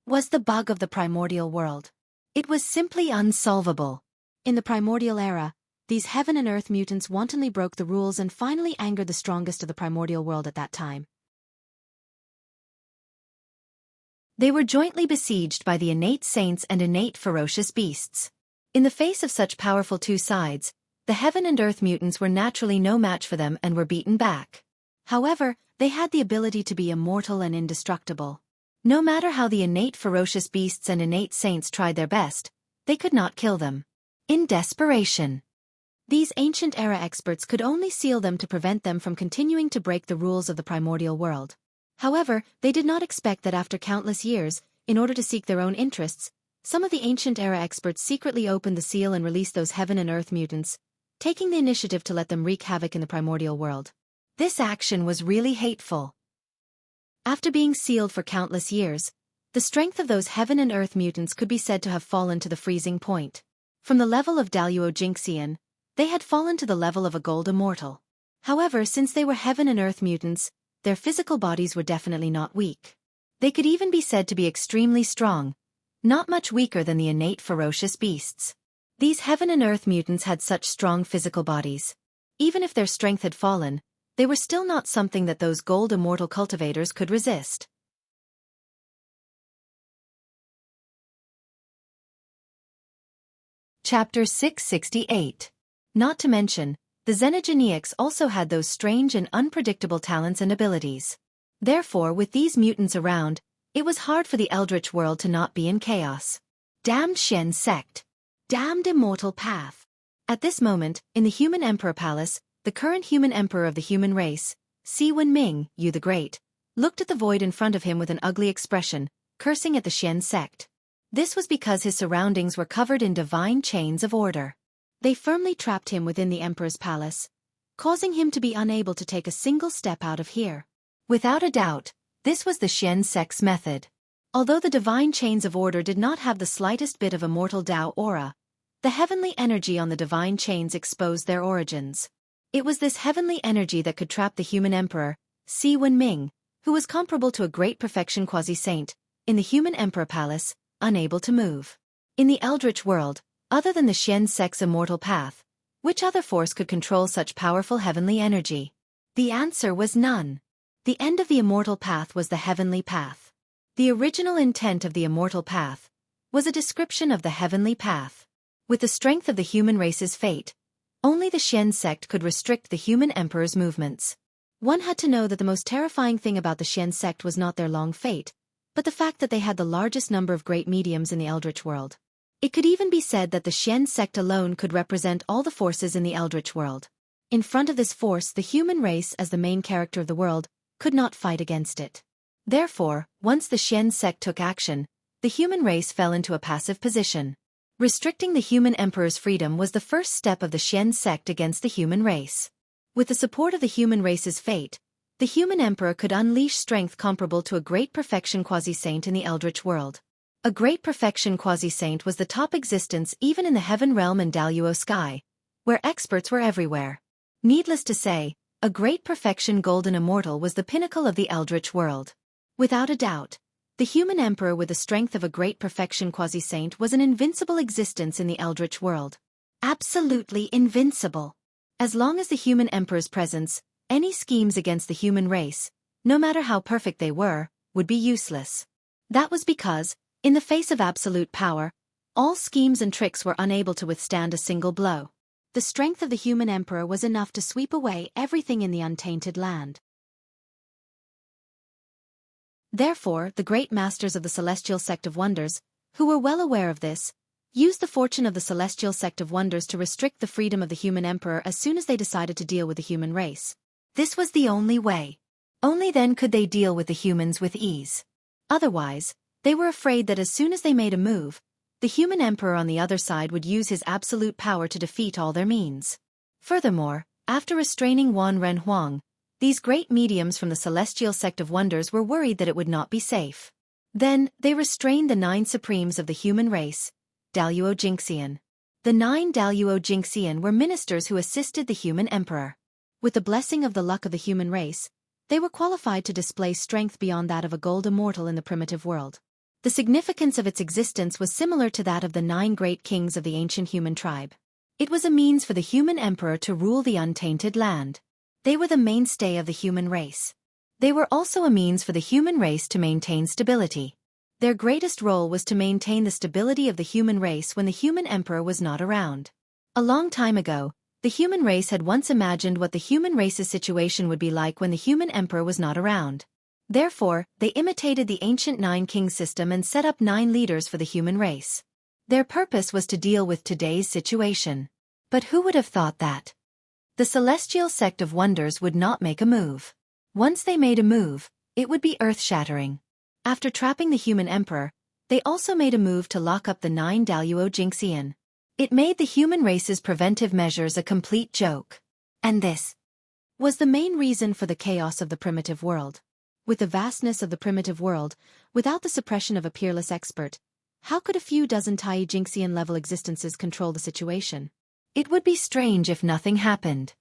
was the bug of the primordial world. It was simply unsolvable. In the primordial era, these heaven and earth mutants wantonly broke the rules and finally angered the strongest of the primordial world at that time. They were jointly besieged by the innate saints and innate ferocious beasts. In the face of such powerful two sides, the heaven and earth mutants were naturally no match for them and were beaten back. However, they had the ability to be immortal and indestructible. No matter how the innate ferocious beasts and innate saints tried their best, they could not kill them. In desperation, these ancient era experts could only seal them to prevent them from continuing to break the rules of the primordial world. However, they did not expect that after countless years, in order to seek their own interests, some of the ancient era experts secretly opened the seal and released those heaven and earth mutants, taking the initiative to let them wreak havoc in the primordial world. This action was really hateful. After being sealed for countless years, the strength of those heaven and earth mutants could be said to have fallen to the freezing point. From the level of Xianxian, they had fallen to the level of a gold immortal. However, since they were heaven and earth mutants, their physical bodies were definitely not weak. They could even be said to be extremely strong, not much weaker than the innate ferocious beasts. These heaven and earth mutants had such strong physical bodies. even if their strength had fallen, they were still not something that those gold immortal cultivators could resist. Chapter 668. Not to mention, the xenogeneics also had those strange and unpredictable talents and abilities. Therefore, with these mutants around, it was hard for the Eldritch world to not be in chaos. Damned Xian sect. Damned immortal path. At this moment, in the human emperor palace, the current human emperor of the human race, Si Wenming, Yu the Great, looked at the void in front of him with an ugly expression, cursing at the Xian sect. This was because his surroundings were covered in divine chains of order. They firmly trapped him within the emperor's palace, causing him to be unable to take a single step out of here. Without a doubt, this was the Xian sect's method. Although the divine chains of order did not have the slightest bit of immortal Tao aura, the heavenly energy on the divine chains exposed their origins. It was this heavenly energy that could trap the human emperor, Si Wenming, who was comparable to a great perfection quasi-saint, in the human emperor palace, unable to move. In the Eldritch world, other than the Xian sect's immortal path, which other force could control such powerful heavenly energy? The answer was none. The end of the immortal path was the heavenly path. The original intent of the immortal path was a description of the heavenly path. With the strength of the human race's fate, only the Xian sect could restrict the human emperor's movements. One had to know that the most terrifying thing about the Xian sect was not their long fate, but the fact that they had the largest number of great mediums in the Eldritch world. It could even be said that the Xian sect alone could represent all the forces in the Eldritch world. In front of this force, the human race, as the main character of the world, could not fight against it. Therefore, once the Xian sect took action, the human race fell into a passive position. Restricting the human emperor's freedom was the first step of the Xian sect against the human race. With the support of the human race's fate, the human emperor could unleash strength comparable to a great perfection quasi-saint in the Eldritch world. A great perfection quasi-saint was the top existence even in the heaven realm and Daluo sky, where experts were everywhere. Needless to say, a great perfection golden immortal was the pinnacle of the Eldritch world. Without a doubt, the human emperor with the strength of a great perfection quasi-saint was an invincible existence in the Eldritch world. Absolutely invincible. As long as the human emperor's presence, any schemes against the human race, no matter how perfect they were, would be useless. That was because, in the face of absolute power, all schemes and tricks were unable to withstand a single blow. The strength of the human emperor was enough to sweep away everything in the untainted land. Therefore, the great masters of the Celestial Sect of Wonders, who were well aware of this, used the fortune of the Celestial Sect of Wonders to restrict the freedom of the human emperor as soon as they decided to deal with the human race. This was the only way. Only then could they deal with the humans with ease. Otherwise, they were afraid that as soon as they made a move, the human emperor on the other side would use his absolute power to defeat all their means. Furthermore, after restraining Wan Ren Huang, these great mediums from the Celestial Sect of Wonders were worried that it would not be safe. Then, they restrained the 9 supremes of the human race, Daluo Jingxian. The 9 Daluo Jingxian were ministers who assisted the human emperor. With the blessing of the luck of the human race, they were qualified to display strength beyond that of a gold immortal in the primitive world. The significance of its existence was similar to that of the 9 great kings of the ancient human tribe. It was a means for the human emperor to rule the untainted land. They were the mainstay of the human race. They were also a means for the human race to maintain stability. Their greatest role was to maintain the stability of the human race when the human emperor was not around. A long time ago, the human race had once imagined what the human race's situation would be like when the human emperor was not around. Therefore, they imitated the ancient 9 king system and set up 9 leaders for the human race. Their purpose was to deal with today's situation. But who would have thought that? The Celestial Sect of Wonders would not make a move. Once they made a move, it would be earth-shattering. After trapping the human emperor, they also made a move to lock up the 9 Daluo Jingxian. It made the human race's preventive measures a complete joke. And this was the main reason for the chaos of the primitive world. With the vastness of the primitive world, without the suppression of a peerless expert, how could a few dozen Tai Jingxian-level existences control the situation? It would be strange if nothing happened.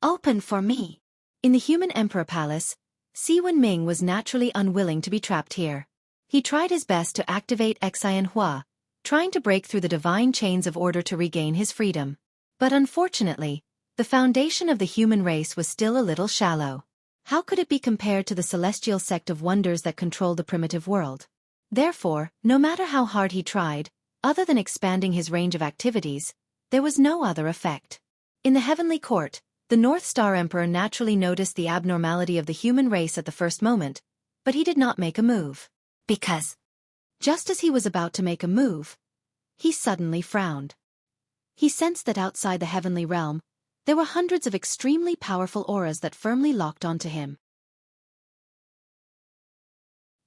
Open for me. In the human emperor palace, Si Wenming was naturally unwilling to be trapped here. He tried his best to activate Xianxia, trying to break through the divine chains of order to regain his freedom. But unfortunately, The foundation of the human race was still a little shallow. How could it be compared to the celestial sect of wonders that control the primitive world? Therefore, no matter how hard he tried, other than expanding his range of activities, there was no other effect. In the heavenly court, the North Star Emperor naturally noticed the abnormality of the human race at the first moment, but he did not make a move. Because, just as he was about to make a move, he suddenly frowned. He sensed that outside the heavenly realm, there were hundreds of extremely powerful auras that firmly locked onto him.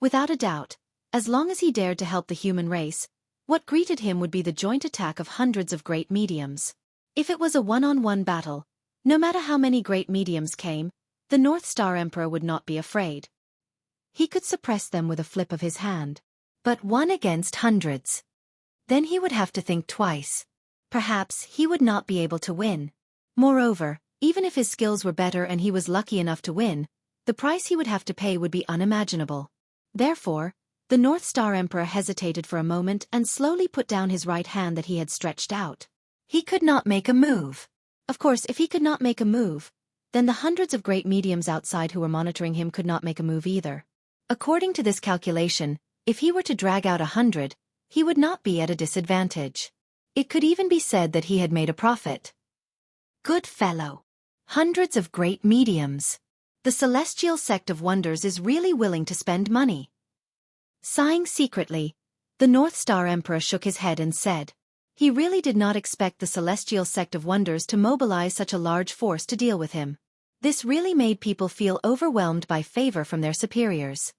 Without a doubt, as long as he dared to help the human race, what greeted him would be the joint attack of hundreds of great mediums. If it was a one-on-one battle, no matter how many great mediums came, the North Star Emperor would not be afraid. He could suppress them with a flip of his hand. But one against hundreds. Then he would have to think twice. Perhaps he would not be able to win. Moreover, even if his skills were better and he was lucky enough to win, the price he would have to pay would be unimaginable. Therefore, the North Star Emperor hesitated for a moment and slowly put down his right hand that he had stretched out. He could not make a move. Of course, if he could not make a move, then the hundreds of great mediums outside who were monitoring him could not make a move either. According to this calculation, if he were to drag out 100, he would not be at a disadvantage. It could even be said that he had made a profit. Good fellow. Hundreds of great mediums. The celestial sect of wonders is really willing to spend money. Sighing secretly, the North Star Emperor shook his head and said, he really did not expect the celestial sect of wonders to mobilize such a large force to deal with him. This really made people feel overwhelmed by favor from their superiors.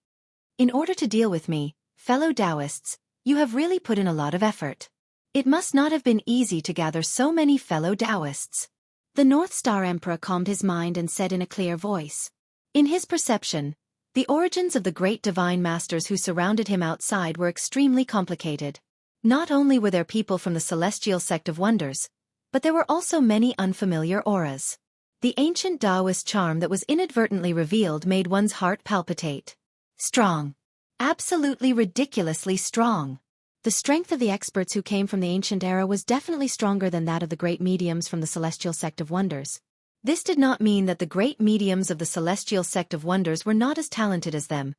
In order to deal with me, fellow Taoists, you have really put in a lot of effort. It must not have been easy to gather so many fellow Taoists. The North Star Emperor calmed his mind and said in a clear voice. In his perception, the origins of the great divine masters who surrounded him outside were extremely complicated. Not only were there people from the celestial sect of wonders, but there were also many unfamiliar auras. The ancient Taoist charm that was inadvertently revealed made one's heart palpitate. Strong. Absolutely ridiculously strong. The strength of the experts who came from the ancient era was definitely stronger than that of the great mediums from the celestial sect of wonders. This did not mean that the great mediums of the celestial sect of wonders were not as talented as them,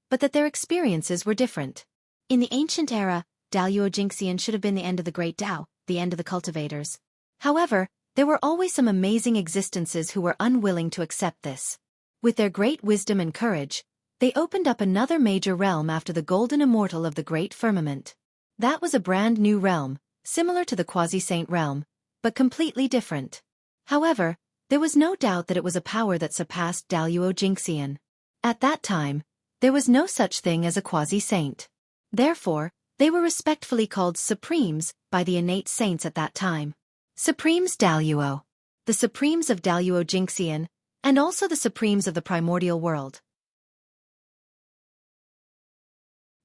but that their experiences were different. In the ancient era, Daluo Jingxian should have been the end of the great Tao, the end of the cultivators. However, there were always some amazing existences who were unwilling to accept this. With their great wisdom and courage, they opened up another major realm after the golden immortal of the great firmament. That was a brand new realm, similar to the quasi-saint realm, but completely different. However, there was no doubt that it was a power that surpassed Daluo Jingxian. At that time, there was no such thing as a quasi-saint. Therefore, they were respectfully called Supremes by the innate saints at that time. Supremes Daluo. The Supremes of Daluo Jingxian, and also the Supremes of the primordial world.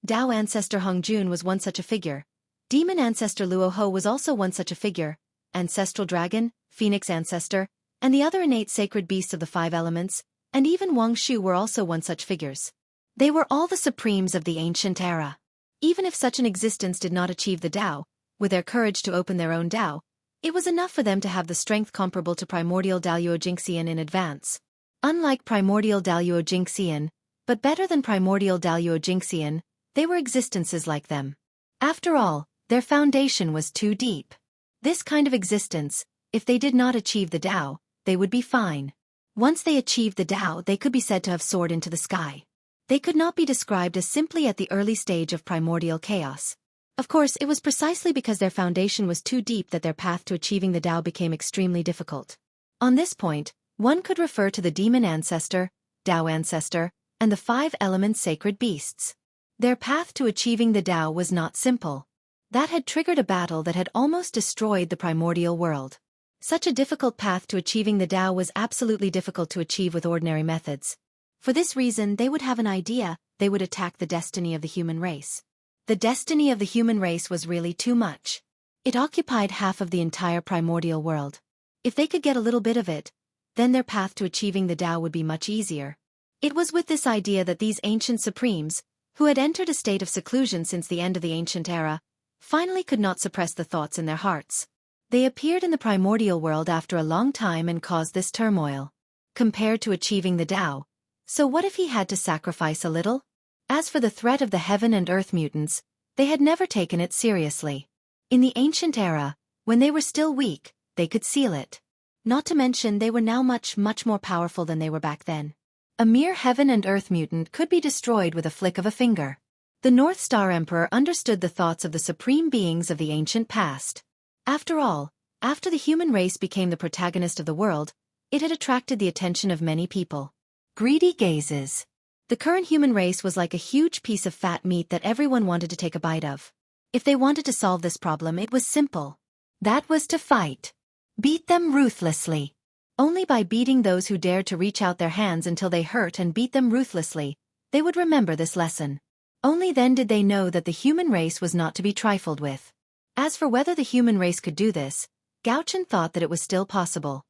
Tao ancestor Hongjun was one such a figure. Demon ancestor Luo Ho was also one such a figure. Ancestral dragon, phoenix ancestor, and the other innate sacred beasts of the five elements, and even Wang Shu were also one such figures. They were all the Supremes of the ancient era. Even if such an existence did not achieve the Tao, with their courage to open their own Tao, it was enough for them to have the strength comparable to primordial Daluo Jingxian in advance. Unlike primordial Daluo Jingxian, but better than primordial Daluo Jingxian, they were existences like them. After all, their foundation was too deep. This kind of existence, if they did not achieve the Tao, they would be fine. Once they achieved the Tao, they could be said to have soared into the sky. They could not be described as simply at the early stage of primordial chaos. Of course, it was precisely because their foundation was too deep that their path to achieving the Tao became extremely difficult. On this point, one could refer to the demon ancestor, Tao ancestor, and the five element sacred beasts. Their path to achieving the Tao was not simple. That had triggered a battle that had almost destroyed the primordial world. Such a difficult path to achieving the Tao was absolutely difficult to achieve with ordinary methods. For this reason, they would have an idea, they would attack the destiny of the human race. The destiny of the human race was really too much. It occupied half of the entire primordial world. If they could get a little bit of it, then their path to achieving the Tao would be much easier. It was with this idea that these ancient Supremes, who had entered a state of seclusion since the end of the ancient era, finally could not suppress the thoughts in their hearts. They appeared in the primordial world after a long time and caused this turmoil. Compared to achieving the Tao, so what if he had to sacrifice a little? As for the threat of the heaven and earth mutants, they had never taken it seriously. In the ancient era, when they were still weak, they could seal it. Not to mention they were now much more powerful than they were back then. A mere heaven and earth mutant could be destroyed with a flick of a finger. The North Star Emperor understood the thoughts of the supreme beings of the ancient past. After all, after the human race became the protagonist of the world, it had attracted the attention of many people. Greedy gazes. The current human race was like a huge piece of fat meat that everyone wanted to take a bite of. If they wanted to solve this problem, it was simple. That was to fight. Beat them ruthlessly. Only by beating those who dared to reach out their hands until they hurt and beat them ruthlessly, they would remember this lesson. Only then did they know that the human race was not to be trifled with. As for whether the human race could do this, Gao Chen thought that it was still possible.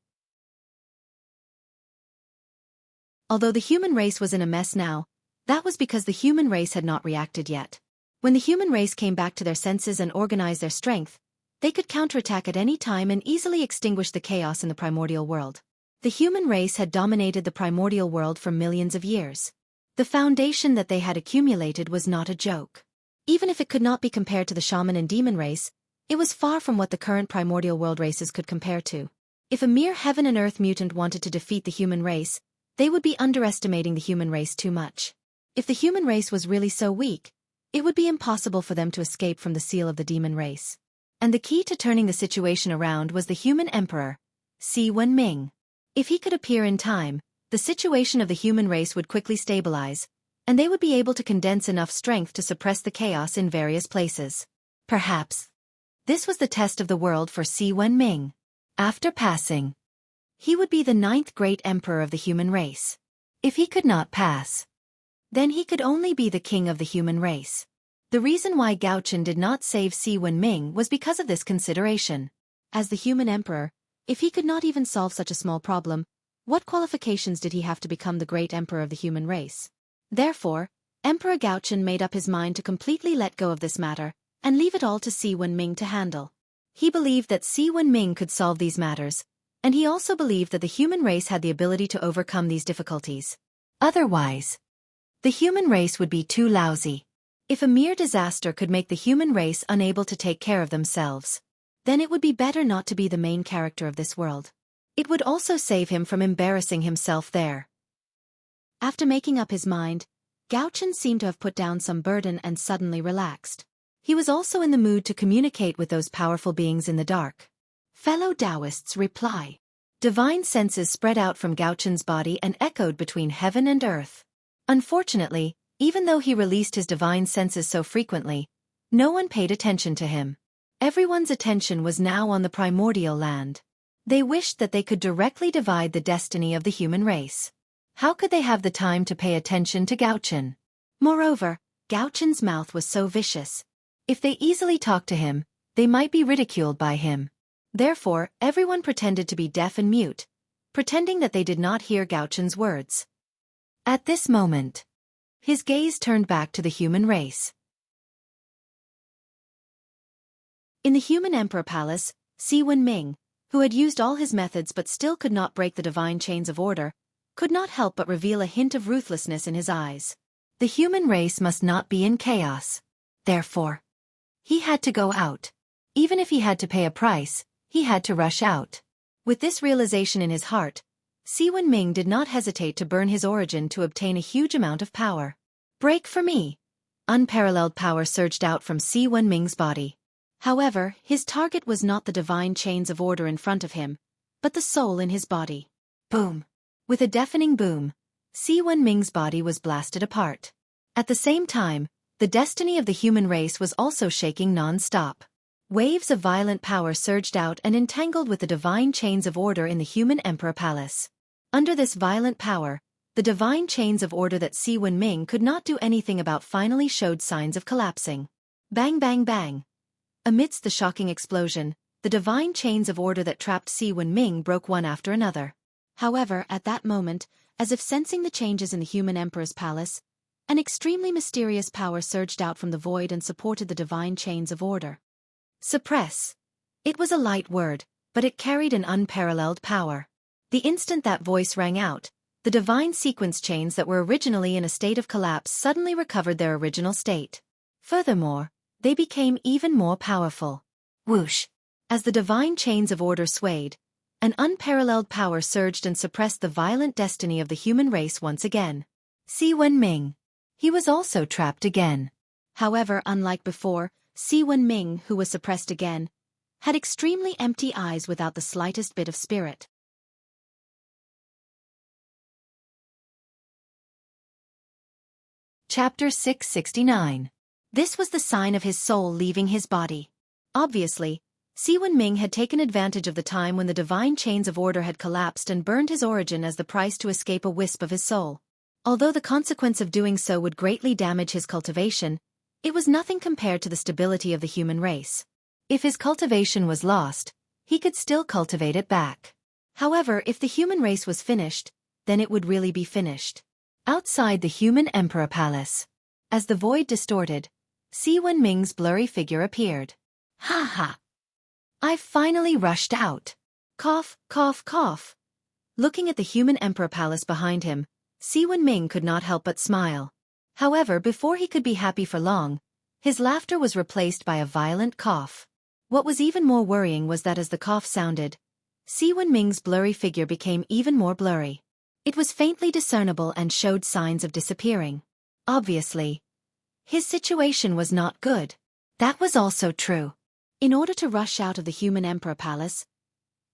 Although the human race was in a mess now, that was because the human race had not reacted yet. When the human race came back to their senses and organized their strength, they could counterattack at any time and easily extinguish the chaos in the primordial world. The human race had dominated the primordial world for millions of years. The foundation that they had accumulated was not a joke. Even if it could not be compared to the shaman and demon race, it was far from what the current primordial world races could compare to. If a mere heaven and earth mutant wanted to defeat the human race, they would be underestimating the human race too much. If the human race was really so weak, it would be impossible for them to escape from the seal of the demon race. And the key to turning the situation around was the human emperor, Si Wenming. If he could appear in time, the situation of the human race would quickly stabilize, and they would be able to condense enough strength to suppress the chaos in various places. Perhaps this was the test of the world for Si Wenming. After passing, he would be the 9th great emperor of the human race. If he could not pass, then he could only be the king of the human race. The reason why Gao Chen did not save Si Wenming was because of this consideration. As the human emperor, if he could not even solve such a small problem, what qualifications did he have to become the great emperor of the human race? Therefore, Emperor Gao Chen made up his mind to completely let go of this matter, and leave it all to Si Wenming to handle. He believed that Si Wenming could solve these matters, and he also believed that the human race had the ability to overcome these difficulties. Otherwise, the human race would be too lousy. If a mere disaster could make the human race unable to take care of themselves, then it would be better not to be the main character of this world. It would also save him from embarrassing himself there. After making up his mind, Gao Chen seemed to have put down some burden and suddenly relaxed. He was also in the mood to communicate with those powerful beings in the dark. Fellow Taoists, reply. Divine senses spread out from Gao Chen's body and echoed between heaven and earth. Unfortunately, even though he released his divine senses so frequently, no one paid attention to him. Everyone's attention was now on the primordial land. They wished that they could directly divide the destiny of the human race. How could they have the time to pay attention to Gao Chen? Moreover, Gao Chen's mouth was so vicious. If they easily talked to him, they might be ridiculed by him. Therefore, everyone pretended to be deaf and mute, pretending that they did not hear Gao Chen's words. At this moment, his gaze turned back to the human race. In the human emperor palace, Si Wenming, who had used all his methods but still could not break the divine chains of order, could not help but reveal a hint of ruthlessness in his eyes. The human race must not be in chaos. Therefore, he had to go out. Even if he had to pay a price, he had to rush out. With this realization in his heart, Si Wenming did not hesitate to burn his origin to obtain a huge amount of power. Break for me! Unparalleled power surged out from Si Wenming's body. However, his target was not the divine chains of order in front of him, but the soul in his body. Boom! With a deafening boom, Si Wenming's body was blasted apart. At the same time, the destiny of the human race was also shaking non-stop. Waves of violent power surged out and entangled with the divine chains of order in the human emperor palace. Under this violent power, the divine chains of order that Si Wenming could not do anything about finally showed signs of collapsing. Bang bang bang. Amidst the shocking explosion, the divine chains of order that trapped Si Wenming broke one after another. However, at that moment, as if sensing the changes in the human emperor's palace, an extremely mysterious power surged out from the void and supported the divine chains of order. Suppress. It was a light word, but it carried an unparalleled power. The instant that voice rang out, the divine sequence chains that were originally in a state of collapse suddenly recovered their original state. Furthermore, they became even more powerful. Whoosh! As the divine chains of order swayed, an unparalleled power surged and suppressed the violent destiny of the human race once again. Si Wenming. He was also trapped again. However, unlike before, Si Wenming, who was suppressed again, had extremely empty eyes without the slightest bit of spirit. Chapter 669. This was the sign of his soul leaving his body. Obviously, Si Wenming had taken advantage of the time when the divine chains of order had collapsed and burned his origin as the price to escape a wisp of his soul. Although the consequence of doing so would greatly damage his cultivation, it was nothing compared to the stability of the human race. If his cultivation was lost, he could still cultivate it back. However, if the human race was finished, then it would really be finished. Outside the human emperor palace, as the void distorted, Si Wenming's blurry figure appeared. Ha ha! I finally rushed out. Cough, cough, cough. Looking at the human emperor palace behind him, Si Wenming could not help but smile. However, before he could be happy for long, his laughter was replaced by a violent cough. What was even more worrying was that as the cough sounded, Si Wenming's blurry figure became even more blurry. It was faintly discernible and showed signs of disappearing. Obviously, his situation was not good. That was also true. In order to rush out of the human emperor palace,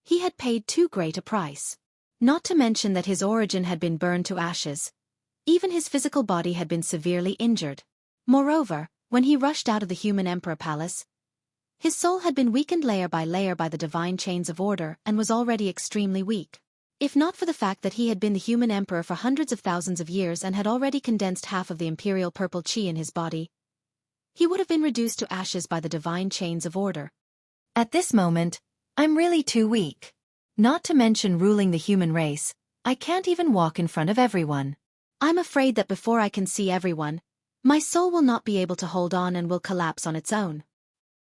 he had paid too great a price. Not to mention that his origin had been burned to ashes. Even his physical body had been severely injured. Moreover, when he rushed out of the human emperor palace, his soul had been weakened layer by the divine chains of order and was already extremely weak. If not for the fact that he had been the human emperor for hundreds of thousands of years and had already condensed half of the imperial purple chi in his body, he would have been reduced to ashes by the divine chains of order. At this moment, I'm really too weak. Not to mention ruling the human race, I can't even walk in front of everyone. I'm afraid that before I can see everyone, my soul will not be able to hold on and will collapse on its own.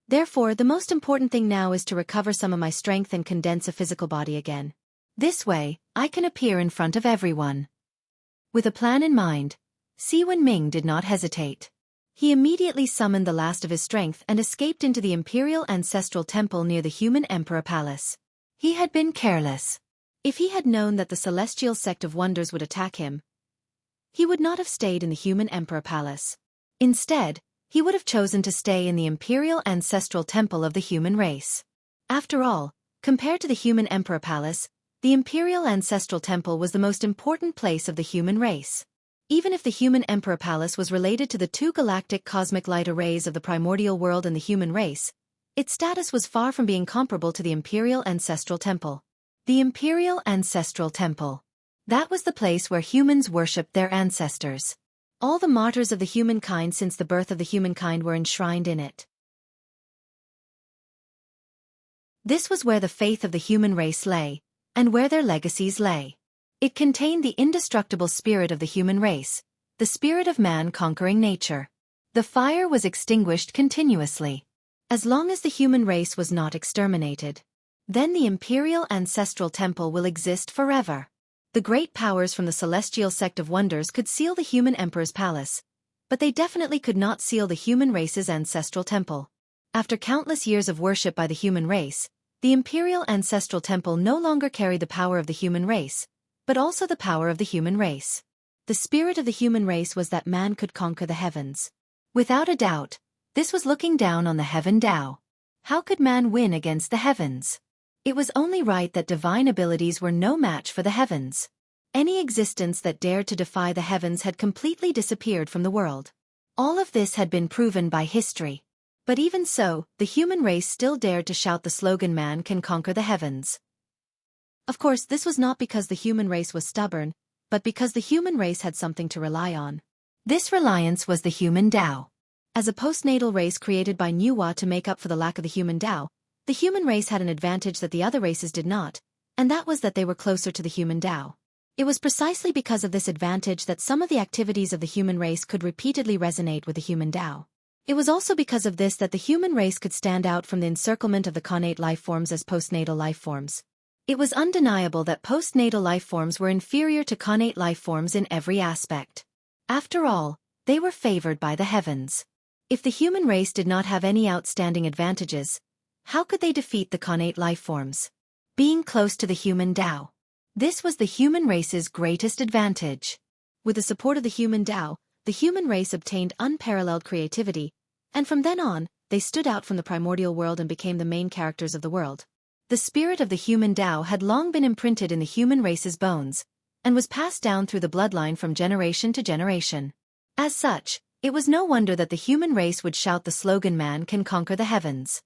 Therefore, the most important thing now is to recover some of my strength and condense a physical body again. This way, I can appear in front of everyone. With a plan in mind, Si Wenming did not hesitate. He immediately summoned the last of his strength and escaped into the imperial ancestral temple near the human emperor palace. He had been careless. If he had known that the celestial sect of wonders would attack him, he would not have stayed in the human emperor palace. Instead, he would have chosen to stay in the imperial ancestral temple of the human race. After all, compared to the human emperor palace, the imperial ancestral temple was the most important place of the human race. Even if the human emperor palace was related to the two galactic cosmic light arrays of the primordial world and the human race, its status was far from being comparable to the imperial ancestral temple. The imperial ancestral temple. That was the place where humans worshipped their ancestors. All the martyrs of the humankind since the birth of the humankind were enshrined in it. This was where the faith of the human race lay, and where their legacies lay. It contained the indestructible spirit of the human race, the spirit of man conquering nature. The fire was extinguished continuously. As long as the human race was not exterminated, then the imperial ancestral temple will exist forever. The great powers from the celestial sect of wonders could seal the human emperor's palace, but they definitely could not seal the human race's ancestral temple. After countless years of worship by the human race, the imperial ancestral temple no longer carried the power of the human race, but also the power of the human race. The spirit of the human race was that man could conquer the heavens. Without a doubt, this was looking down on the heaven Tao. How could man win against the heavens? It was only right that divine abilities were no match for the heavens. Any existence that dared to defy the heavens had completely disappeared from the world. All of this had been proven by history. But even so, the human race still dared to shout the slogan "Man can conquer the heavens." Of course, this was not because the human race was stubborn, but because the human race had something to rely on. This reliance was the human Tao. As a postnatal race created by Nuwa to make up for the lack of the human Tao, the human race had an advantage that the other races did not, and that was that they were closer to the human Tao. It was precisely because of this advantage that some of the activities of the human race could repeatedly resonate with the human Tao. It was also because of this that the human race could stand out from the encirclement of the connate life forms as postnatal life forms. It was undeniable that postnatal life forms were inferior to connate life forms in every aspect. After all, they were favored by the heavens. If the human race did not have any outstanding advantages, how could they defeat the connate life forms? Being close to the human Tao. This was the human race's greatest advantage. With the support of the human Tao, the human race obtained unparalleled creativity, and from then on, they stood out from the primordial world and became the main characters of the world. The spirit of the human Tao had long been imprinted in the human race's bones, and was passed down through the bloodline from generation to generation. As such, it was no wonder that the human race would shout the slogan "Man can conquer the heavens."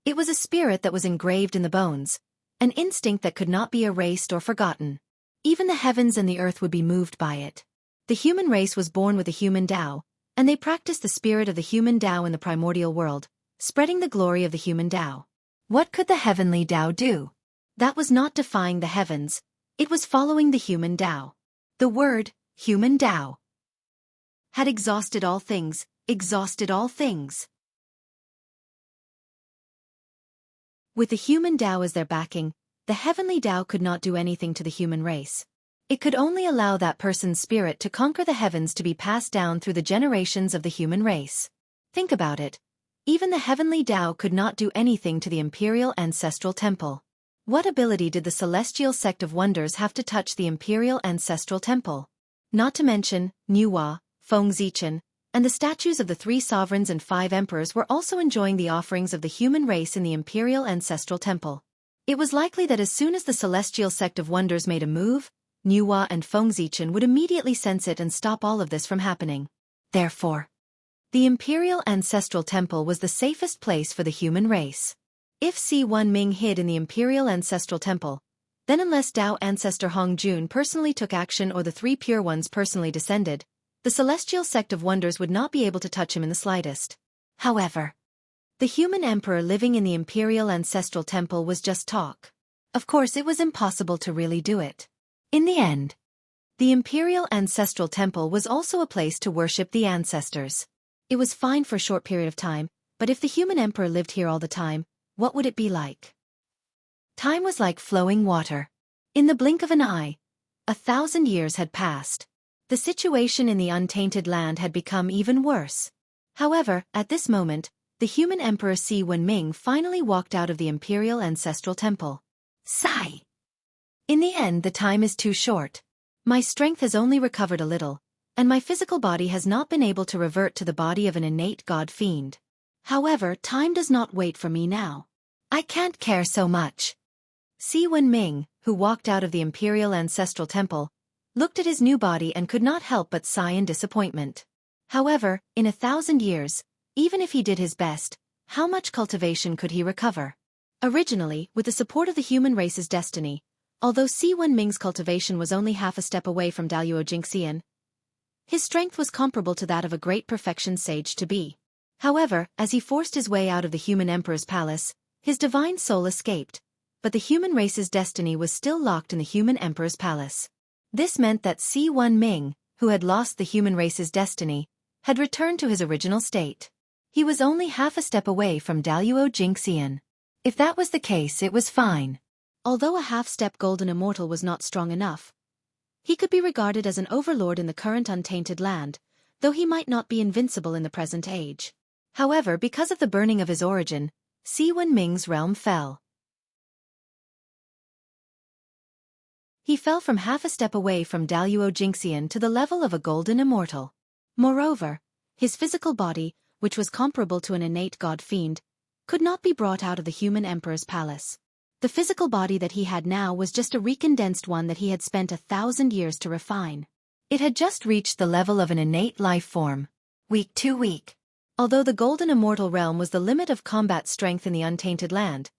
It was a spirit that was engraved in the bones, an instinct that could not be erased or forgotten. Even the heavens and the earth would be moved by it. The human race was born with the human Tao, and they practiced the spirit of the human Tao in the primordial world, spreading the glory of the human Tao. What could the heavenly Tao do? That was not defying the heavens, it was following the human Tao. The word, human Tao, had exhausted all things, exhausted all things. With the human Tao as their backing, the heavenly Tao could not do anything to the human race. It could only allow that person's spirit to conquer the heavens to be passed down through the generations of the human race. Think about it. Even the heavenly Tao could not do anything to the imperial ancestral temple. What ability did the celestial sect of wonders have to touch the imperial ancestral temple? Not to mention, Nuwa, Fengzichen, and the statues of the 3 sovereigns and 5 emperors were also enjoying the offerings of the human race in the imperial ancestral temple. It was likely that as soon as the celestial sect of wonders made a move, Nuwa and Fengzichen would immediately sense it and stop all of this from happening. Therefore, the imperial ancestral temple was the safest place for the human race. If Si-Wen Ming hid in the imperial ancestral temple, then unless Tao ancestor Hong Jun personally took action or the 3 pure ones personally descended, the celestial sect of wonders would not be able to touch him in the slightest. However, the human emperor living in the imperial ancestral temple was just talk. Of course, it was impossible to really do it. In the end, the imperial ancestral temple was also a place to worship the ancestors. It was fine for a short period of time, but if the human emperor lived here all the time, what would it be like? Time was like flowing water. In the blink of an eye, 1,000 years had passed. The situation in the untainted land had become even worse. However, at this moment, the human emperor Si-Wen Ming finally walked out of the imperial ancestral temple. Sigh. In the end, the time is too short. My strength has only recovered a little, and my physical body has not been able to revert to the body of an innate god fiend. However, time does not wait for me now. I can't care so much. Si-Wen Ming, who walked out of the imperial ancestral temple, looked at his new body and could not help but sigh in disappointment. However, in 1,000 years, even if he did his best, how much cultivation could he recover? Originally, with the support of the human race's destiny, although Si-Wen Ming's cultivation was only half a step away from Dalyuo Jingxian, his strength was comparable to that of a great perfection sage to be. However, as he forced his way out of the human emperor's palace, his divine soul escaped, but the human race's destiny was still locked in the human emperor's palace. This meant that Si-Wen Ming, who had lost the human race's destiny, had returned to his original state. He was only half a step away from Dalyuo Jingxian. If that was the case, it was fine. Although a half-step golden immortal was not strong enough, he could be regarded as an overlord in the current untainted land, though he might not be invincible in the present age. However, because of the burning of his origin, Si-Wen Ming's realm fell. He fell from half a step away from Dalyuo Jingxian to the level of a golden immortal. Moreover, his physical body, which was comparable to an innate god fiend, could not be brought out of the human emperor's palace. The physical body that he had now was just a recondensed one that he had spent 1,000 years to refine. It had just reached the level of an innate life form. Weak too weak. Although the golden immortal realm was the limit of combat strength in the untainted land,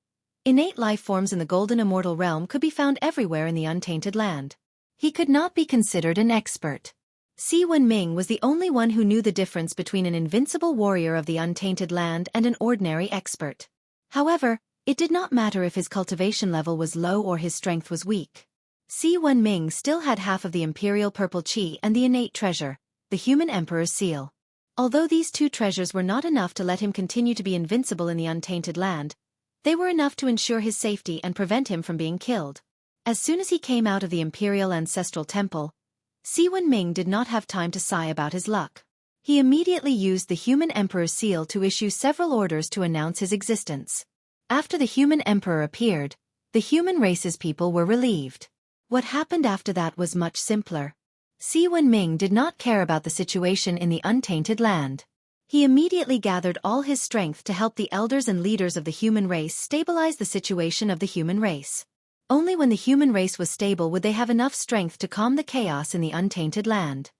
innate life forms in the golden immortal realm could be found everywhere in the untainted land. He could not be considered an expert. Si-Wen Ming was the only one who knew the difference between an invincible warrior of the untainted land and an ordinary expert. However, it did not matter if his cultivation level was low or his strength was weak. Si-Wen Ming still had half of the imperial purple qi and the innate treasure, the human emperor's seal. Although these two treasures were not enough to let him continue to be invincible in the untainted land, they were enough to ensure his safety and prevent him from being killed. As soon as he came out of the Imperial Ancestral Temple, Si Wenming did not have time to sigh about his luck. He immediately used the Human Emperor's seal to issue several orders to announce his existence. After the Human Emperor appeared, the human race's people were relieved. What happened after that was much simpler. Si Wenming did not care about the situation in the untainted land. He immediately gathered all his strength to help the elders and leaders of the human race stabilize the situation of the human race. Only when the human race was stable would they have enough strength to calm the chaos in the untainted land.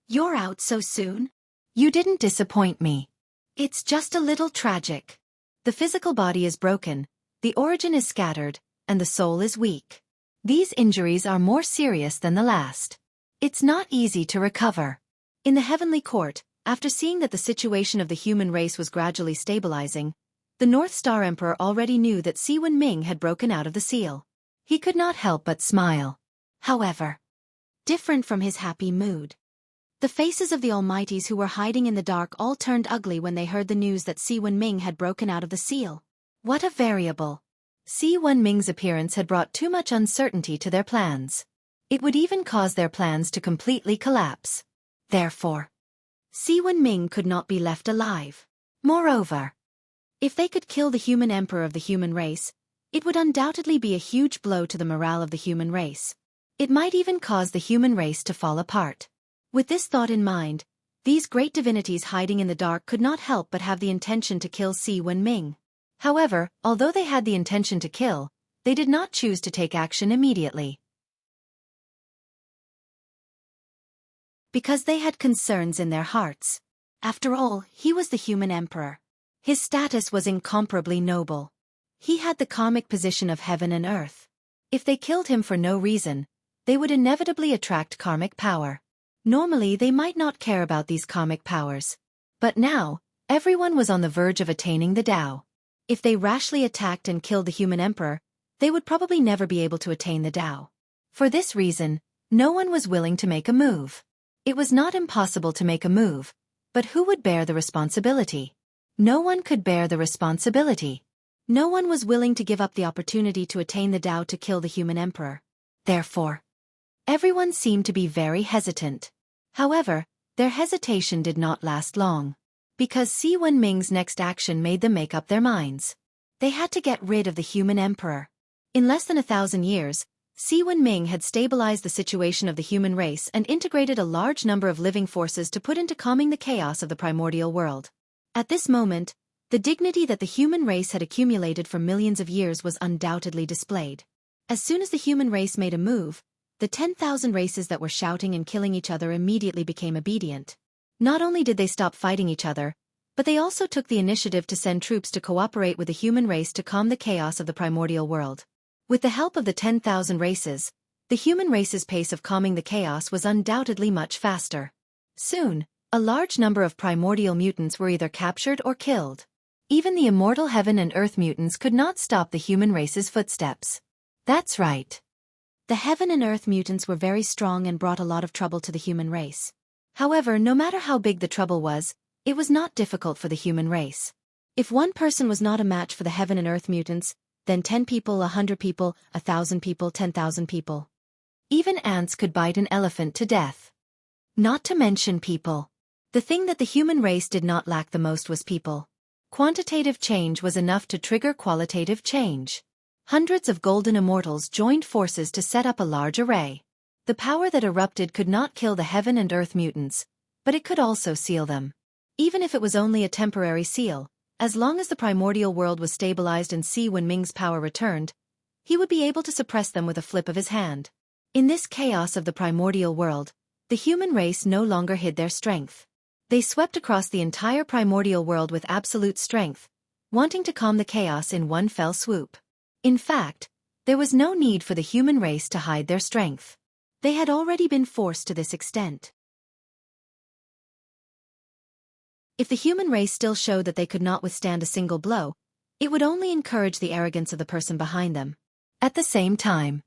You're out so soon? You didn't disappoint me. It's just a little tragic. The physical body is broken, the origin is scattered, and the soul is weak. These injuries are more serious than the last. It's not easy to recover. In the heavenly court, after seeing that the situation of the human race was gradually stabilizing, the North Star Emperor already knew that Si Wenming had broken out of the seal. He could not help but smile. However, different from his happy mood, the faces of the Almighties who were hiding in the dark all turned ugly when they heard the news that Si Wenming had broken out of the seal. What a variable! Si Wenming's appearance had brought too much uncertainty to their plans. It would even cause their plans to completely collapse. Therefore, Si Wenming could not be left alive. Moreover, if they could kill the human emperor of the human race, it would undoubtedly be a huge blow to the morale of the human race. It might even cause the human race to fall apart. With this thought in mind, these great divinities hiding in the dark could not help but have the intention to kill Si Wenming. However, although they had the intention to kill, they did not choose to take action immediately. Because they had concerns in their hearts. After all, he was the human emperor. His status was incomparably noble. He had the karmic position of heaven and earth. If they killed him for no reason, they would inevitably attract karmic power. Normally they might not care about these karmic powers. But now, everyone was on the verge of attaining the Tao. If they rashly attacked and killed the human emperor, they would probably never be able to attain the Tao. For this reason, no one was willing to make a move. It was not impossible to make a move, but who would bear the responsibility? No one could bear the responsibility. No one was willing to give up the opportunity to attain the Tao to kill the human emperor. Therefore, everyone seemed to be very hesitant. However, their hesitation did not last long. Because Si Wenming's next action made them make up their minds. They had to get rid of the human emperor. In less than 1,000 years, Si Wenming had stabilized the situation of the human race and integrated a large number of living forces to put into calming the chaos of the primordial world. At this moment, the dignity that the human race had accumulated for millions of years was undoubtedly displayed. As soon as the human race made a move, the 10,000 races that were shouting and killing each other immediately became obedient. Not only did they stop fighting each other, but they also took the initiative to send troops to cooperate with the human race to calm the chaos of the primordial world. With the help of the 10,000 races, the human race's pace of calming the chaos was undoubtedly much faster. Soon, a large number of primordial mutants were either captured or killed. Even the immortal heaven and earth mutants could not stop the human race's footsteps. That's right. The heaven and earth mutants were very strong and brought a lot of trouble to the human race. However, no matter how big the trouble was, it was not difficult for the human race. If one person was not a match for the heaven and earth mutants, then 10 people, 100 people, 1,000 people, 10,000 people. Even ants could bite an elephant to death. Not to mention people. The thing that the human race did not lack the most was people. Quantitative change was enough to trigger qualitative change. Hundreds of golden immortals joined forces to set up a large array. The power that erupted could not kill the heaven and earth mutants, but it could also seal them. Even if it was only a temporary seal, as long as the primordial world was stabilized and Si Wenming's power returned, he would be able to suppress them with a flip of his hand. In this chaos of the primordial world, the human race no longer hid their strength. They swept across the entire primordial world with absolute strength, wanting to calm the chaos in one fell swoop. In fact, there was no need for the human race to hide their strength. They had already been forced to this extent. If the human race still showed that they could not withstand a single blow, it would only encourage the arrogance of the person behind them. At the same time,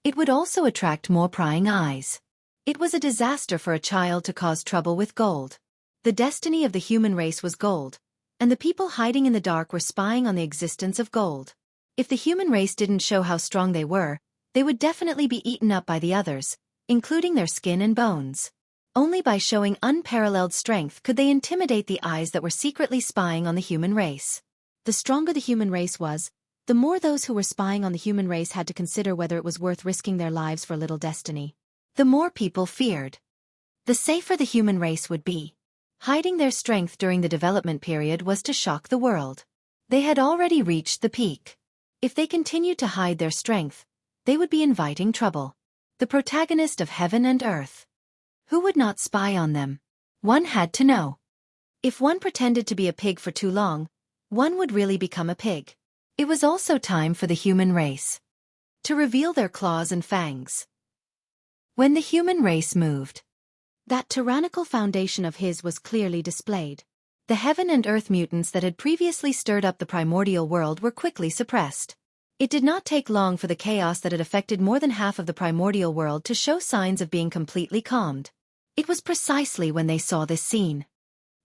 it would also attract more prying eyes. It was a disaster for a child to cause trouble with gold. The destiny of the human race was gold, and the people hiding in the dark were spying on the existence of gold. If the human race didn't show how strong they were, they would definitely be eaten up by the others, including their skin and bones. Only by showing unparalleled strength could they intimidate the eyes that were secretly spying on the human race. The stronger the human race was, the more those who were spying on the human race had to consider whether it was worth risking their lives for a little destiny. The more people feared, the safer the human race would be. Hiding their strength during the development period was to shock the world. They had already reached the peak. If they continued to hide their strength, they would be inviting trouble. The protagonist of heaven and earth. Who would not spy on them? One had to know. If one pretended to be a pig for too long, one would really become a pig. It was also time for the human race to reveal their claws and fangs. When the human race moved, that tyrannical foundation of his was clearly displayed. The heaven and earth mutants that had previously stirred up the primordial world were quickly suppressed. It did not take long for the chaos that had affected more than half of the primordial world to show signs of being completely calmed. It was precisely when they saw this scene.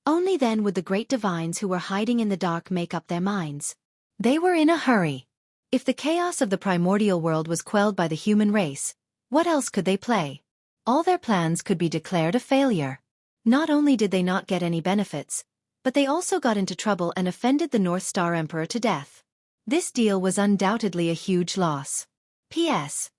Only then would the great divines who were hiding in the dark make up their minds. They were in a hurry. If the chaos of the primordial world was quelled by the human race, what else could they play? All their plans could be declared a failure. Not only did they not get any benefits, but they also got into trouble and offended the North Star Emperor to death. This deal was undoubtedly a huge loss. P.S.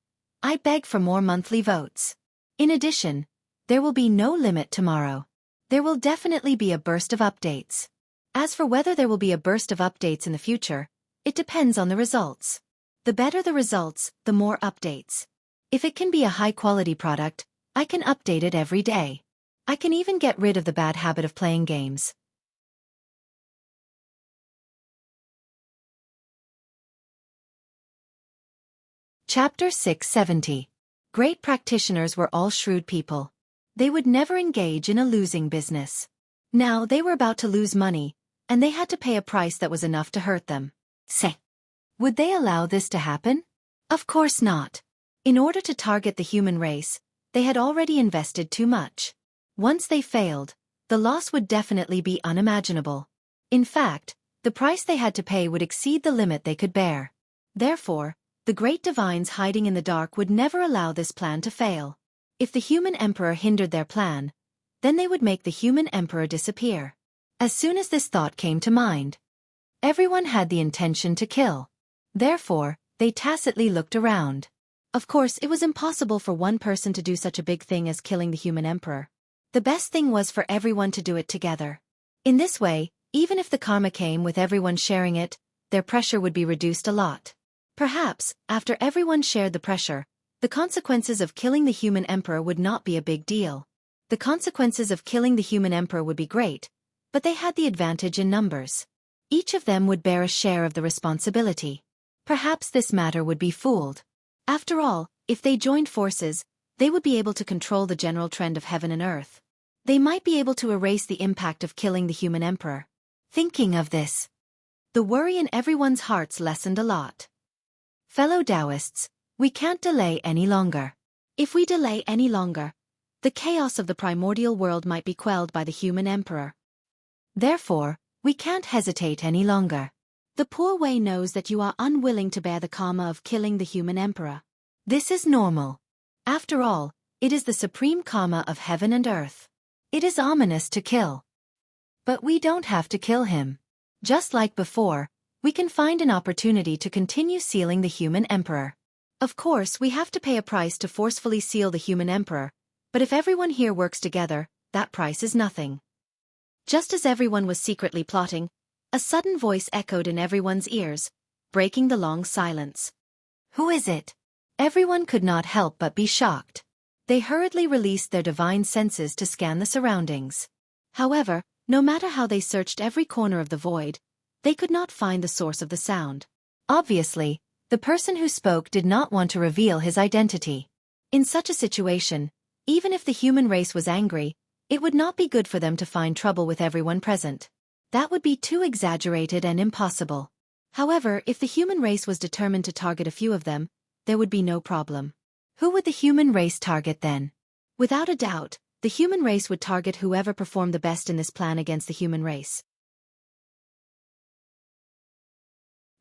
I beg for more monthly votes. In addition, there will be no limit tomorrow. There will definitely be a burst of updates. As for whether there will be a burst of updates in the future, it depends on the results. The better the results, the more updates. If it can be a high-quality product, I can update it every day. I can even get rid of the bad habit of playing games. Chapter 670. Great practitioners were all shrewd people. They would never engage in a losing business. Now they were about to lose money, and they had to pay a price that was enough to hurt them. Say, would they allow this to happen? Of course not. In order to target the human race, they had already invested too much. Once they failed, the loss would definitely be unimaginable. In fact, the price they had to pay would exceed the limit they could bear. Therefore, the great divines hiding in the dark would never allow this plan to fail. If the human emperor hindered their plan, then they would make the human emperor disappear. As soon as this thought came to mind, everyone had the intention to kill. Therefore, they tacitly looked around. Of course, it was impossible for one person to do such a big thing as killing the human emperor. The best thing was for everyone to do it together. In this way, even if the karma came with everyone sharing it, their pressure would be reduced a lot. Perhaps, after everyone shared the pressure, the consequences of killing the human emperor would not be a big deal. The consequences of killing the human emperor would be great, but they had the advantage in numbers. Each of them would bear a share of the responsibility. Perhaps this matter would be fooled. After all, if they joined forces, they would be able to control the general trend of heaven and earth. They might be able to erase the impact of killing the human emperor. Thinking of this, the worry in everyone's hearts lessened a lot. Fellow Taoists, we can't delay any longer. If we delay any longer, the chaos of the primordial world might be quelled by the human emperor. Therefore, we can't hesitate any longer. The poor Wei knows that you are unwilling to bear the karma of killing the human emperor. This is normal. After all, it is the supreme karma of heaven and earth. It is ominous to kill. But we don't have to kill him. Just like before, we can find an opportunity to continue sealing the human emperor. Of course, we have to pay a price to forcefully seal the human emperor, but if everyone here works together, that price is nothing. Just as everyone was secretly plotting, a sudden voice echoed in everyone's ears, breaking the long silence. Who is it? Everyone could not help but be shocked. They hurriedly released their divine senses to scan the surroundings. However, no matter how they searched every corner of the void, they could not find the source of the sound. Obviously, the person who spoke did not want to reveal his identity. In such a situation, even if the human race was angry, it would not be good for them to find trouble with everyone present. That would be too exaggerated and impossible. However, if the human race was determined to target a few of them, there would be no problem. Who would the human race target then? Without a doubt, The human race would target whoever performed the best in this plan against the human race.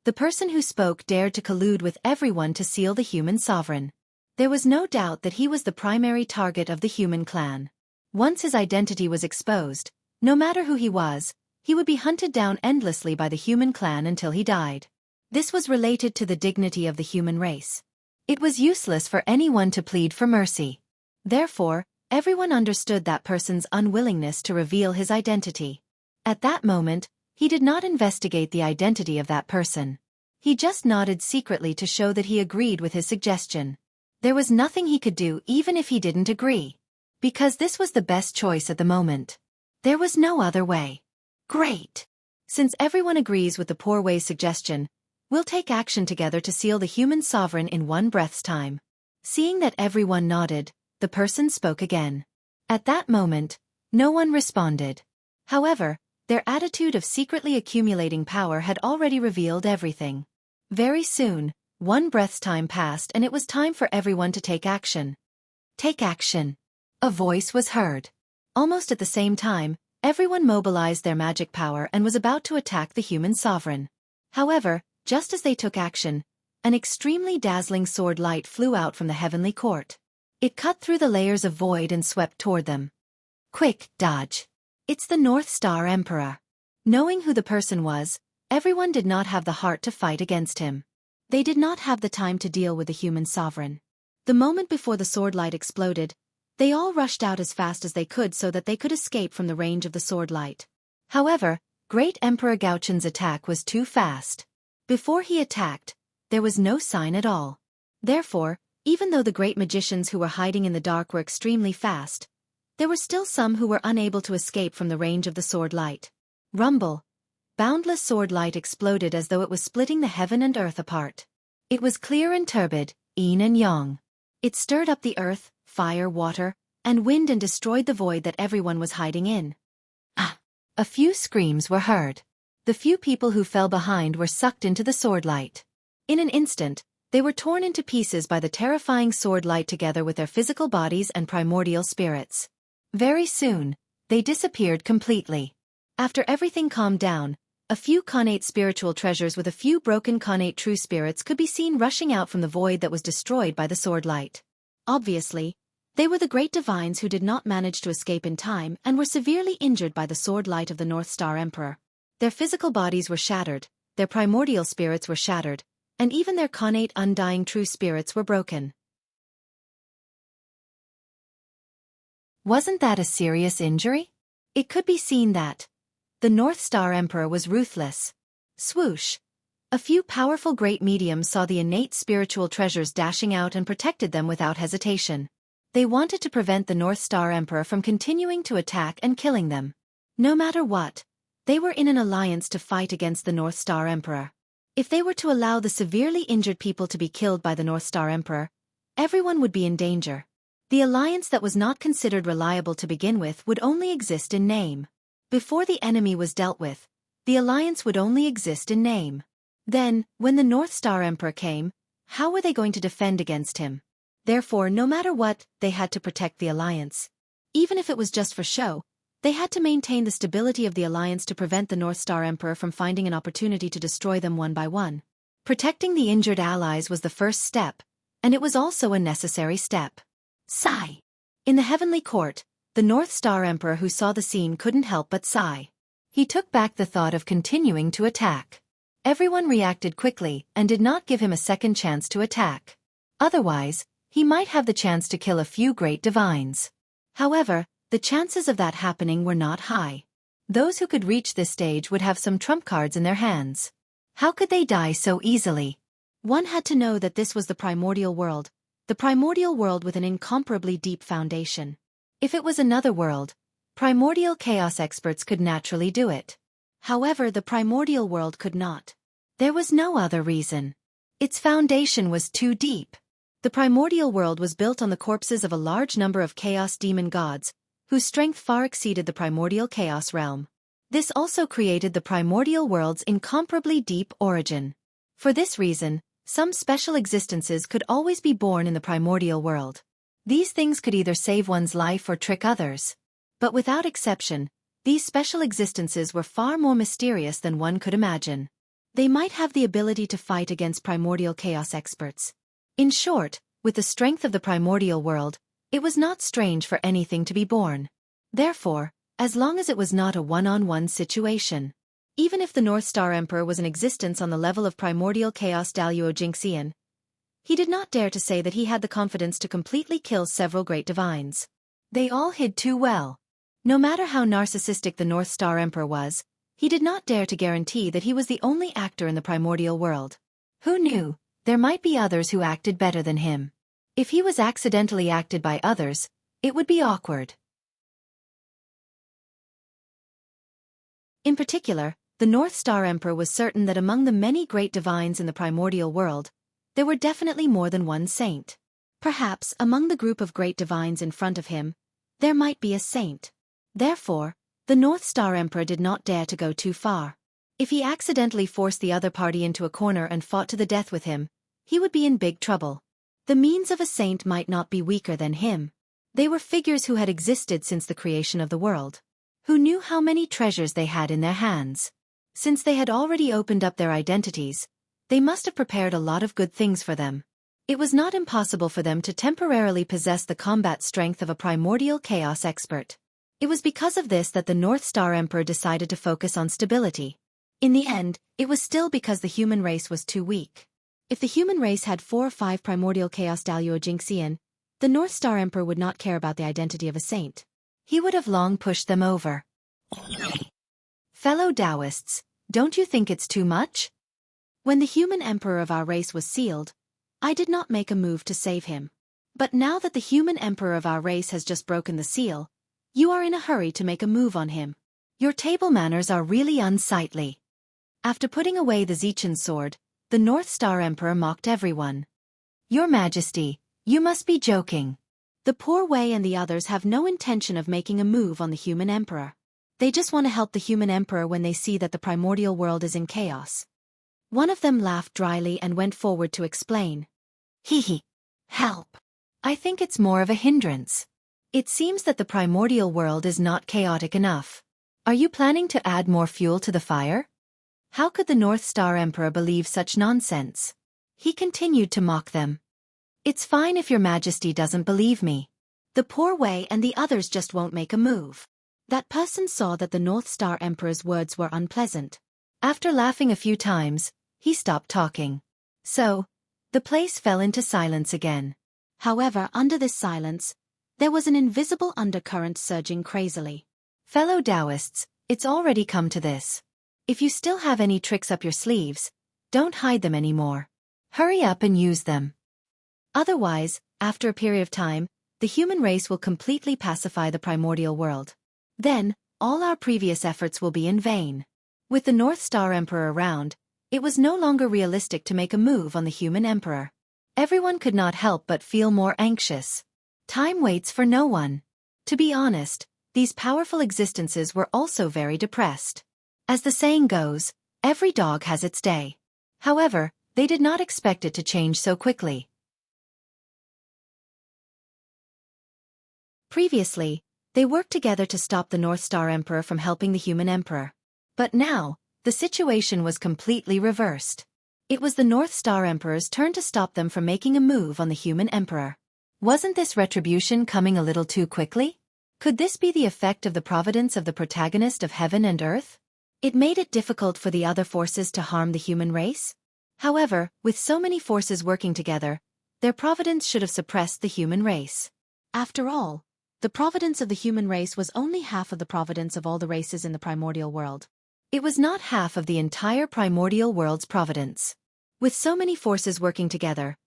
The person who spoke dared to collude with everyone to seal the human sovereign. There was no doubt that he was the primary target of the human clan. Once his identity was exposed, no matter who he was, he would be hunted down endlessly by the human clan until he died. This was related to the dignity of the human race. It was useless for anyone to plead for mercy. Therefore, everyone understood that person's unwillingness to reveal his identity. At that moment, he did not investigate the identity of that person. He just nodded secretly to show that he agreed with his suggestion. There was nothing he could do even if he didn't agree. Because this was the best choice at the moment. There was no other way. Great! Since everyone agrees with the poor way's suggestion, we'll take action together to seal the human sovereign in one breath's time. Seeing that everyone nodded, the person spoke again. At that moment, no one responded. However, their attitude of secretly accumulating power had already revealed everything. Very soon, one breath's time passed and it was time for everyone to take action. Take action. A voice was heard. Almost at the same time, everyone mobilized their magic power and was about to attack the human sovereign. However, just as they took action, an extremely dazzling sword light flew out from the heavenly court. It cut through the layers of void and swept toward them. Quick, dodge. It's the North Star Emperor. Knowing who the person was, everyone did not have the heart to fight against him. They did not have the time to deal with the human sovereign. The moment before the sword light exploded, they all rushed out as fast as they could so that they could escape from the range of the sword light. However, Great Emperor Gaochun's attack was too fast. Before he attacked, there was no sign at all. Therefore, even though the great magicians who were hiding in the dark were extremely fast, there were still some who were unable to escape from the range of the sword light. Rumble! Boundless sword light exploded as though it was splitting the heaven and earth apart. It was clear and turbid, yin and yang. It stirred up the earth, fire, water, and wind and destroyed the void that everyone was hiding in. Ah! A few screams were heard. The few people who fell behind were sucked into the sword light. In an instant, they were torn into pieces by the terrifying sword light together with their physical bodies and primordial spirits. Very soon, they disappeared completely. After everything calmed down, a few connate spiritual treasures with a few broken connate true spirits could be seen rushing out from the void that was destroyed by the sword light. Obviously, they were the great divines who did not manage to escape in time and were severely injured by the sword light of the North Star Emperor. Their physical bodies were shattered, their primordial spirits were shattered, and even their connate undying true spirits were broken. Wasn't that a serious injury? It could be seen that the North Star Emperor was ruthless. Swoosh! A few powerful great mediums saw the innate spiritual treasures dashing out and protected them without hesitation. They wanted to prevent the North Star Emperor from continuing to attack and killing them. No matter what, they were in an alliance to fight against the North Star Emperor. If they were to allow the severely injured people to be killed by the North Star Emperor, everyone would be in danger. The alliance that was not considered reliable to begin with would only exist in name. Before the enemy was dealt with, the alliance would only exist in name. Then, when the North Star Emperor came, how were they going to defend against him? Therefore, no matter what, they had to protect the alliance. Even if it was just for show, they had to maintain the stability of the alliance to prevent the North Star Emperor from finding an opportunity to destroy them one by one. Protecting the injured allies was the first step, and it was also a necessary step. Sigh. In the heavenly court, the North Star Emperor who saw the scene couldn't help but sigh. He took back the thought of continuing to attack. Everyone reacted quickly and did not give him a second chance to attack. Otherwise, he might have the chance to kill a few great divines. However, the chances of that happening were not high. Those who could reach this stage would have some trump cards in their hands. How could they die so easily? One had to know that this was the primordial world with an incomparably deep foundation. If it was another world, primordial chaos experts could naturally do it. However, the primordial world could not. There was no other reason. Its foundation was too deep. The primordial world was built on the corpses of a large number of chaos demon gods, whose strength far exceeded the primordial chaos realm. This also created the primordial world's incomparably deep origin. For this reason, some special existences could always be born in the primordial world. These things could either save one's life or trick others. But without exception, these special existences were far more mysterious than one could imagine. They might have the ability to fight against primordial chaos experts. In short, with the strength of the primordial world, it was not strange for anything to be born. Therefore, as long as it was not a one-on-one situation. Even if the North Star Emperor was in existence on the level of primordial chaos Daluo Jingxian, he did not dare to say that he had the confidence to completely kill several great divines. They all hid too well. No matter how narcissistic the North Star Emperor was, he did not dare to guarantee that he was the only actor in the primordial world. Who knew? There might be others who acted better than him. If he was accidentally acted by others, it would be awkward. In particular, the North Star Emperor was certain that among the many great divines in the primordial world, there were definitely more than one saint. Perhaps, among the group of great divines in front of him, there might be a saint. Therefore, the North Star Emperor did not dare to go too far. If he accidentally forced the other party into a corner and fought to the death with him, he would be in big trouble. The means of a saint might not be weaker than him. They were figures who had existed since the creation of the world, who knew how many treasures they had in their hands. Since they had already opened up their identities, they must have prepared a lot of good things for them. It was not impossible for them to temporarily possess the combat strength of a primordial chaos expert. It was because of this that the North Star Emperor decided to focus on stability. In the end, it was still because the human race was too weak. If the human race had 4 or 5 primordial chaos Daluo Jingxian, the North Star Emperor would not care about the identity of a saint. He would have long pushed them over. Fellow Taoists, don't you think it's too much? When the human emperor of our race was sealed, I did not make a move to save him. But now that the human emperor of our race has just broken the seal, you are in a hurry to make a move on him. Your table manners are really unsightly. After putting away the Xichen sword, the North Star Emperor mocked everyone. Your Majesty, you must be joking. The poor Wei and the others have no intention of making a move on the human emperor. They just want to help the human emperor when they see that the primordial world is in chaos. One of them laughed dryly and went forward to explain. Hee. Help. I think it's more of a hindrance. It seems that the primordial world is not chaotic enough. Are you planning to add more fuel to the fire? How could the North Star Emperor believe such nonsense? He continued to mock them. It's fine if your Majesty doesn't believe me. The poor Wei and the others just won't make a move. That person saw that the North Star Emperor's words were unpleasant. After laughing a few times, he stopped talking. So, the place fell into silence again. However, under this silence, there was an invisible undercurrent surging crazily. Fellow Taoists, it's already come to this. If you still have any tricks up your sleeves, don't hide them anymore. Hurry up and use them. Otherwise, after a period of time, the human race will completely pacify the primordial world. Then, all our previous efforts will be in vain. With the North Star Emperor around, it was no longer realistic to make a move on the human emperor. Everyone could not help but feel more anxious. Time waits for no one. To be honest, these powerful existences were also very depressed. As the saying goes, every dog has its day. However, they did not expect it to change so quickly. Previously, they worked together to stop the North Star Emperor from helping the human emperor. But now, the situation was completely reversed. It was the North Star Emperor's turn to stop them from making a move on the human emperor. Wasn't this retribution coming a little too quickly? Could this be the effect of the providence of the protagonist of heaven and earth? It made it difficult for the other forces to harm the human race. However, with so many forces working together, their providence should have suppressed the human race. After all, the providence of the human race was only half of the providence of all the races in the primordial world. It was not half of the entire primordial world's providence. With so many forces working together,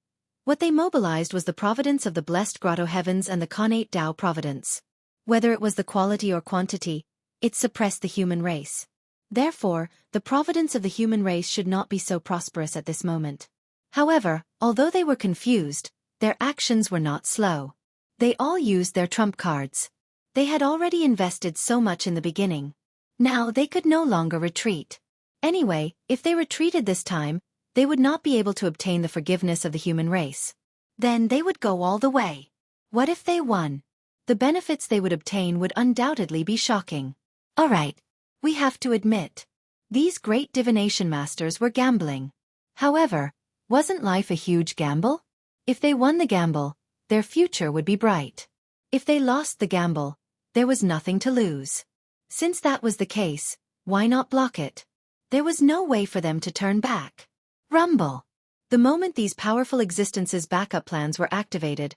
what they mobilized was the providence of the blessed grotto heavens and the connate Tao providence. Whether it was the quality or quantity, it suppressed the human race. Therefore, the providence of the human race should not be so prosperous at this moment. However, although they were confused, their actions were not slow. They all used their trump cards. They had already invested so much in the beginning. Now they could no longer retreat. Anyway, if they retreated this time, they would not be able to obtain the forgiveness of the human race. Then they would go all the way. What if they won? The benefits they would obtain would undoubtedly be shocking. Alright, we have to admit. These great divination masters were gambling. However, wasn't life a huge gamble? If they won the gamble, their future would be bright. If they lost the gamble, there was nothing to lose. Since that was the case, why not block it? There was no way for them to turn back. Rumble. The moment these powerful existences' backup plans were activated,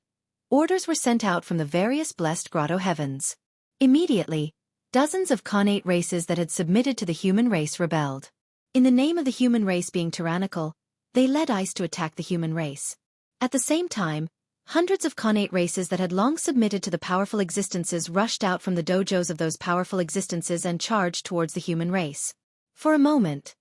orders were sent out from the various blessed grotto heavens. Immediately, dozens of Khanate races that had submitted to the human race rebelled. In the name of the human race being tyrannical, they led ice to attack the human race. At the same time, hundreds of Khanate races that had long submitted to the powerful existences rushed out from the dojos of those powerful existences and charged towards the human race. For a moment,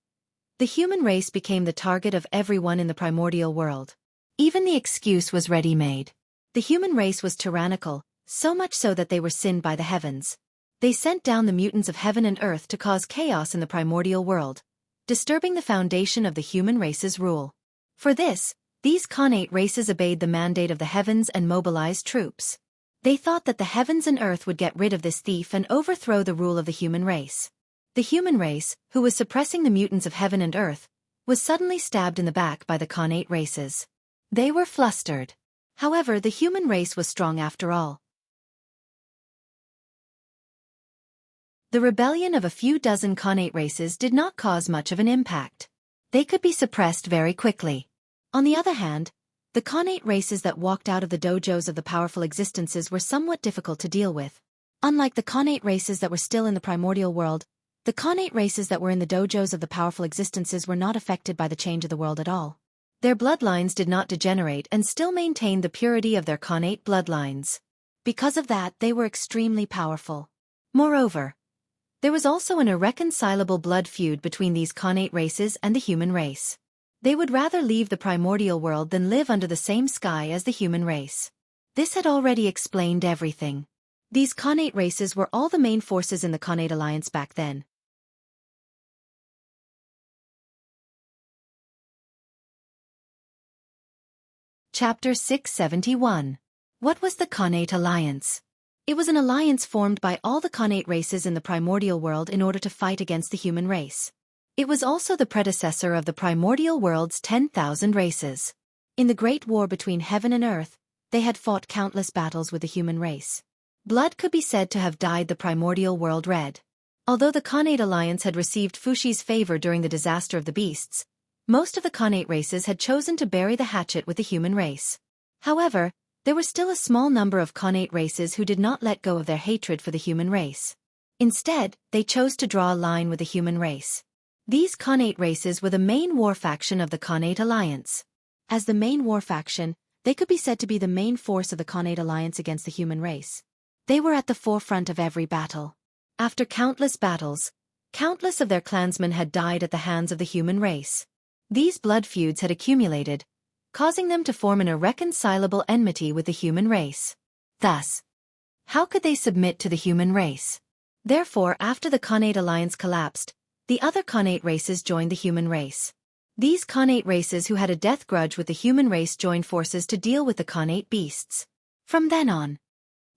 the human race became the target of everyone in the primordial world. Even the excuse was ready-made. The human race was tyrannical, so much so that they were sinned by the heavens. They sent down the mutants of heaven and earth to cause chaos in the primordial world, disturbing the foundation of the human race's rule. For this, these Khanate races obeyed the mandate of the heavens and mobilized troops. They thought that the heavens and earth would get rid of this thief and overthrow the rule of the human race. The human race, who was suppressing the mutants of heaven and earth, was suddenly stabbed in the back by the Khanate races. They were flustered. However, the human race was strong after all. The rebellion of a few dozen Khanate races did not cause much of an impact. They could be suppressed very quickly. On the other hand, the Khanate races that walked out of the dojos of the powerful existences were somewhat difficult to deal with. Unlike the Khanate races that were still in the primordial world, the Khanate races that were in the dojos of the powerful existences were not affected by the change of the world at all. Their bloodlines did not degenerate and still maintained the purity of their Khanate bloodlines. Because of that, they were extremely powerful. Moreover, there was also an irreconcilable blood feud between these Khanate races and the human race. They would rather leave the primordial world than live under the same sky as the human race. This had already explained everything. These Khanate races were all the main forces in the Khanate alliance back then. Chapter 671. What was the Khanate Alliance? It was an alliance formed by all the Khanate races in the primordial world in order to fight against the human race. It was also the predecessor of the primordial world's 10,000 races. In the great war between heaven and earth, they had fought countless battles with the human race. Blood could be said to have dyed the primordial world red. Although the Khanate alliance had received Fushi's favor during the disaster of the beasts, most of the Khanate races had chosen to bury the hatchet with the human race. However, there were still a small number of Khanate races who did not let go of their hatred for the human race. Instead, they chose to draw a line with the human race. These Khanate races were the main war faction of the Khanate alliance. As the main war faction, they could be said to be the main force of the Khanate alliance against the human race. They were at the forefront of every battle. After countless battles, countless of their clansmen had died at the hands of the human race. These blood feuds had accumulated, causing them to form an irreconcilable enmity with the human race. Thus, how could they submit to the human race? Therefore, after the Khanate alliance collapsed, the other Khanate races joined the human race. These Khanate races who had a death grudge with the human race joined forces to deal with the Khanate beasts. From then on,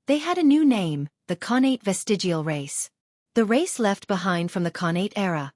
they had a new name, the Khanate vestigial race. The race left behind from the Khanate era.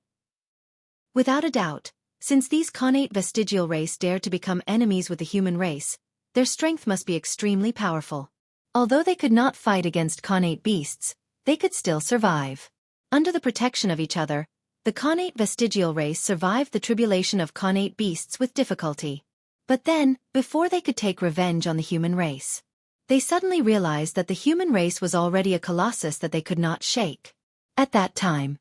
Without a doubt, since these Khanate vestigial race dared to become enemies with the human race, their strength must be extremely powerful. Although they could not fight against Khanate beasts, they could still survive. Under the protection of each other, the Khanate vestigial race survived the tribulation of Khanate beasts with difficulty. But then, before they could take revenge on the human race, they suddenly realized that the human race was already a colossus that they could not shake. At that time,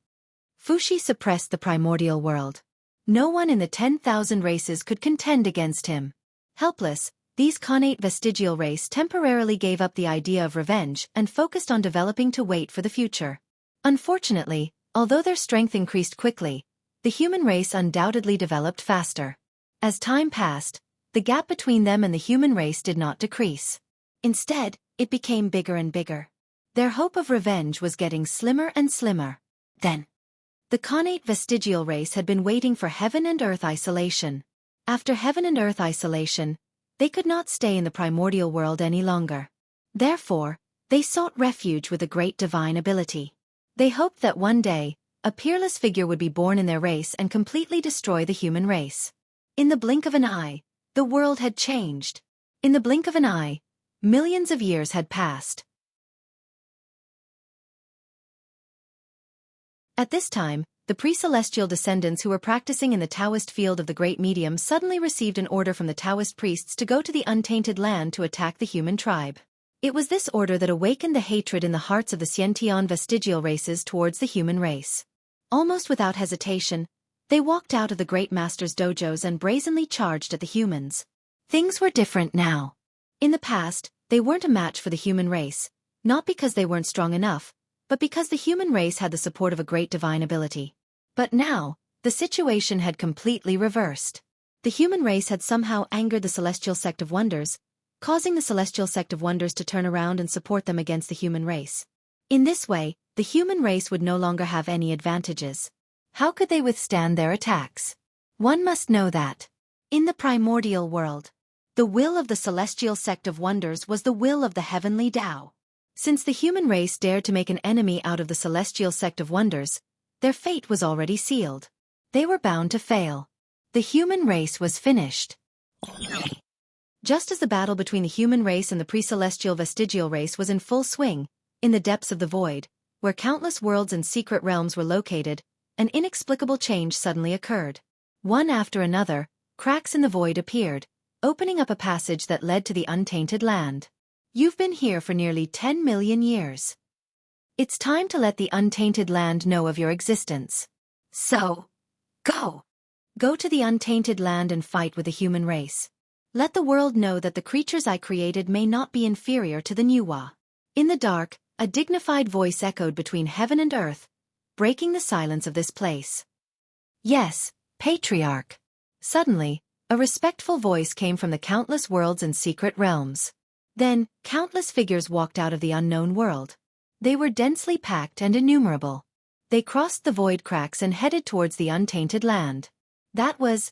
Fushi suppressed the primordial world. No one in the 10,000 races could contend against him. Helpless, these Khanate vestigial race temporarily gave up the idea of revenge and focused on developing to wait for the future. Unfortunately, although their strength increased quickly, the human race undoubtedly developed faster. As time passed, the gap between them and the human race did not decrease. Instead, it became bigger and bigger. Their hope of revenge was getting slimmer and slimmer. Then, the Khanate vestigial race had been waiting for heaven and earth isolation. After heaven and earth isolation, they could not stay in the primordial world any longer. Therefore, they sought refuge with a great divine ability. They hoped that one day, a peerless figure would be born in their race and completely destroy the human race. In the blink of an eye, the world had changed. In the blink of an eye, millions of years had passed. At this time, the pre-celestial descendants who were practicing in the Taoist field of the Great Medium suddenly received an order from the Taoist priests to go to the untainted land to attack the human tribe. It was this order that awakened the hatred in the hearts of the Xianxia vestigial races towards the human race. Almost without hesitation, they walked out of the Great Master's dojos and brazenly charged at the humans. Things were different now. In the past, they weren't a match for the human race, not because they weren't strong enough, but because the human race had the support of a great divine ability. But now, the situation had completely reversed. The human race had somehow angered the Celestial Sect of Wonders, causing the Celestial Sect of Wonders to turn around and support them against the human race. In this way, the human race would no longer have any advantages. How could they withstand their attacks? One must know that, in the primordial world, the will of the Celestial Sect of Wonders was the will of the heavenly Tao. Since the human race dared to make an enemy out of the Celestial Sect of Wonders, their fate was already sealed. They were bound to fail. The human race was finished. Just as the battle between the human race and the pre-celestial vestigial race was in full swing, in the depths of the void, where countless worlds and secret realms were located, an inexplicable change suddenly occurred. One after another, cracks in the void appeared, opening up a passage that led to the untainted land. You've been here for nearly 10 million years. It's time to let the untainted land know of your existence. So, go! Go to the untainted land and fight with the human race. Let the world know that the creatures I created may not be inferior to the Nuwa. In the dark, a dignified voice echoed between heaven and earth, breaking the silence of this place. Yes, Patriarch. Suddenly, a respectful voice came from the countless worlds and secret realms. Then, countless figures walked out of the unknown world. They were densely packed and innumerable. They crossed the void cracks and headed towards the untainted land. That was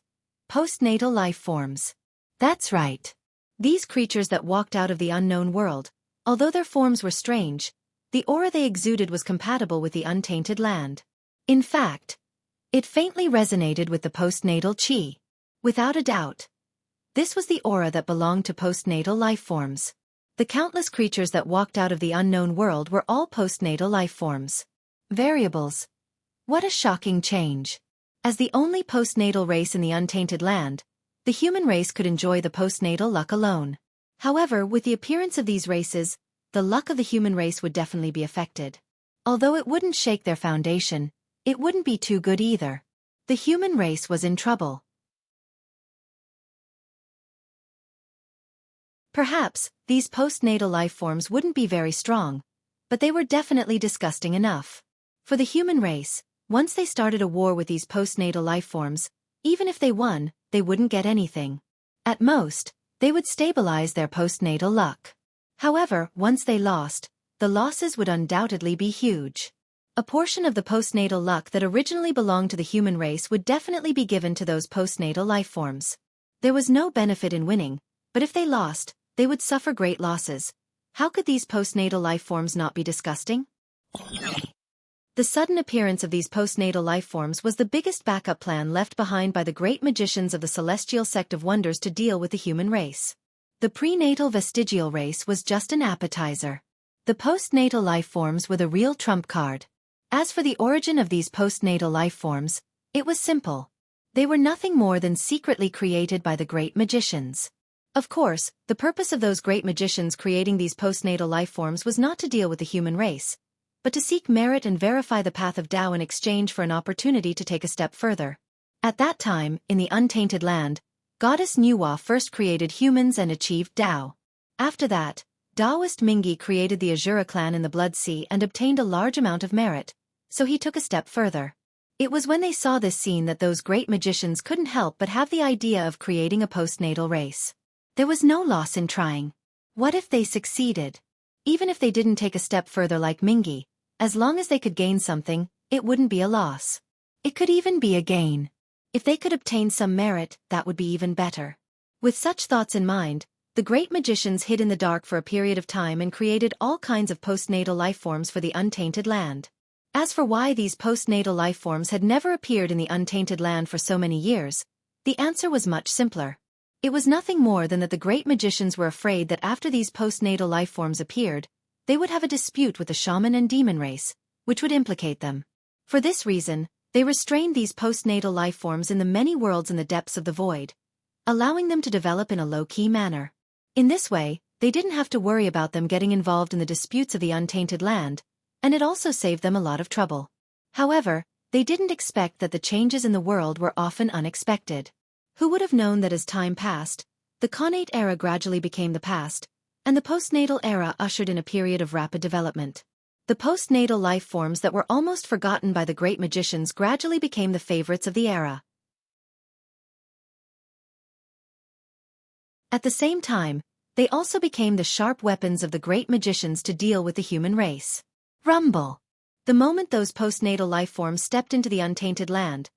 postnatal life forms. That's right. These creatures that walked out of the unknown world, although their forms were strange, the aura they exuded was compatible with the untainted land. In fact, it faintly resonated with the postnatal chi. Without a doubt, this was the aura that belonged to postnatal life forms. The countless creatures that walked out of the unknown world were all postnatal life forms. Variables. What a shocking change. As the only postnatal race in the untainted land, the human race could enjoy the postnatal luck alone. However, with the appearance of these races, the luck of the human race would definitely be affected. Although it wouldn't shake their foundation, it wouldn't be too good either. The human race was in trouble. Perhaps, these postnatal life forms wouldn't be very strong, but they were definitely disgusting enough. For the human race, once they started a war with these postnatal life forms, even if they won, they wouldn't get anything. At most, they would stabilize their postnatal luck. However, once they lost, the losses would undoubtedly be huge. A portion of the postnatal luck that originally belonged to the human race would definitely be given to those postnatal life forms. There was no benefit in winning, but if they lost, they would suffer great losses. How could these postnatal life forms not be disgusting? The sudden appearance of these postnatal life forms was the biggest backup plan left behind by the great magicians of the Celestial Sect of Wonders to deal with the human race. The prenatal vestigial race was just an appetizer. The postnatal life forms were the real trump card. As for the origin of these postnatal life forms, it was simple. They were nothing more than secretly created by the great magicians. Of course, the purpose of those great magicians creating these postnatal life forms was not to deal with the human race, but to seek merit and verify the path of Tao in exchange for an opportunity to take a step further. At that time, in the untainted land, Goddess Nuwa first created humans and achieved Tao. After that, Taoist Mingi created the Azura clan in the Blood Sea and obtained a large amount of merit, so he took a step further. It was when they saw this scene that those great magicians couldn't help but have the idea of creating a postnatal race. There was no loss in trying. What if they succeeded? Even if they didn't take a step further like Mingi, as long as they could gain something, it wouldn't be a loss. It could even be a gain. If they could obtain some merit, that would be even better. With such thoughts in mind, The great magicians hid in the dark for a period of time and created all kinds of postnatal lifeforms for the untainted land. As for why these postnatal lifeforms had never appeared in the untainted land for so many years, the answer was much simpler. It was nothing more than that the great magicians were afraid that after these postnatal lifeforms appeared, they would have a dispute with the shaman and demon race, which would implicate them. For this reason, they restrained these postnatal lifeforms in the many worlds in the depths of the void, allowing them to develop in a low-key manner. In this way, they didn't have to worry about them getting involved in the disputes of the untainted land, and it also saved them a lot of trouble. However, they didn't expect that the changes in the world were often unexpected. Who would have known that as time passed, the connate era gradually became the past, and the postnatal era ushered in a period of rapid development. The postnatal life forms that were almost forgotten by the great magicians gradually became the favorites of the era. At the same time, they also became the sharp weapons of the great magicians to deal with the human race. Rumble! The moment those postnatal life forms stepped into the untainted land,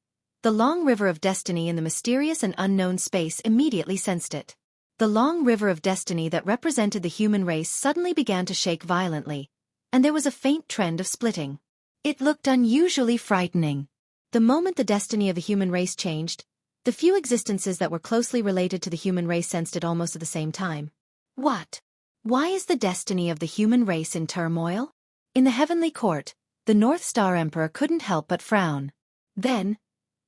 the long river of destiny in the mysterious and unknown space immediately sensed it. The long river of destiny that represented the human race suddenly began to shake violently, and there was a faint trend of splitting. It looked unusually frightening. The moment the destiny of the human race changed, the few existences that were closely related to the human race sensed it almost at the same time. What? Why is the destiny of the human race in turmoil? In the heavenly court, the North Star Emperor couldn't help but frown. Then,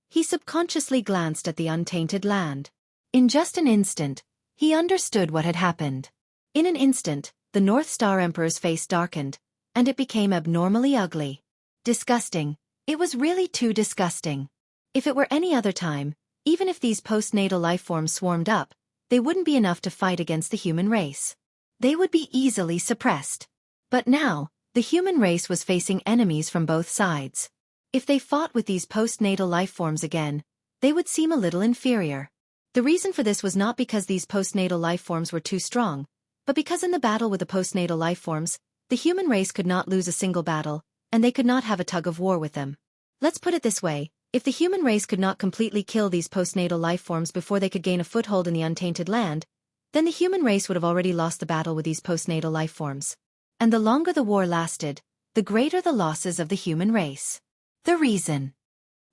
he subconsciously glanced at the untainted land. In just an instant, he understood what had happened. In an instant, the North Star Emperor's face darkened, and it became abnormally ugly. Disgusting. It was really too disgusting. If it were any other time, even if these postnatal lifeforms swarmed up, they wouldn't be enough to fight against the human race. They would be easily suppressed. But now, the human race was facing enemies from both sides. If they fought with these postnatal lifeforms again, they would seem a little inferior. The reason for this was not because these postnatal lifeforms were too strong, but because in the battle with the postnatal lifeforms, the human race could not lose a single battle, and they could not have a tug of war with them. Let's put it this way. If the human race could not completely kill these postnatal lifeforms before they could gain a foothold in the untainted land, then the human race would have already lost the battle with these postnatal lifeforms. And the longer the war lasted, the greater the losses of the human race. The reason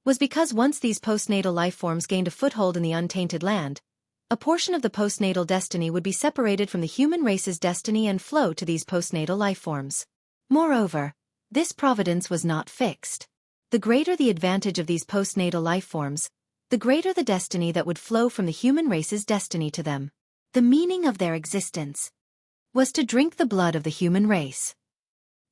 was because once these postnatal lifeforms gained a foothold in the untainted land, a portion of the postnatal destiny would be separated from the human race's destiny and flow to these postnatal lifeforms. Moreover, this providence was not fixed. The greater the advantage of these postnatal lifeforms, the greater the destiny that would flow from the human race's destiny to them. The meaning of their existence was to drink the blood of the human race.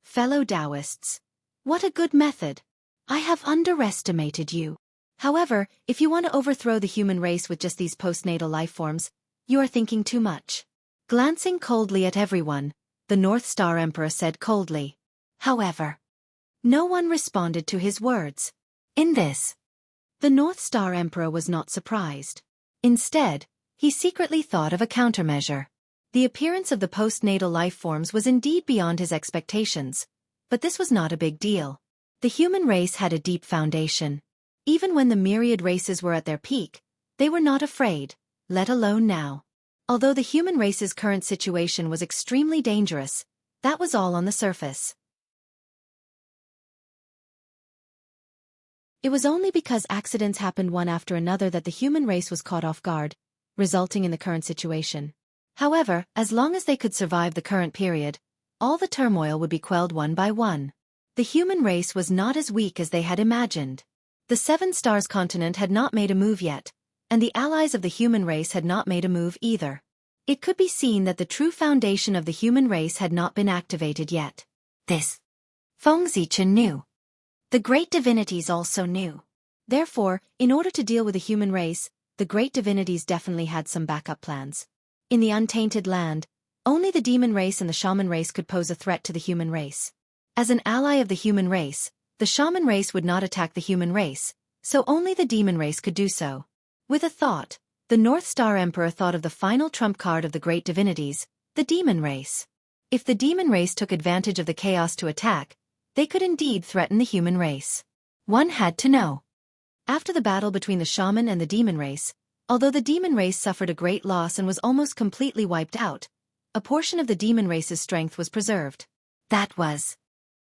Fellow Taoists, what a good method! I have underestimated you. However, if you want to overthrow the human race with just these postnatal lifeforms, you are thinking too much. Glancing coldly at everyone, the North Star Emperor said coldly. However, no one responded to his words. In this, the North Star Emperor was not surprised. Instead, he secretly thought of a countermeasure. The appearance of the postnatal lifeforms was indeed beyond his expectations, but this was not a big deal. The human race had a deep foundation. Even when the myriad races were at their peak, they were not afraid, let alone now. Although the human race's current situation was extremely dangerous, that was all on the surface. It was only because accidents happened one after another that the human race was caught off guard, resulting in the current situation. However, as long as they could survive the current period, all the turmoil would be quelled one by one. The human race was not as weak as they had imagined. The Seven Stars continent had not made a move yet, and the allies of the human race had not made a move either. It could be seen that the true foundation of the human race had not been activated yet. This Feng Zichen knew. The great divinities also knew. Therefore, in order to deal with the human race, the great divinities definitely had some backup plans. In the untainted land, only the demon race and the shaman race could pose a threat to the human race. As an ally of the human race, the shaman race would not attack the human race, so only the demon race could do so. With a thought, the North Star Emperor thought of the final trump card of the great divinities, the demon race. If the demon race took advantage of the chaos to attack, they could indeed threaten the human race. One had to know. After the battle between the shaman and the demon race, Although the demon race suffered a great loss and was almost completely wiped out, a portion of the demon race's strength was preserved. That was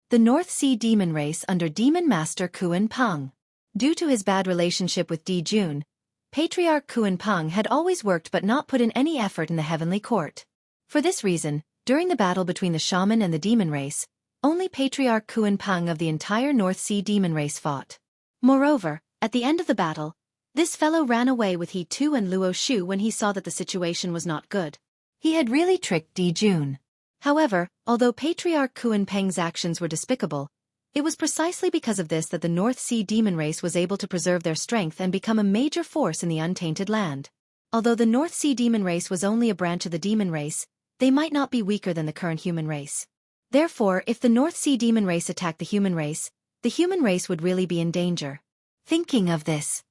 the North Sea demon race under Demon Master Kuan Peng. Due to his bad relationship with Di Jun, Patriarch Kuan Peng had always worked but not put in any effort in the heavenly court. For this reason, during the battle between the shaman and the demon race, only Patriarch Kuan Peng of the entire North Sea demon race fought. Moreover, at the end of the battle, this fellow ran away with He Tu and Luo Shu when he saw that the situation was not good. He had really tricked Di Jun. However, although Patriarch Kuan Peng's actions were despicable, it was precisely because of this that the North Sea demon race was able to preserve their strength and become a major force in the untainted land. Although the North Sea demon race was only a branch of the demon race, they might not be weaker than the current human race. Therefore, if the North Sea demon race attacked the human race would really be in danger. Thinking of this,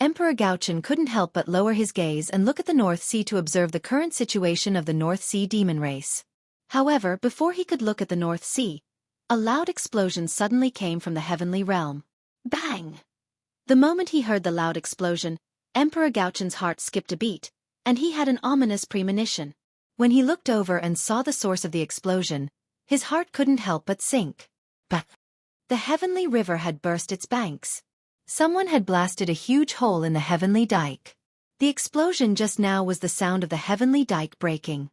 Emperor Gaochen couldn't help but lower his gaze and look at the North Sea to observe the current situation of the North Sea demon race. However, before he could look at the North Sea, a loud explosion suddenly came from the heavenly realm. Bang! The moment he heard the loud explosion, Emperor Gaochen's heart skipped a beat, and he had an ominous premonition. When he looked over and saw the source of the explosion, his heart couldn't help but sink. But the heavenly river had burst its banks. Someone had blasted a huge hole in the heavenly dike. The explosion just now was the sound of the heavenly dike breaking.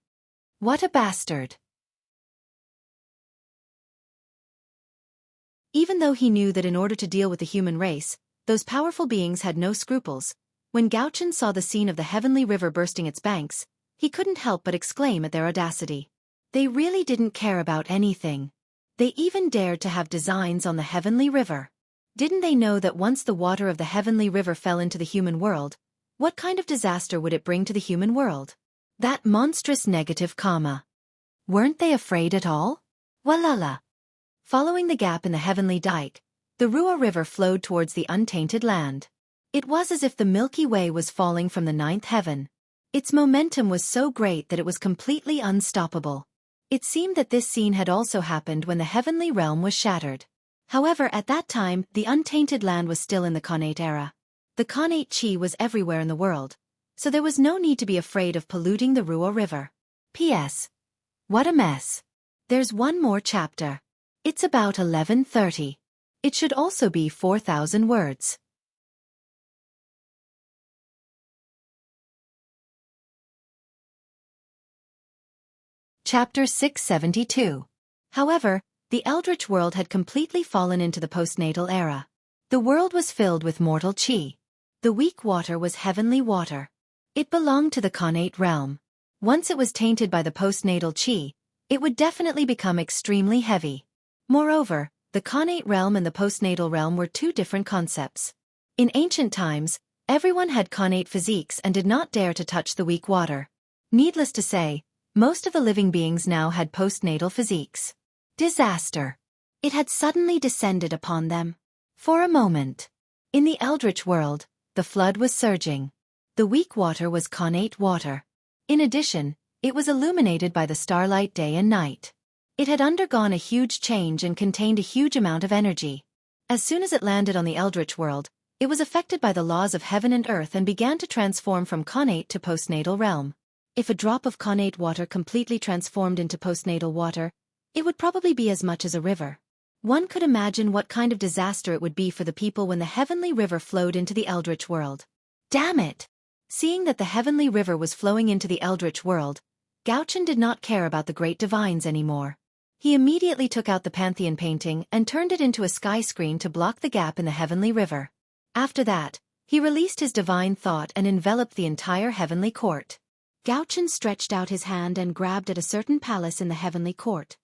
What a bastard! Even though he knew that in order to deal with the human race, those powerful beings had no scruples, when Gaochen saw the scene of the heavenly river bursting its banks, he couldn't help but exclaim at their audacity. They really didn't care about anything. They even dared to have designs on the heavenly river. Didn't they know that once the water of the heavenly river fell into the human world, what kind of disaster would it bring to the human world? That monstrous negative karma. Weren't they afraid at all? Walala. Following the gap in the heavenly dike, the Ruo River flowed towards the untainted land. It was as if the Milky Way was falling from the ninth heaven. Its momentum was so great that it was completely unstoppable. It seemed that this scene had also happened when the heavenly realm was shattered. However, at that time, the untainted land was still in the Khanate era. The Khanate Qi was everywhere in the world, so there was no need to be afraid of polluting the Ruo River. P.S. What a mess. There's one more chapter. It's about 11:30. It should also be 4,000 words. Chapter 672. However, the Eldritch world had completely fallen into the postnatal era. The world was filled with mortal qi. The weak water was heavenly water. It belonged to the Khanate realm. Once it was tainted by the postnatal qi, it would definitely become extremely heavy. Moreover, the Khanate realm and the postnatal realm were two different concepts. In ancient times, everyone had Khanate physiques and did not dare to touch the weak water. Needless to say, most of the living beings now had postnatal physiques. Disaster. It had suddenly descended upon them. For a moment. In the Eldritch world, the flood was surging. The weak water was Khanate water. In addition, it was illuminated by the starlight day and night. It had undergone a huge change and contained a huge amount of energy. As soon as it landed on the Eldritch world, it was affected by the laws of heaven and earth and began to transform from Khanate to postnatal realm. If a drop of Khanate water completely transformed into postnatal water, it would probably be as much as a river. One could imagine what kind of disaster it would be for the people when the heavenly river flowed into the Eldritch world. Damn it! Seeing that the heavenly river was flowing into the Eldritch world, Gaochen did not care about the great divines anymore. He immediately took out the Pantheon painting and turned it into a sky screen to block the gap in the heavenly river. After that, he released his divine thought and enveloped the entire heavenly court. Gaochen stretched out his hand and grabbed at a certain palace in the heavenly court.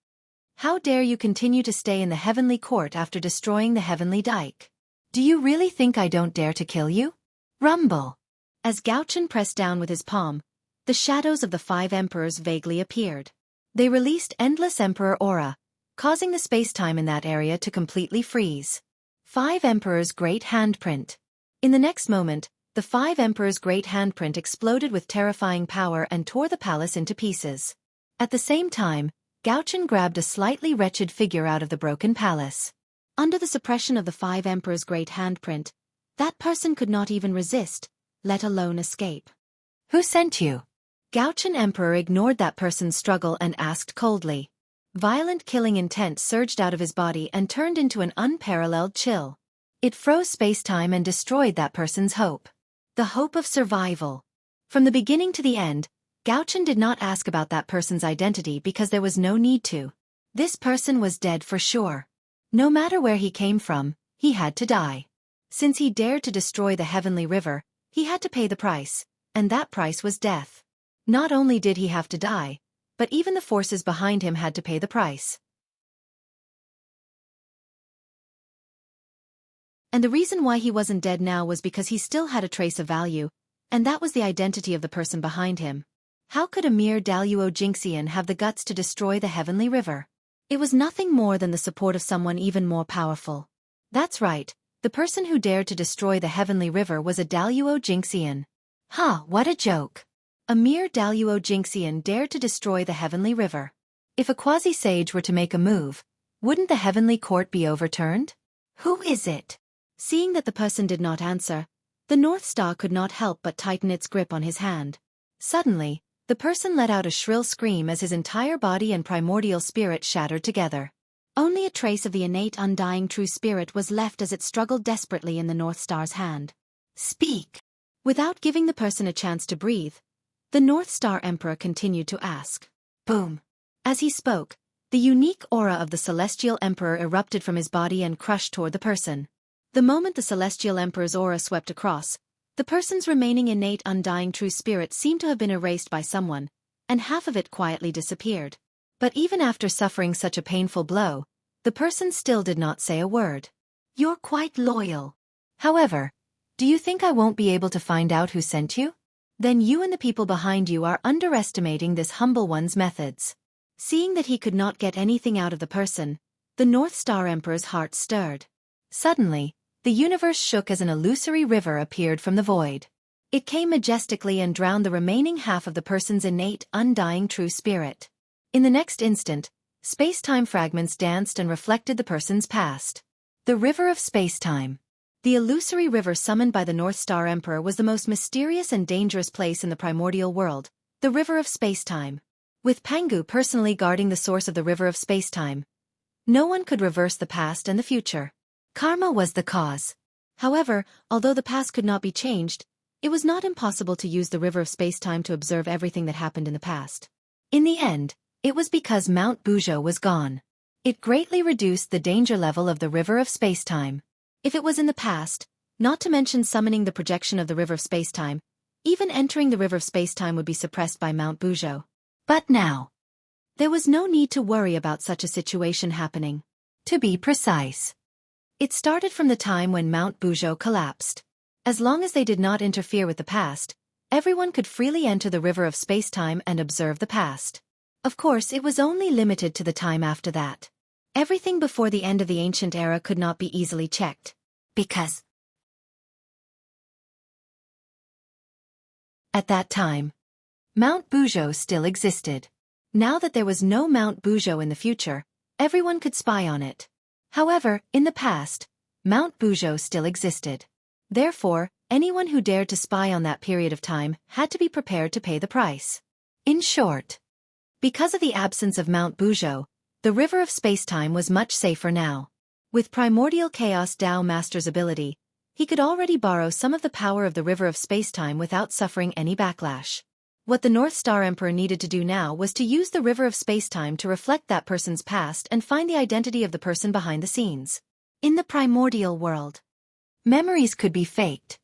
How dare you continue to stay in the heavenly court after destroying the heavenly dike? Do you really think I don't dare to kill you? Rumble! As Gaochen pressed down with his palm, the shadows of the 5 emperors vaguely appeared. They released endless emperor aura, causing the space-time in that area to completely freeze. 5 emperors' great handprint. In the next moment, the 5 emperors' great handprint exploded with terrifying power and tore the palace into pieces. At the same time, Gaochen grabbed a slightly wretched figure out of the broken palace. Under the suppression of the 5 emperors' great handprint, that person could not even resist, let alone escape. Who sent you? Gaochen Emperor ignored that person's struggle and asked coldly. Violent killing intent surged out of his body and turned into an unparalleled chill. It froze space-time and destroyed that person's hope. The hope of survival. From the beginning to the end, Gaochen did not ask about that person's identity because there was no need to. This person was dead for sure. No matter where he came from, he had to die. Since he dared to destroy the heavenly river, he had to pay the price, and that price was death. Not only did he have to die, but even the forces behind him had to pay the price. And the reason why he wasn't dead now was because he still had a trace of value, and that was the identity of the person behind him. How could a mere Daluo Jingxian have the guts to destroy the heavenly river? It was nothing more than the support of someone even more powerful. That's right, the person who dared to destroy the heavenly river was a Daluo Jingxian. What a joke. A mere Daluo Jingxian dared to destroy the heavenly river. If a quasi-sage were to make a move, wouldn't the heavenly court be overturned? Who is it? Seeing that the person did not answer, the North Star could not help but tighten its grip on his hand. Suddenly, the person let out a shrill scream as his entire body and primordial spirit shattered together. Only a trace of the innate undying true spirit was left as it struggled desperately in the North Star's hand. Speak! Without giving the person a chance to breathe, the North Star Emperor continued to ask. Boom! As he spoke, the unique aura of the Celestial Emperor erupted from his body and crushed toward the person. The moment the Celestial Emperor's aura swept across, the person's remaining innate undying true spirit seemed to have been erased by someone, and half of it quietly disappeared. But even after suffering such a painful blow, the person still did not say a word. You're quite loyal. However, do you think I won't be able to find out who sent you? Then you and the people behind you are underestimating this humble one's methods. Seeing that he could not get anything out of the person, the North Star Emperor's heart stirred. Suddenly, the universe shook as an illusory river appeared from the void. It came majestically and drowned the remaining half of the person's innate, undying true spirit. In the next instant, space-time fragments danced and reflected the person's past. The river of space-time. The illusory river summoned by the North Star Emperor was the most mysterious and dangerous place in the primordial world, the river of space-time. With Pangu personally guarding the source of the river of space-time, no one could reverse the past and the future. Karma was the cause. However, although the past could not be changed, it was not impossible to use the river of space-time to observe everything that happened in the past. In the end, it was because Mount Buzhou was gone. It greatly reduced the danger level of the river of space-time. If it was in the past, not to mention summoning the projection of the river of space-time, even entering the river of space-time would be suppressed by Mount Buzhou. But now, there was no need to worry about such a situation happening. To be precise, it started from the time when Mount Buzhou collapsed. As long as they did not interfere with the past, everyone could freely enter the river of space-time and observe the past. Of course, it was only limited to the time after that. Everything before the end of the ancient era could not be easily checked. Because at that time, Mount Buzhou still existed. Now that there was no Mount Buzhou in the future, everyone could spy on it. However, in the past, Mount Buzhou still existed. Therefore, anyone who dared to spy on that period of time had to be prepared to pay the price. In short, because of the absence of Mount Buzhou, the river of space-time was much safer now. With Primordial Chaos Dao Master's ability, he could already borrow some of the power of the river of space-time without suffering any backlash. What the North Star Emperor needed to do now was to use the river of space-time to reflect that person's past and find the identity of the person behind the scenes. In the primordial world, memories could be faked.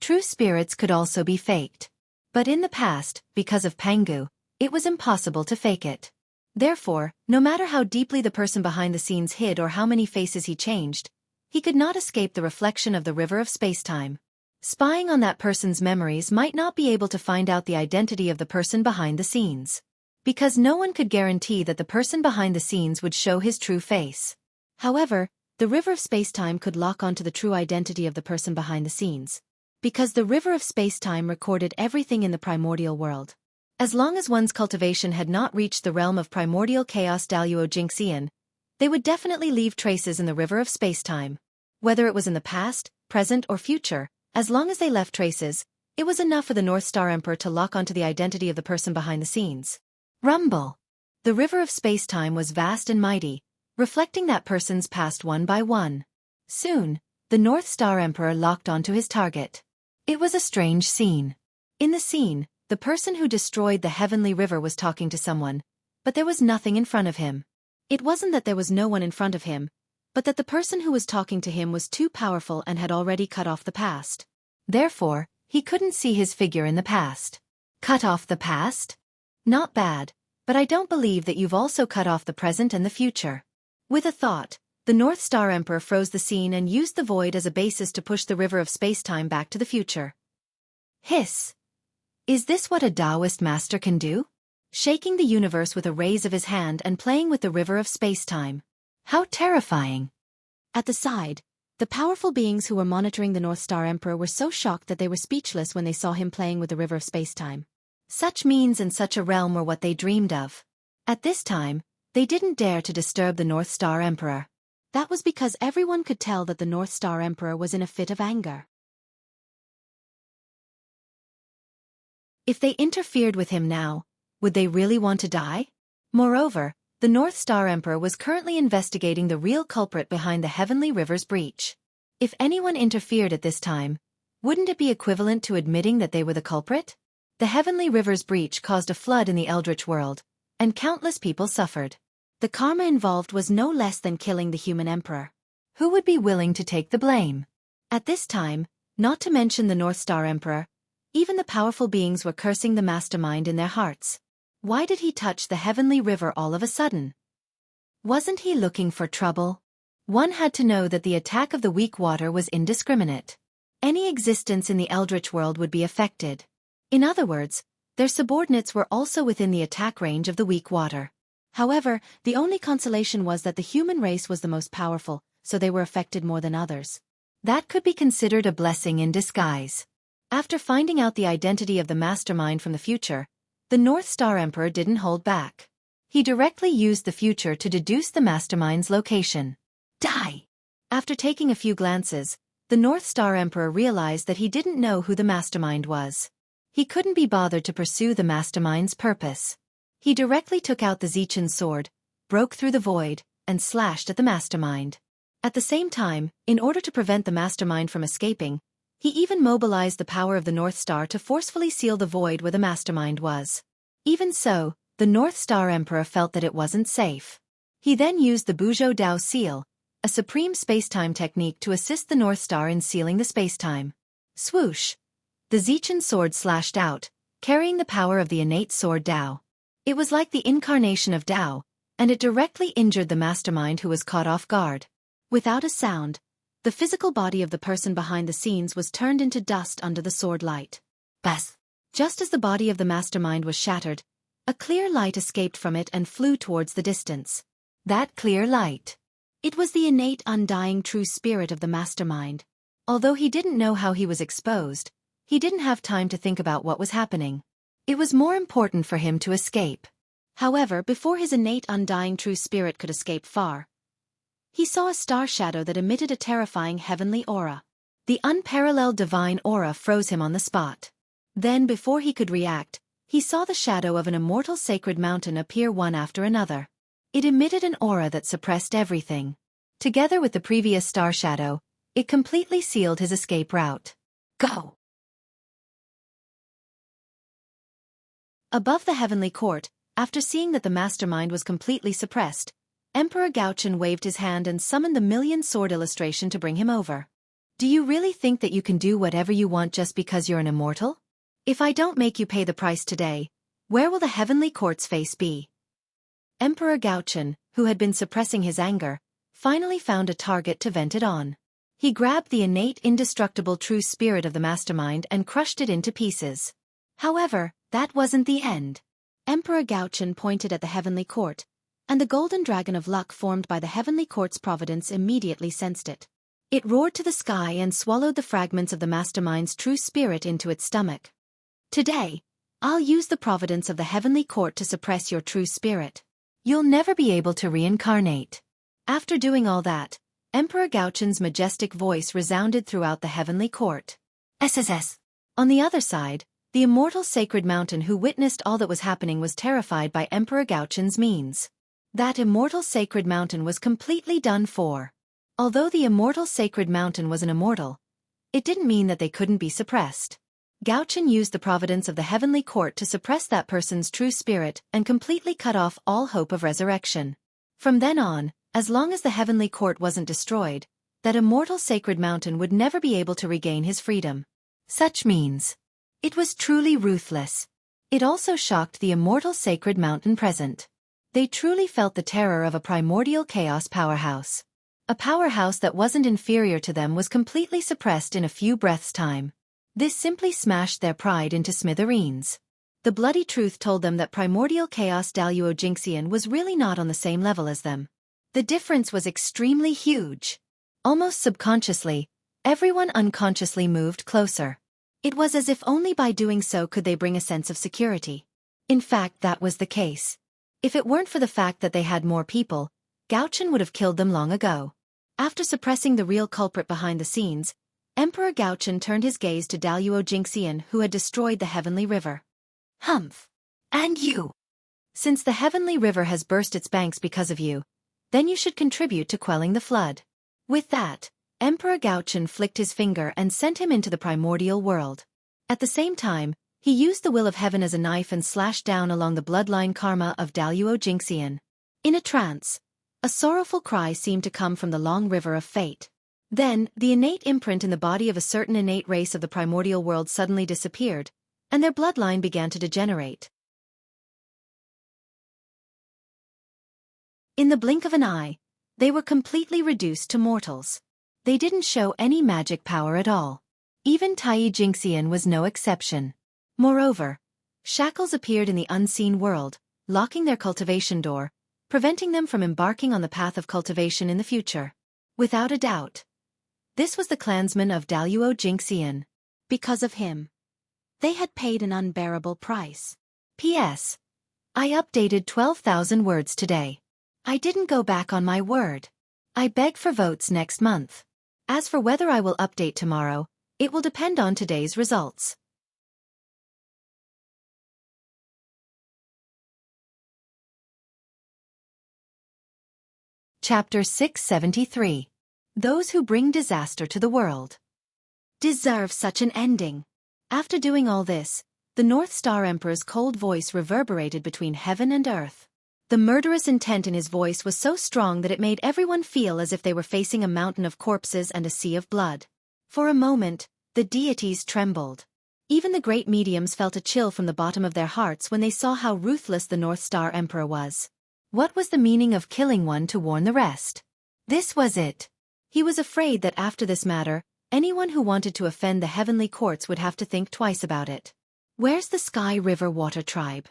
True spirits could also be faked. But in the past, because of Pangu, it was impossible to fake it. Therefore, no matter how deeply the person behind the scenes hid or how many faces he changed, he could not escape the reflection of the river of space-time. Spying on that person's memories might not be able to find out the identity of the person behind the scenes. Because no one could guarantee that the person behind the scenes would show his true face. However, the river of space-time could lock onto the true identity of the person behind the scenes. Because the river of space-time recorded everything in the primordial world. As long as one's cultivation had not reached the realm of primordial chaos Daluo Jingxian, they would definitely leave traces in the river of space-time. Whether it was in the past, present, or future, as long as they left traces, It was enough for the North Star Emperor to lock onto the identity of the person behind the scenes. Rumble. The river of space-time was vast and mighty, reflecting that person's past one by one. Soon, the North Star Emperor locked onto his target. It was a strange scene. In the scene, the person who destroyed the heavenly river was talking to someone, but there was nothing in front of him. It wasn't that there was no one in front of him, but that the person who was talking to him was too powerful and had already cut off the past. Therefore, he couldn't see his figure in the past. Cut off the past? Not bad, but I don't believe that you've also cut off the present and the future. With a thought, the North Star Emperor froze the scene and used the void as a basis to push the river of space-time back to the future. Hiss. Is this what a Taoist master can do? Shaking the universe with a raise of his hand and playing with the river of space-time. How terrifying. At the side, the powerful beings who were monitoring the North Star Emperor were so shocked that they were speechless when they saw him playing with the river of space-time. Such means and such a realm were what they dreamed of. At this time, they didn't dare to disturb the North Star Emperor. That was because everyone could tell that the North Star Emperor was in a fit of anger. If they interfered with him now, would they really want to die? Moreover, the North Star Emperor was currently investigating the real culprit behind the Heavenly River's breach. If anyone interfered at this time, wouldn't it be equivalent to admitting that they were the culprit? The Heavenly River's breach caused a flood in the Eldritch world, and countless people suffered. The karma involved was no less than killing the human emperor. Who would be willing to take the blame? At this time, not to mention the North Star Emperor, even the powerful beings were cursing the mastermind in their hearts. Why did he touch the Heavenly River all of a sudden? Wasn't he looking for trouble? One had to know that the attack of the weak water was indiscriminate. Any existence in the Eldritch world would be affected. In other words, their subordinates were also within the attack range of the weak water. However, the only consolation was that the human race was the most powerful, so they were affected more than others. That could be considered a blessing in disguise. After finding out the identity of the mastermind from the future, the North Star Emperor didn't hold back. He directly used the future to deduce the mastermind's location. Die! After taking a few glances, the North Star Emperor realized that he didn't know who the mastermind was. He couldn't be bothered to pursue the mastermind's purpose. He directly took out the Xianxia's sword, broke through the void, and slashed at the mastermind. At the same time, in order to prevent the mastermind from escaping, he even mobilized the power of the North Star to forcefully seal the void where the mastermind was. Even so, the North Star Emperor felt that it wasn't safe. He then used the Buzhou Dao seal, a supreme space-time technique to assist the North Star in sealing the space-time. Swoosh! The Xianxia's sword slashed out, carrying the power of the innate sword Dao. It was like the incarnation of Dao, and it directly injured the mastermind who was caught off guard. Without a sound, the physical body of the person behind the scenes was turned into dust under the sword light. Bas! Just as the body of the mastermind was shattered, a clear light escaped from it and flew towards the distance. That clear light. It was the innate undying true spirit of the mastermind. Although he didn't know how he was exposed, he didn't have time to think about what was happening. It was more important for him to escape. However, before his innate undying true spirit could escape far, he saw a star shadow that emitted a terrifying heavenly aura. The unparalleled divine aura froze him on the spot. Then, before he could react, he saw the shadow of an immortal sacred mountain appear one after another. It emitted an aura that suppressed everything. Together with the previous star shadow, it completely sealed his escape route. Go! Above the heavenly court, after seeing that the mastermind was completely suppressed, Emperor Gaochen waved his hand and summoned the million sword illustration to bring him over. Do you really think that you can do whatever you want just because you're an immortal? If I don't make you pay the price today, where will the heavenly court's face be? Emperor Gaochen, who had been suppressing his anger, finally found a target to vent it on. He grabbed the innate indestructible true spirit of the mastermind and crushed it into pieces. However, that wasn't the end. Emperor Gaochen pointed at the heavenly court, and the golden dragon of luck formed by the heavenly court's providence immediately sensed it. It roared to the sky and swallowed the fragments of the mastermind's true spirit into its stomach. Today, I'll use the providence of the heavenly court to suppress your true spirit. You'll never be able to reincarnate. After doing all that, Emperor Gaochen's majestic voice resounded throughout the heavenly court. SSS. On the other side, the immortal sacred mountain who witnessed all that was happening was terrified by Emperor Gaochun's means. That immortal sacred mountain was completely done for. Although the immortal sacred mountain was an immortal, it didn't mean that they couldn't be suppressed. Gaochun used the providence of the heavenly court to suppress that person's true spirit and completely cut off all hope of resurrection. From then on, as long as the heavenly court wasn't destroyed, that immortal sacred mountain would never be able to regain his freedom. Such means. It was truly ruthless. It also shocked the immortal sacred mountain present. They truly felt the terror of a primordial chaos powerhouse. A powerhouse that wasn't inferior to them was completely suppressed in a few breaths' time. This simply smashed their pride into smithereens. The bloody truth told them that primordial chaos Daluo Jingxian was really not on the same level as them. The difference was extremely huge. Almost subconsciously, everyone unconsciously moved closer. It was as if only by doing so could they bring a sense of security. In fact, that was the case. If it weren't for the fact that they had more people, Gaochun would have killed them long ago. After suppressing the real culprit behind the scenes, Emperor Gaochun turned his gaze to Daluo Jingxian, who had destroyed the heavenly river. Humph. And you? Since the heavenly river has burst its banks because of you, then you should contribute to quelling the flood. With that, Emperor Gaochun flicked his finger and sent him into the primordial world. At the same time, he used the will of heaven as a knife and slashed down along the bloodline karma of Daluo Jingxian. In a trance, a sorrowful cry seemed to come from the long river of fate. Then, the innate imprint in the body of a certain innate race of the primordial world suddenly disappeared, and their bloodline began to degenerate. In the blink of an eye, they were completely reduced to mortals. They didn't show any magic power at all. Even Tai Jingxian was no exception. Moreover, shackles appeared in the unseen world, locking their cultivation door, preventing them from embarking on the path of cultivation in the future. Without a doubt, this was the clansman of Daluo Jingxian. Because of him, they had paid an unbearable price. P.S. I updated 12,000 words today. I didn't go back on my word. I beg for votes next month. As for whether I will update tomorrow, it will depend on today's results. Chapter 673. Those who bring disaster to the world deserve such an ending. After doing all this, the North Star Emperor's cold voice reverberated between heaven and earth. The murderous intent in his voice was so strong that it made everyone feel as if they were facing a mountain of corpses and a sea of blood. For a moment, the deities trembled. Even the great mediums felt a chill from the bottom of their hearts when they saw how ruthless the North Star Emperor was. What was the meaning of killing one to warn the rest? This was it. He was afraid that after this matter, anyone who wanted to offend the heavenly courts would have to think twice about it. Where's the Sky River Water Tribe?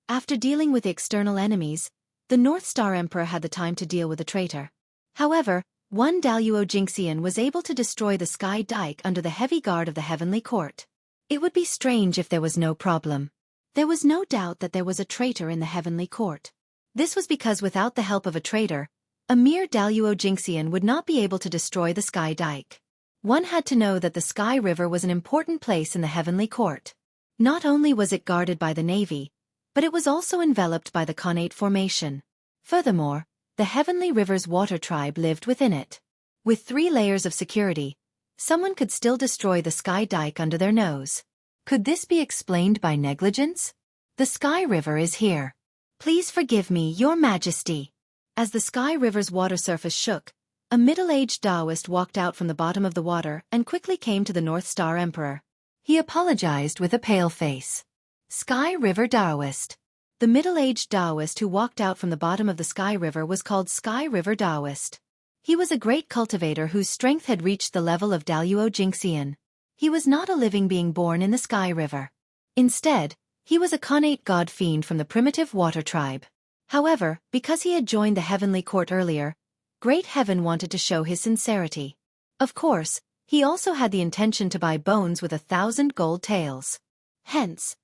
After dealing with the external enemies, the North Star Emperor had the time to deal with the traitor. However, one Daluo Jingxian was able to destroy the Sky Dike under the heavy guard of the heavenly court. It would be strange if there was no problem. There was no doubt that there was a traitor in the heavenly court. This was because without the help of a traitor, a mere Daluo Jingxian would not be able to destroy the Sky Dike. One had to know that the Sky River was an important place in the heavenly court. Not only was it guarded by the navy, but it was also enveloped by the Connate Formation. Furthermore, the heavenly river's water tribe lived within it. With 3 layers of security, someone could still destroy the Sky Dike under their nose. Could this be explained by negligence? The Sky River is here. Please forgive me, Your Majesty. As the Sky River's water surface shook, a middle-aged Taoist walked out from the bottom of the water and quickly came to the North Star Emperor. He apologized with a pale face. Sky River Taoist. The middle-aged Taoist who walked out from the bottom of the Sky River was called Sky River Taoist. He was a great cultivator whose strength had reached the level of Daluo Jingxian. He was not a living being born in the Sky River. Instead, he was a connate god fiend from the primitive water tribe. However, because he had joined the heavenly court earlier, Great Heaven wanted to show his sincerity. Of course, he also had the intention to buy bones with 1,000 gold taels. Hence,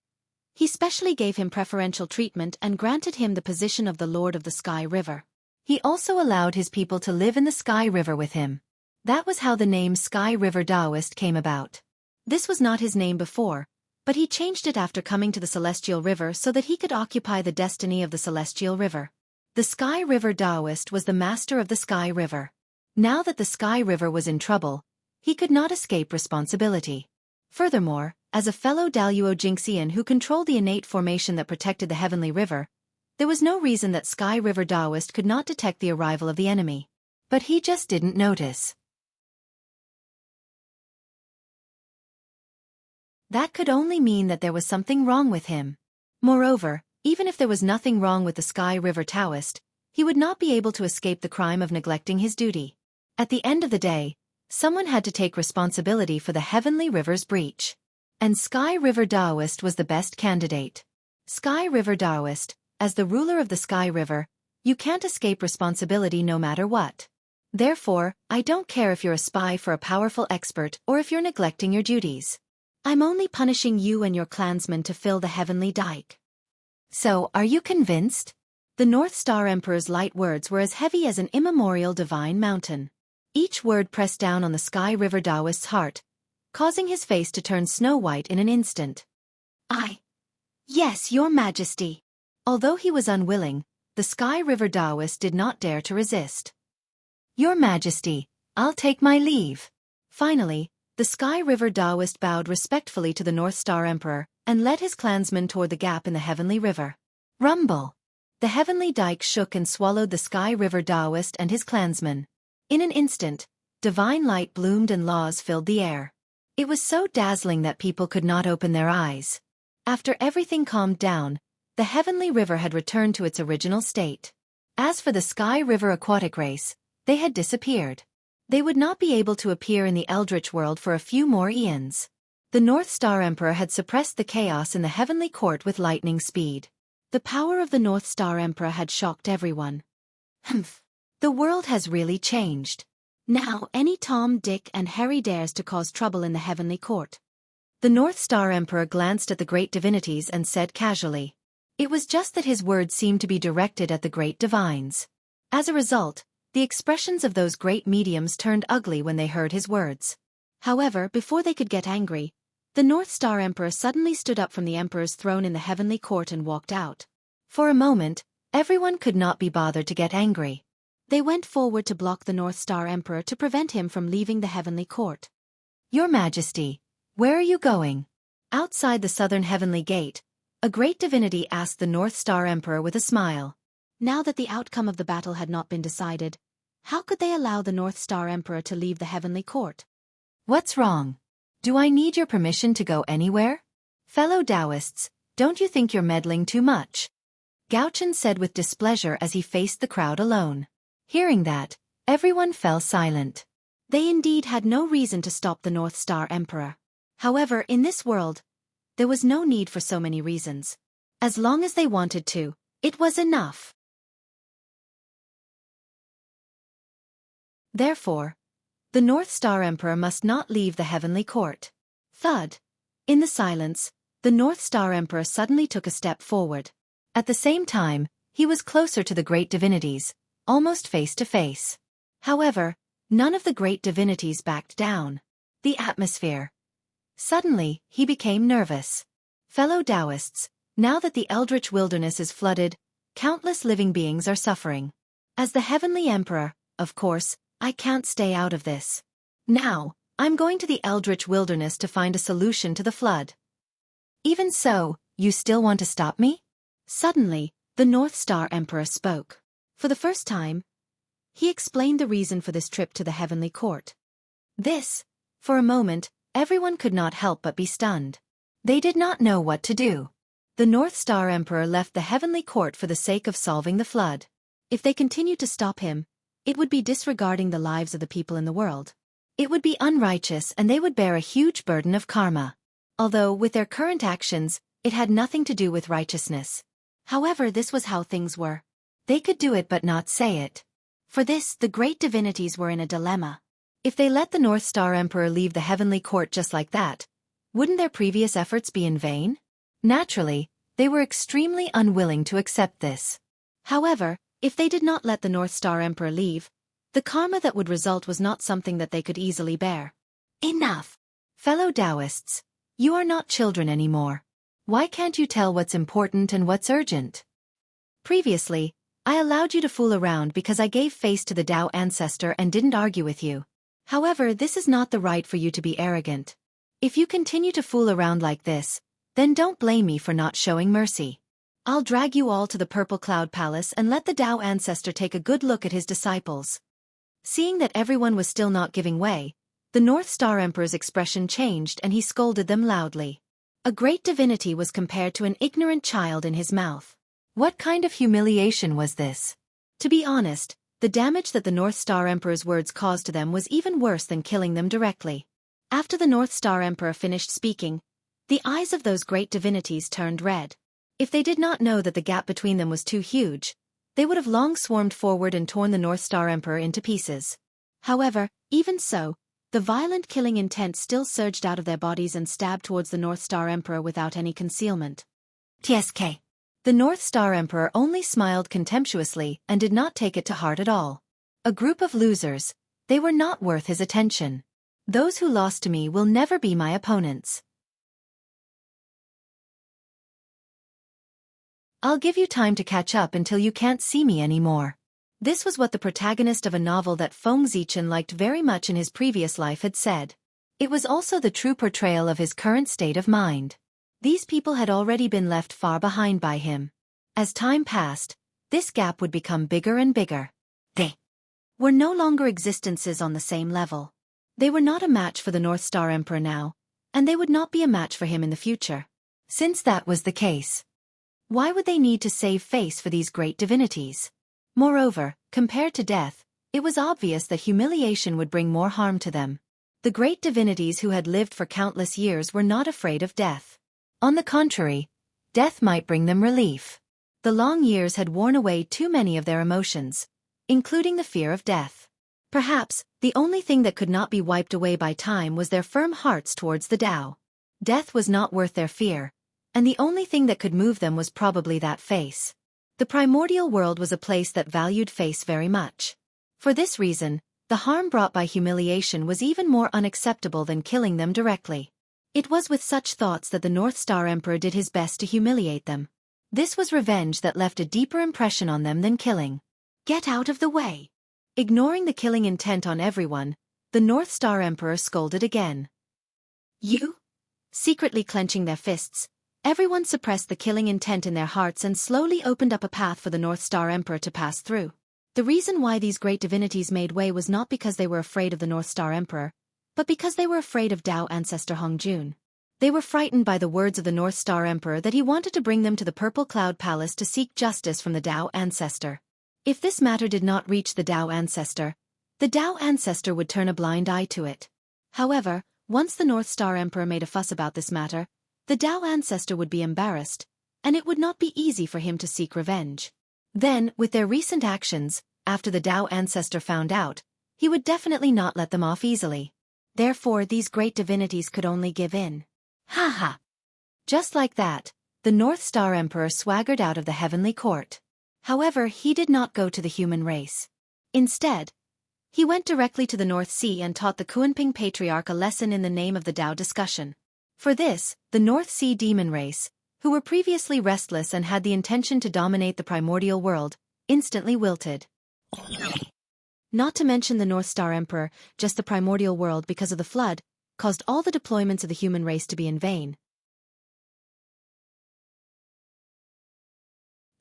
he specially gave him preferential treatment and granted him the position of the Lord of the Sky River. He also allowed his people to live in the Sky River with him. That was how the name Sky River Taoist came about. This was not his name before, but he changed it after coming to the Celestial River so that he could occupy the destiny of the Celestial River. The Sky River Taoist was the master of the Sky River. Now that the Sky River was in trouble, he could not escape responsibility. Furthermore, as a fellow Daluo Jingxian who controlled the innate formation that protected the Heavenly River, there was no reason that Sky River Taoist could not detect the arrival of the enemy. But he just didn't notice. That could only mean that there was something wrong with him. Moreover, even if there was nothing wrong with the Sky River Taoist, he would not be able to escape the crime of neglecting his duty. At the end of the day, someone had to take responsibility for the Heavenly River's breach. And Sky River Taoist was the best candidate. Sky River Taoist, as the ruler of the Sky River, you can't escape responsibility no matter what. Therefore, I don't care if you're a spy for a powerful expert or if you're neglecting your duties. I'm only punishing you and your clansmen to fill the heavenly dike. So, are you convinced? The North Star Emperor's light words were as heavy as an immemorial divine mountain. Each word pressed down on the Sky River Taoist's heart, causing his face to turn snow-white in an instant. Yes, your majesty. Although he was unwilling, the Sky River Taoist did not dare to resist. Your majesty, I'll take my leave. Finally, the Sky River Taoist bowed respectfully to the North Star Emperor and led his clansmen toward the gap in the Heavenly River. Rumble! The Heavenly Dike shook and swallowed the Sky River Taoist and his clansmen. In an instant, divine light bloomed and laws filled the air. It was so dazzling that people could not open their eyes. After everything calmed down, the Heavenly River had returned to its original state. As for the Sky River aquatic race, they had disappeared. They would not be able to appear in the Eldritch world for a few more eons. The North Star Emperor had suppressed the chaos in the Heavenly Court with lightning speed. The power of the North Star Emperor had shocked everyone. The world has really changed. Now any Tom, Dick, and Harry dares to cause trouble in the Heavenly Court. The North Star Emperor glanced at the great divinities and said casually. It was just that his words seemed to be directed at the great divines. As a result, the expressions of those great mediums turned ugly when they heard his words. However, before they could get angry, the North Star Emperor suddenly stood up from the Emperor's throne in the Heavenly Court and walked out. For a moment, everyone could not be bothered to get angry. They went forward to block the North Star Emperor to prevent him from leaving the Heavenly Court. Your Majesty, where are you going? Outside the southern Heavenly Gate, a great divinity asked the North Star Emperor with a smile. Now that the outcome of the battle had not been decided, how could they allow the North Star Emperor to leave the Heavenly Court? What's wrong? Do I need your permission to go anywhere? Fellow Taoists, don't you think you're meddling too much? Gao-Chen said with displeasure as he faced the crowd alone. Hearing that, everyone fell silent. They indeed had no reason to stop the North Star Emperor. However, in this world, there was no need for so many reasons. As long as they wanted to, it was enough. Therefore, the North Star Emperor must not leave the Heavenly Court. Thud. In the silence, the North Star Emperor suddenly took a step forward. At the same time, he was closer to the great divinities, almost face to face. However, none of the great divinities backed down. The atmosphere. Suddenly, he became nervous. Fellow Taoists, now that the Eldritch Wilderness is flooded, countless living beings are suffering. As the Heavenly Emperor, of course, I can't stay out of this. Now, I'm going to the Eldritch Wilderness to find a solution to the flood. Even so, you still want to stop me? Suddenly, the North Star Emperor spoke. For the first time, he explained the reason for this trip to the Heavenly Court. For a moment, everyone could not help but be stunned. They did not know what to do. The North Star Emperor left the Heavenly Court for the sake of solving the flood. If they continued to stop him, it would be disregarding the lives of the people in the world. It would be unrighteous and they would bear a huge burden of karma. Although, with their current actions, it had nothing to do with righteousness. However, this was how things were. They could do it but not say it. For this, the great divinities were in a dilemma. If they let the North Star Emperor leave the Heavenly Court just like that, wouldn't their previous efforts be in vain? Naturally, they were extremely unwilling to accept this. However, if they did not let the North Star Emperor leave, the karma that would result was not something that they could easily bear. Enough! Fellow Taoists, you are not children anymore. Why can't you tell what's important and what's urgent? Previously, I allowed you to fool around because I gave face to the Tao ancestor and didn't argue with you. However, this is not the right for you to be arrogant. If you continue to fool around like this, then don't blame me for not showing mercy. I'll drag you all to the Purple Cloud Palace and let the Tao ancestor take a good look at his disciples. Seeing that everyone was still not giving way, the North Star Emperor's expression changed and he scolded them loudly. A great divinity was compared to an ignorant child in his mouth. What kind of humiliation was this? To be honest, the damage that the North Star Emperor's words caused to them was even worse than killing them directly. After the North Star Emperor finished speaking, the eyes of those great divinities turned red. If they did not know that the gap between them was too huge, they would have long swarmed forward and torn the North Star Emperor into pieces. However, even so, the violent killing intent still surged out of their bodies and stabbed towards the North Star Emperor without any concealment. TSK. The North Star Emperor only smiled contemptuously and did not take it to heart at all. A group of losers, they were not worth his attention. Those who lost to me will never be my opponents. I'll give you time to catch up until you can't see me anymore. This was what the protagonist of a novel that Feng Zichen liked very much in his previous life had said. It was also the true portrayal of his current state of mind. These people had already been left far behind by him. As time passed, this gap would become bigger and bigger. They were no longer existences on the same level. They were not a match for the North Star Emperor now, and they would not be a match for him in the future. Since that was the case, why would they need to save face for these great divinities? Moreover, compared to death, it was obvious that humiliation would bring more harm to them. The great divinities who had lived for countless years were not afraid of death. On the contrary, death might bring them relief. The long years had worn away too many of their emotions, including the fear of death. Perhaps, the only thing that could not be wiped away by time was their firm hearts towards the Tao. Death was not worth their fear, and the only thing that could move them was probably that face. The primordial world was a place that valued face very much. For this reason, the harm brought by humiliation was even more unacceptable than killing them directly. It was with such thoughts that the North Star Emperor did his best to humiliate them. This was revenge that left a deeper impression on them than killing. Get out of the way! Ignoring the killing intent on everyone, the North Star Emperor scolded again. You? Secretly clenching their fists, everyone suppressed the killing intent in their hearts and slowly opened up a path for the North Star Emperor to pass through. The reason why these great divinities made way was not because they were afraid of the North Star Emperor, but because they were afraid of Tao ancestor Hongjun. They were frightened by the words of the North Star Emperor that he wanted to bring them to the Purple Cloud Palace to seek justice from the Tao ancestor. If this matter did not reach the Tao ancestor, the Tao ancestor would turn a blind eye to it. However, once the North Star Emperor made a fuss about this matter, the Tao ancestor would be embarrassed, and it would not be easy for him to seek revenge. Then, with their recent actions, after the Tao ancestor found out, he would definitely not let them off easily. Therefore, these great divinities could only give in. Ha ha! Just like that, the North Star Emperor swaggered out of the heavenly court. However, he did not go to the human race. Instead, he went directly to the North Sea and taught the Kunping Patriarch a lesson in the name of the Tao discussion. For this, the North Sea demon race, who were previously restless and had the intention to dominate the primordial world, instantly wilted. Not to mention the North Star Emperor, just the primordial world because of the flood, caused all the deployments of the human race to be in vain.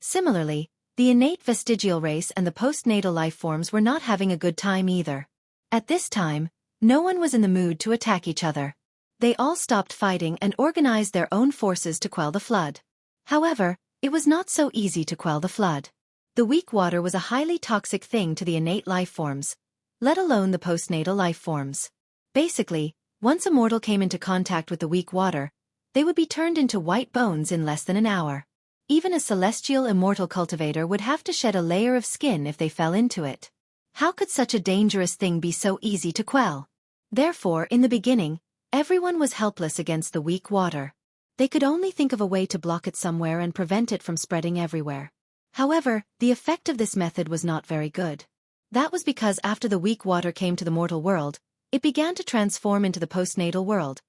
Similarly, the innate vestigial race and the postnatal life forms were not having a good time either. At this time, no one was in the mood to attack each other. They all stopped fighting and organized their own forces to quell the flood. However, it was not so easy to quell the flood. The weak water was a highly toxic thing to the innate life forms, let alone the postnatal life forms. Basically, once a mortal came into contact with the weak water, they would be turned into white bones in less than an hour. Even a celestial immortal cultivator would have to shed a layer of skin if they fell into it. How could such a dangerous thing be so easy to quell? Therefore, in the beginning, everyone was helpless against the weak water. They could only think of a way to block it somewhere and prevent it from spreading everywhere. However, the effect of this method was not very good. That was because after the weak water came to the mortal world, it began to transform into the postnatal world,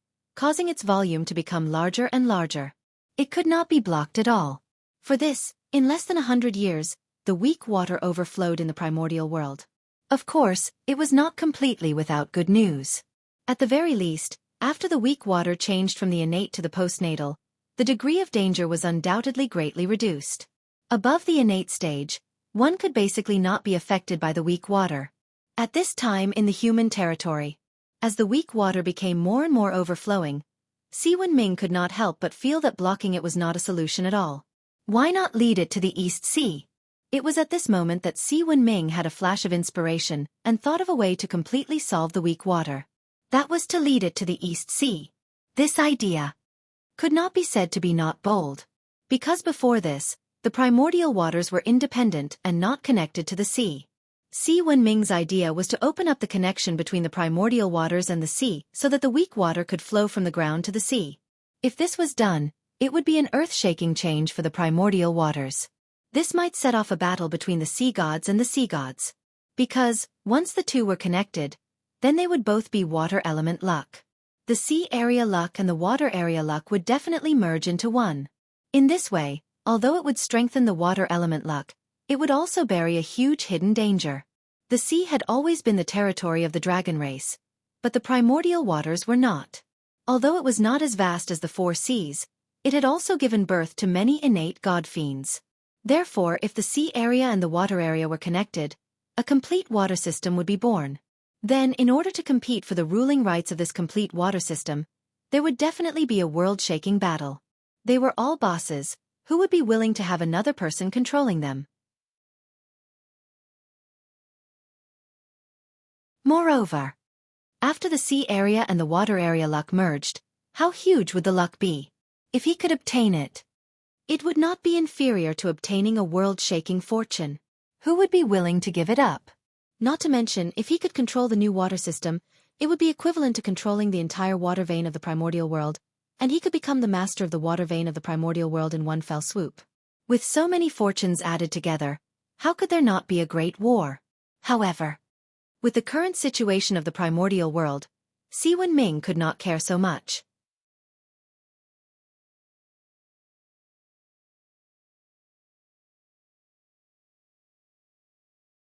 causing its volume to become larger and larger. It could not be blocked at all. For this, in less than 100 years, the weak water overflowed in the primordial world. Of course, it was not completely without good news. At the very least, after the weak water changed from the innate to the postnatal, the degree of danger was undoubtedly greatly reduced. Above the innate stage, one could basically not be affected by the weak water. At this time in the human territory, as the weak water became more and more overflowing, Si Wenming could not help but feel that blocking it was not a solution at all. Why not lead it to the East Sea? It was at this moment that Si Wenming had a flash of inspiration and thought of a way to completely solve the weak water. That was to lead it to the East Sea. This idea could not be said to be not bold, because before this, the primordial waters were independent and not connected to the sea. Si Wenming's idea was to open up the connection between the primordial waters and the sea so that the weak water could flow from the ground to the sea. If this was done, it would be an earth-shaking change for the primordial waters. This might set off a battle between the sea gods and the sea gods. Because, once the two were connected, then they would both be water element luck. The sea area luck and the water area luck would definitely merge into one. In this way, although it would strengthen the water element luck, it would also bury a huge hidden danger. The sea had always been the territory of the dragon race, but the primordial waters were not. Although it was not as vast as the four seas, it had also given birth to many innate god fiends. Therefore, if the sea area and the water area were connected, a complete water system would be born. Then, in order to compete for the ruling rights of this complete water system, there would definitely be a world-shaking battle. They were all bosses, who would be willing to have another person controlling them. Moreover, after the sea area and the water area luck merged, how huge would the luck be? If he could obtain it, it would not be inferior to obtaining a world-shaking fortune. Who would be willing to give it up? Not to mention, if he could control the new water system, it would be equivalent to controlling the entire water vein of the primordial world, and he could become the master of the water vein of the primordial world in one fell swoop. With so many fortunes added together, how could there not be a great war? However, with the current situation of the primordial world, Si Wenming could not care so much.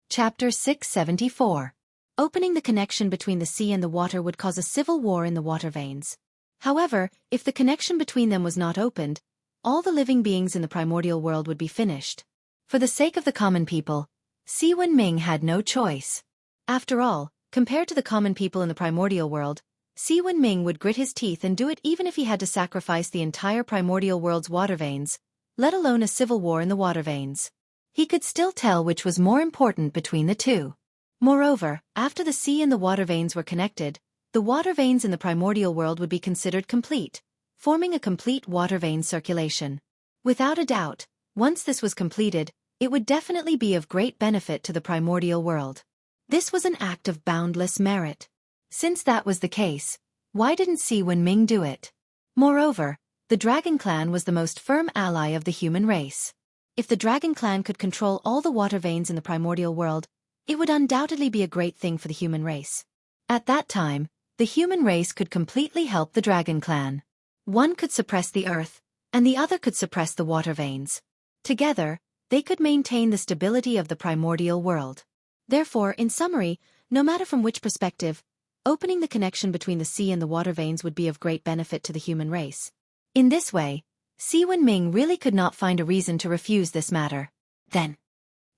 Chapter 674. Opening the connection between the sea and the water would cause a civil war in the water veins. However, if the connection between them was not opened, all the living beings in the primordial world would be finished. For the sake of the common people, Si Wenming had no choice. After all, compared to the common people in the primordial world, Si Wenming would grit his teeth and do it even if he had to sacrifice the entire primordial world's water veins, let alone a civil war in the water veins. He could still tell which was more important between the two. Moreover, after the sea and the water veins were connected, the water veins in the primordial world would be considered complete, forming a complete water vein circulation. Without a doubt, once this was completed, it would definitely be of great benefit to the primordial world. This was an act of boundless merit. Since that was the case, why didn't Si Wenming do it? Moreover, the Dragon Clan was the most firm ally of the human race. If the Dragon Clan could control all the water veins in the primordial world, it would undoubtedly be a great thing for the human race. At that time, the human race could completely help the Dragon Clan. One could suppress the earth, and the other could suppress the water veins. Together, they could maintain the stability of the primordial world. Therefore, in summary, no matter from which perspective, opening the connection between the sea and the water veins would be of great benefit to the human race. In this way, Si Wenming really could not find a reason to refuse this matter. Then,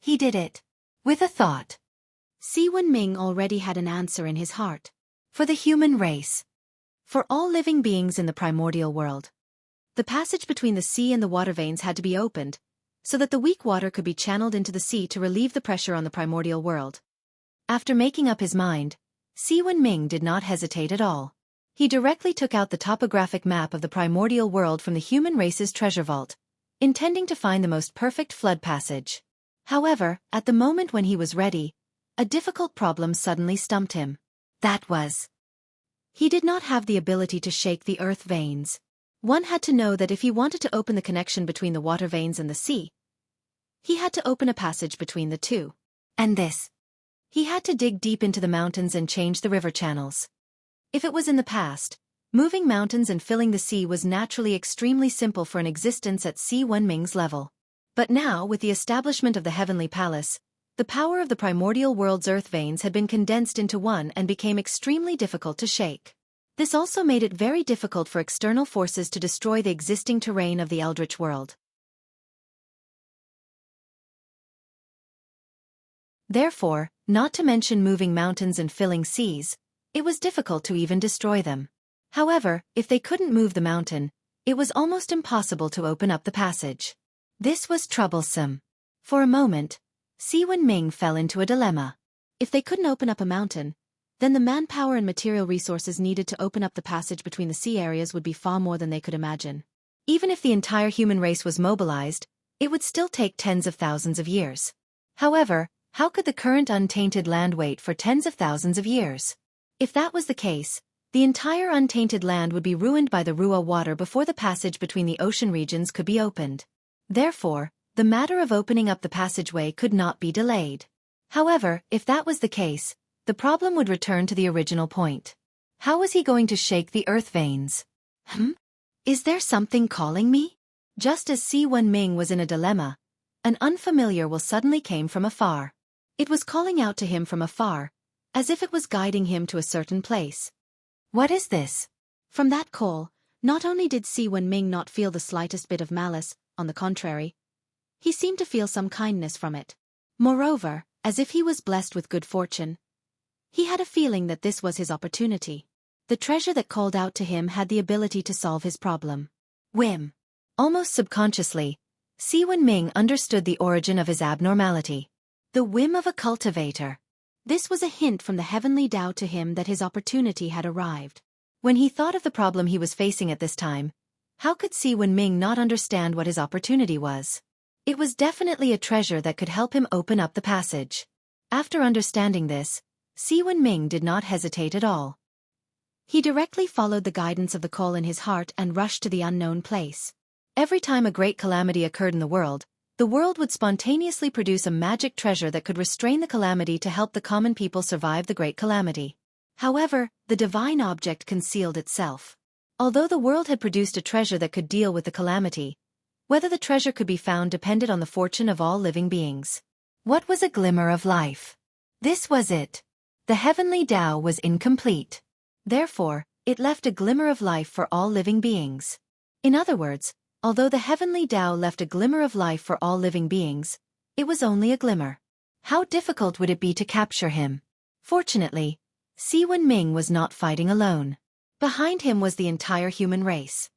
he did it. With a thought. Si Wenming already had an answer in his heart. For the human race. For all living beings in the primordial world. The passage between the sea and the water veins had to be opened, so that the weak water could be channeled into the sea to relieve the pressure on the primordial world. After making up his mind, Si Wenming did not hesitate at all. He directly took out the topographic map of the primordial world from the human race's treasure vault, intending to find the most perfect flood passage. However, at the moment when he was ready, a difficult problem suddenly stumped him. That was, he did not have the ability to shake the earth veins. One had to know that if he wanted to open the connection between the water veins and the sea, he had to open a passage between the two. And this, he had to dig deep into the mountains and change the river channels. If it was in the past, Moving mountains and filling the sea was naturally extremely simple for an existence at Si Wenming's level. But now, with the establishment of the Heavenly Palace, the power of the primordial world's earth veins had been condensed into one and became extremely difficult to shake. This also made it very difficult for external forces to destroy the existing terrain of the Eldritch world. Therefore, not to mention moving mountains and filling seas, it was difficult to even destroy them. However, if they couldn't move the mountain, it was almost impossible to open up the passage. This was troublesome. For a moment, Si Wenming fell into a dilemma. If they couldn't open up a mountain, then the manpower and material resources needed to open up the passage between the sea areas would be far more than they could imagine. Even if the entire human race was mobilized, it would still take tens of thousands of years. However, how could the current untainted land wait for tens of thousands of years? If that was the case, the entire untainted land would be ruined by the Ruo water before the passage between the ocean regions could be opened. Therefore, the matter of opening up the passageway could not be delayed. However, if that was the case, the problem would return to the original point. How was he going to shake the earth veins? Is there something calling me? Just as Si Wenming was in a dilemma, an unfamiliar will suddenly came from afar. It was calling out to him from afar, as if it was guiding him to a certain place. What is this? From that call, not only did Si Wenming not feel the slightest bit of malice, on the contrary, he seemed to feel some kindness from it. Moreover, as if he was blessed with good fortune, he had a feeling that this was his opportunity. The treasure that called out to him had the ability to solve his problem. Whim. Almost subconsciously, Si Wenming understood the origin of his abnormality. The whim of a cultivator. This was a hint from the heavenly Tao to him that his opportunity had arrived. When he thought of the problem he was facing at this time, how could Si Wenming not understand what his opportunity was? It was definitely a treasure that could help him open up the passage. After understanding this, Si Wenming did not hesitate at all. He directly followed the guidance of the call in his heart and rushed to the unknown place. Every time a great calamity occurred in the world would spontaneously produce a magic treasure that could restrain the calamity to help the common people survive the great calamity. However, the divine object concealed itself. Although the world had produced a treasure that could deal with the calamity, whether the treasure could be found depended on the fortune of all living beings. What was a glimmer of life? This was it. The heavenly Tao was incomplete. Therefore, it left a glimmer of life for all living beings. In other words, although the heavenly Tao left a glimmer of life for all living beings, it was only a glimmer. How difficult would it be to capture him? Fortunately, Si Wenming was not fighting alone. Behind him was the entire human race.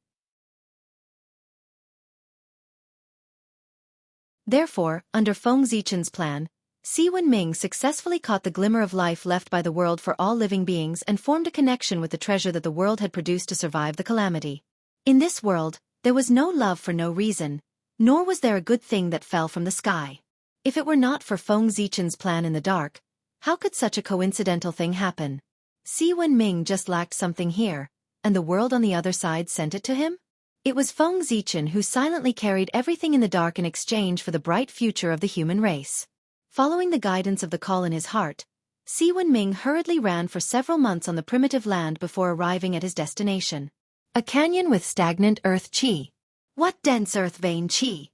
Therefore, under Feng Zichen's plan, Si Wenming successfully caught the glimmer of life left by the world for all living beings and formed a connection with the treasure that the world had produced to survive the calamity. In this world, there was no love for no reason, nor was there a good thing that fell from the sky. If it were not for Feng Zichen's plan in the dark, how could such a coincidental thing happen? Si Wenming just lacked something here, and the world on the other side sent it to him? It was Feng Zichen who silently carried everything in the dark in exchange for the bright future of the human race. Following the guidance of the call in his heart, Si Wenming hurriedly ran for several months on the primitive land before arriving at his destination. A canyon with stagnant earth qi. What dense earth vein qi!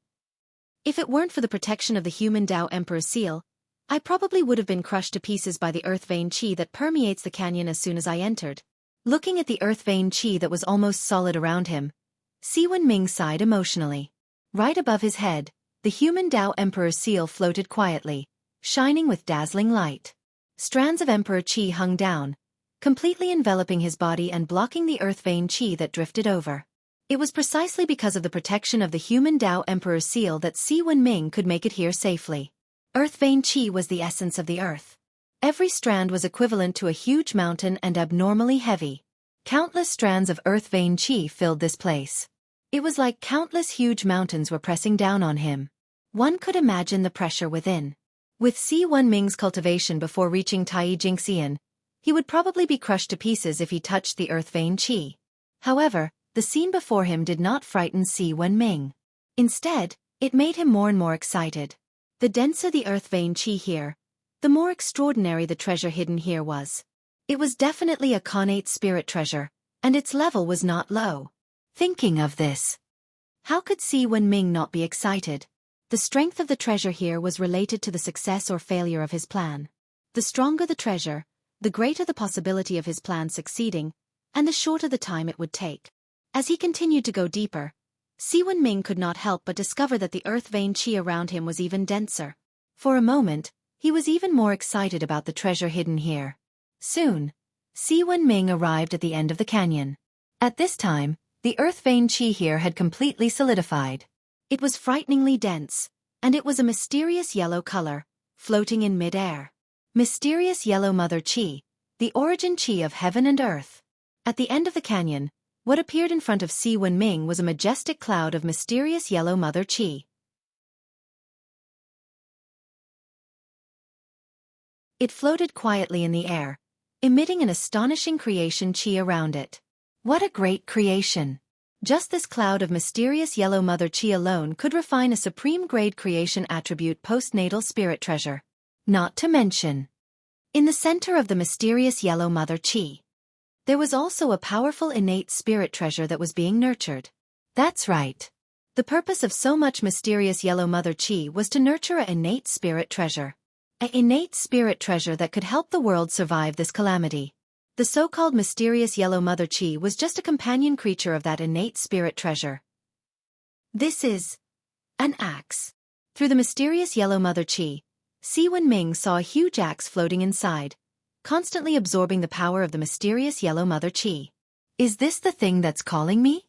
If it weren't for the protection of the human Tao Emperor's seal, I probably would have been crushed to pieces by the earth vein qi that permeates the canyon as soon as I entered. Looking at the earth vein qi that was almost solid around him, Si Wenming sighed emotionally. Right above his head, the human Tao Emperor's seal floated quietly, shining with dazzling light. Strands of Emperor Qi hung down, completely enveloping his body and blocking the earth vein qi that drifted over. It was precisely because of the protection of the human Tao Emperor's seal that Si Wenming could make it here safely. Earth vein qi was the essence of the earth. Every strand was equivalent to a huge mountain and abnormally heavy. Countless strands of earth vein qi filled this place. It was like countless huge mountains were pressing down on him. One could imagine the pressure within. With Si Wenming's cultivation before reaching Tai Jingxian, he would probably be crushed to pieces if he touched the earth vein qi. However, the scene before him did not frighten Si Wenming. Instead, it made him more and more excited. The denser the earth vein qi here, the more extraordinary the treasure hidden here was. It was definitely a connate spirit treasure, and its level was not low. Thinking of this, how could Si Wenming not be excited? The strength of the treasure here was related to the success or failure of his plan. The stronger the treasure, the greater the possibility of his plan succeeding, and the shorter the time it would take. As he continued to go deeper, Si Wenming could not help but discover that the earth vein qi around him was even denser. For a moment, he was even more excited about the treasure hidden here. Soon, Si Wenming arrived at the end of the canyon. At this time, the earth vein qi here had completely solidified. It was frighteningly dense, and it was a mysterious yellow color, floating in mid-air. Mysterious yellow mother qi, the origin qi of heaven and earth. At the end of the canyon, what appeared in front of Si Wenming was a majestic cloud of mysterious yellow mother qi. It floated quietly in the air, emitting an astonishing creation qi around it. What a great creation! Just this cloud of mysterious yellow mother qi alone could refine a supreme-grade creation attribute postnatal spirit treasure. Not to mention, in the center of the mysterious yellow mother qi, there was also a powerful innate spirit treasure that was being nurtured. That's right. The purpose of so much mysterious yellow mother qi was to nurture an innate spirit treasure. An innate spirit treasure that could help the world survive this calamity. The so-called mysterious yellow mother qi was just a companion creature of that innate spirit treasure. This is an axe. Through the mysterious yellow mother qi, Si Wenming saw a huge axe floating inside, constantly absorbing the power of the mysterious yellow mother qi. Is this the thing that's calling me?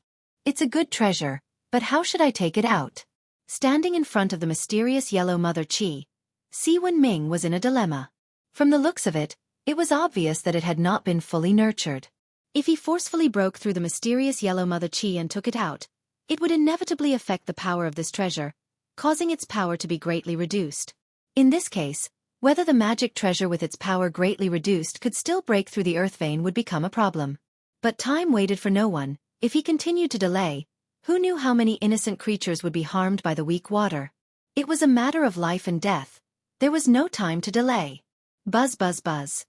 It's a good treasure, but how should I take it out? Standing in front of the mysterious yellow mother qi, Si Wenming was in a dilemma. From the looks of it, it was obvious that it had not been fully nurtured. If he forcefully broke through the mysterious yellow mother qi and took it out, it would inevitably affect the power of this treasure, causing its power to be greatly reduced. In this case, whether the magic treasure with its power greatly reduced could still break through the earth vein would become a problem. But time waited for no one. If he continued to delay, who knew how many innocent creatures would be harmed by the weak water? It was a matter of life and death. There was no time to delay. Buzz buzz buzz.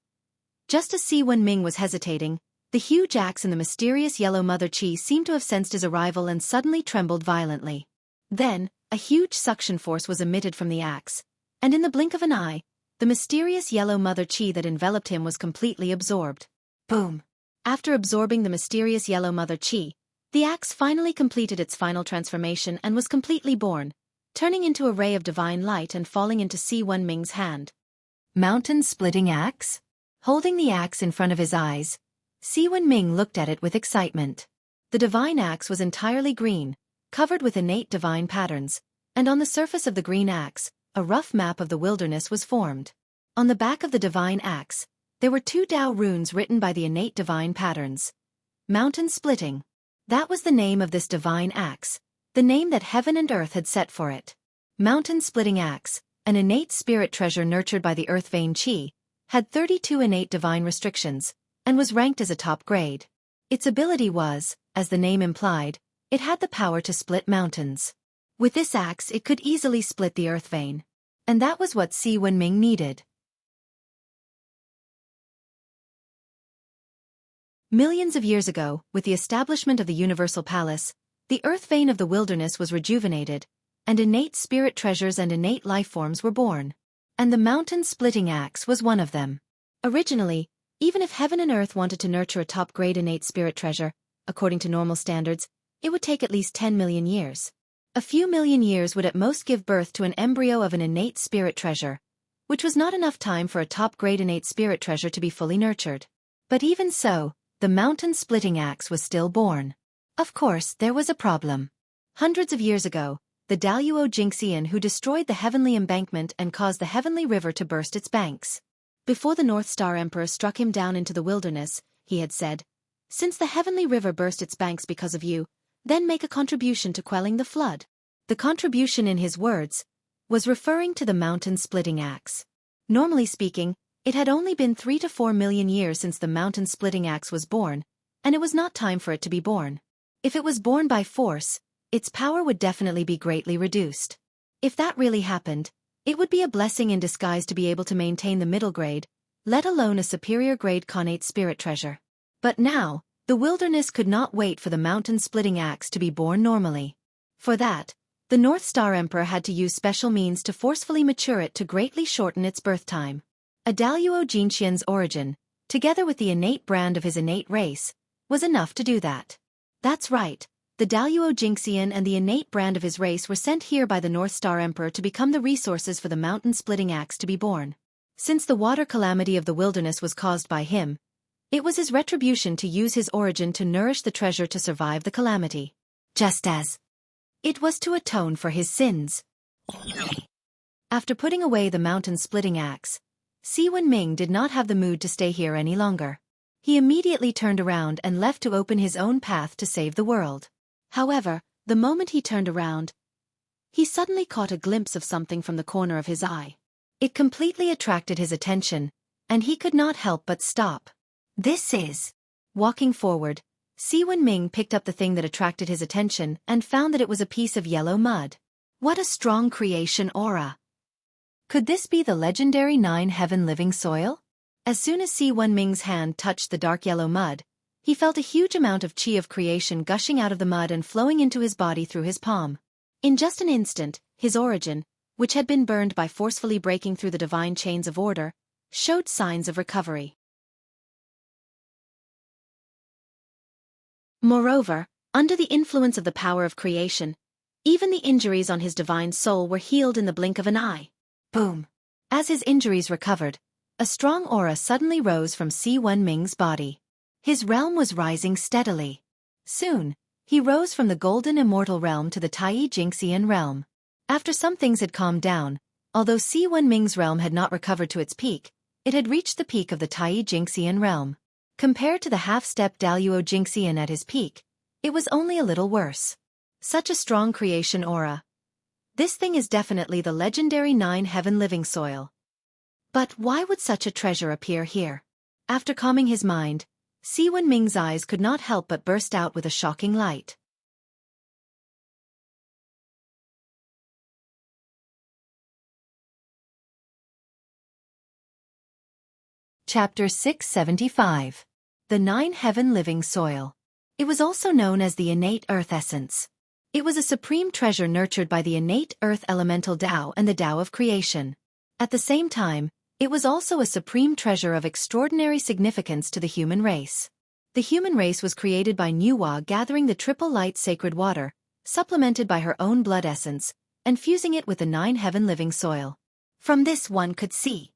Just as Si Wenming was hesitating, the huge axe in the mysterious yellow mother qi seemed to have sensed his arrival and suddenly trembled violently. Then, a huge suction force was emitted from the axe, and in the blink of an eye, the mysterious yellow mother qi that enveloped him was completely absorbed. Boom! After absorbing the mysterious yellow mother qi, the axe finally completed its final transformation and was completely born, turning into a ray of divine light and falling into Si Wenming's hand. Mountain-splitting axe? Holding the axe in front of his eyes, Si Wenming looked at it with excitement. The divine axe was entirely green, covered with innate divine patterns, and on the surface of the green axe, a rough map of the wilderness was formed. On the back of the divine axe, there were 2 Dao runes written by the innate divine patterns. Mountain splitting. That was the name of this divine axe, the name that heaven and earth had set for it. Mountain splitting axe, an innate spirit treasure nurtured by the earth vein qi, had 32 innate divine restrictions, and was ranked as a top grade. Its ability was, as the name implied, it had the power to split mountains. With this axe it could easily split the earth vein. And that was what Si Wenming needed. Millions of years ago, with the establishment of the Universal Palace, the earth vein of the wilderness was rejuvenated, and innate spirit treasures and innate life forms were born. And the mountain-splitting axe was one of them. Originally, even if heaven and earth wanted to nurture a top-grade innate spirit treasure, according to normal standards, it would take at least 10 million years. A few million years would at most give birth to an embryo of an innate spirit treasure, which was not enough time for a top-grade innate spirit treasure to be fully nurtured. But even so, the mountain-splitting axe was still born. Of course, there was a problem. Hundreds of years ago, the Daluo Jingxian who destroyed the heavenly embankment and caused the heavenly river to burst its banks. Before the North Star Emperor struck him down into the wilderness, he had said, "Since the heavenly river burst its banks because of you, then make a contribution to quelling the flood." The contribution in his words was referring to the mountain-splitting axe. Normally speaking, it had only been 3 to 4 million years since the mountain-splitting axe was born, and it was not time for it to be born. If it was born by force, its power would definitely be greatly reduced. If that really happened, it would be a blessing in disguise to be able to maintain the middle grade, let alone a superior grade connate spirit treasure. But now, The wilderness could not wait for the mountain-splitting axe to be born normally. For that, the North Star Emperor had to use special means to forcefully mature it to greatly shorten its birth time. A Daluo Jinxian's origin, together with the innate brand of his innate race, was enough to do that. That's right, the Daluo Jinxian and the innate brand of his race were sent here by the North Star Emperor to become the resources for the mountain-splitting axe to be born. Since the water calamity of the wilderness was caused by him, it was his retribution to use his origin to nourish the treasure to survive the calamity. Just as it was to atone for his sins. After putting away the mountain-splitting axe, Si Wenming did not have the mood to stay here any longer. He immediately turned around and left to open his own path to save the world. However, the moment he turned around, he suddenly caught a glimpse of something from the corner of his eye. It completely attracted his attention, and he could not help but stop. This is... Walking forward, Si Wenming picked up the thing that attracted his attention and found that it was a piece of yellow mud. What a strong creation aura! Could this be the legendary 9-heaven living soil? As soon as Si Wenming's hand touched the dark yellow mud, he felt a huge amount of chi of creation gushing out of the mud and flowing into his body through his palm. In just an instant, his origin, which had been burned by forcefully breaking through the divine chains of order, showed signs of recovery. Moreover, under the influence of the power of creation, even the injuries on his divine soul were healed in the blink of an eye. Boom! As his injuries recovered, a strong aura suddenly rose from Si Wenming's body. His realm was rising steadily. Soon, he rose from the golden immortal realm to the Tai Jingxian realm. After some things had calmed down, although Si Wenming's realm had not recovered to its peak, it had reached the peak of the Tai Jingxian realm. Compared to the half-step Daluo Jinxian at his peak, it was only a little worse. Such a strong creation aura. This thing is definitely the legendary 9-heaven living soil. But why would such a treasure appear here? After calming his mind, Si Wenming's eyes could not help but burst out with a shocking light. Chapter 675. The 9-heaven living soil. It was also known as the innate earth essence. It was a supreme treasure nurtured by the innate earth elemental Tao and the Tao of creation. At the same time, it was also a supreme treasure of extraordinary significance to the human race. The human race was created by Nuwa gathering the triple light sacred water, supplemented by her own blood essence, and fusing it with the 9-heaven living soil. From this one could see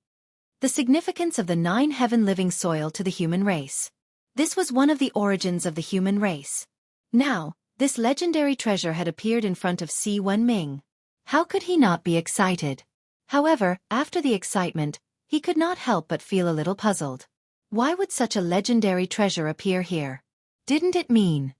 the significance of the 9-heaven living soil to the human race. This was one of the origins of the human race. Now, this legendary treasure had appeared in front of Si Wenming. How could he not be excited? However, after the excitement, he could not help but feel a little puzzled. Why would such a legendary treasure appear here? Didn't it mean?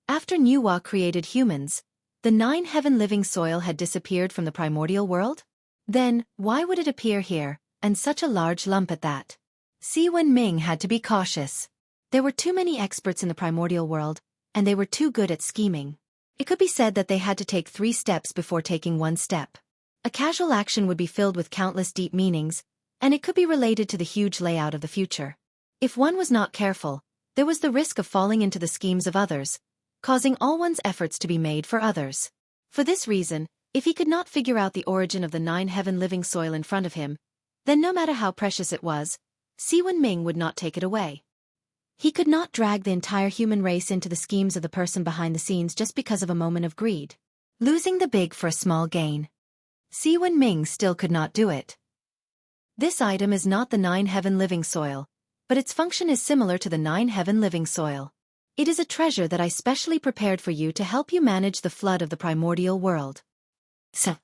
After Nuwa created humans, the 9-heaven living soil had disappeared from the primordial world? Then, why would it appear here, and such a large lump at that? Si Wenming had to be cautious. There were too many experts in the primordial world, and they were too good at scheming. It could be said that they had to take 3 steps before taking 1 step. A casual action would be filled with countless deep meanings, and it could be related to the huge layout of the future. If one was not careful, there was the risk of falling into the schemes of others, causing all one's efforts to be made for others. For this reason, if he could not figure out the origin of the 9-heaven living soil in front of him, then no matter how precious it was, Si Wenming would not take it away. He could not drag the entire human race into the schemes of the person behind the scenes just because of a moment of greed. Losing the big for a small gain. Si Wenming still could not do it. This item is not the 9-heaven living soil, but its function is similar to the 9-heaven living soil. It is a treasure that I specially prepared for you to help you manage the flood of the primordial world. So,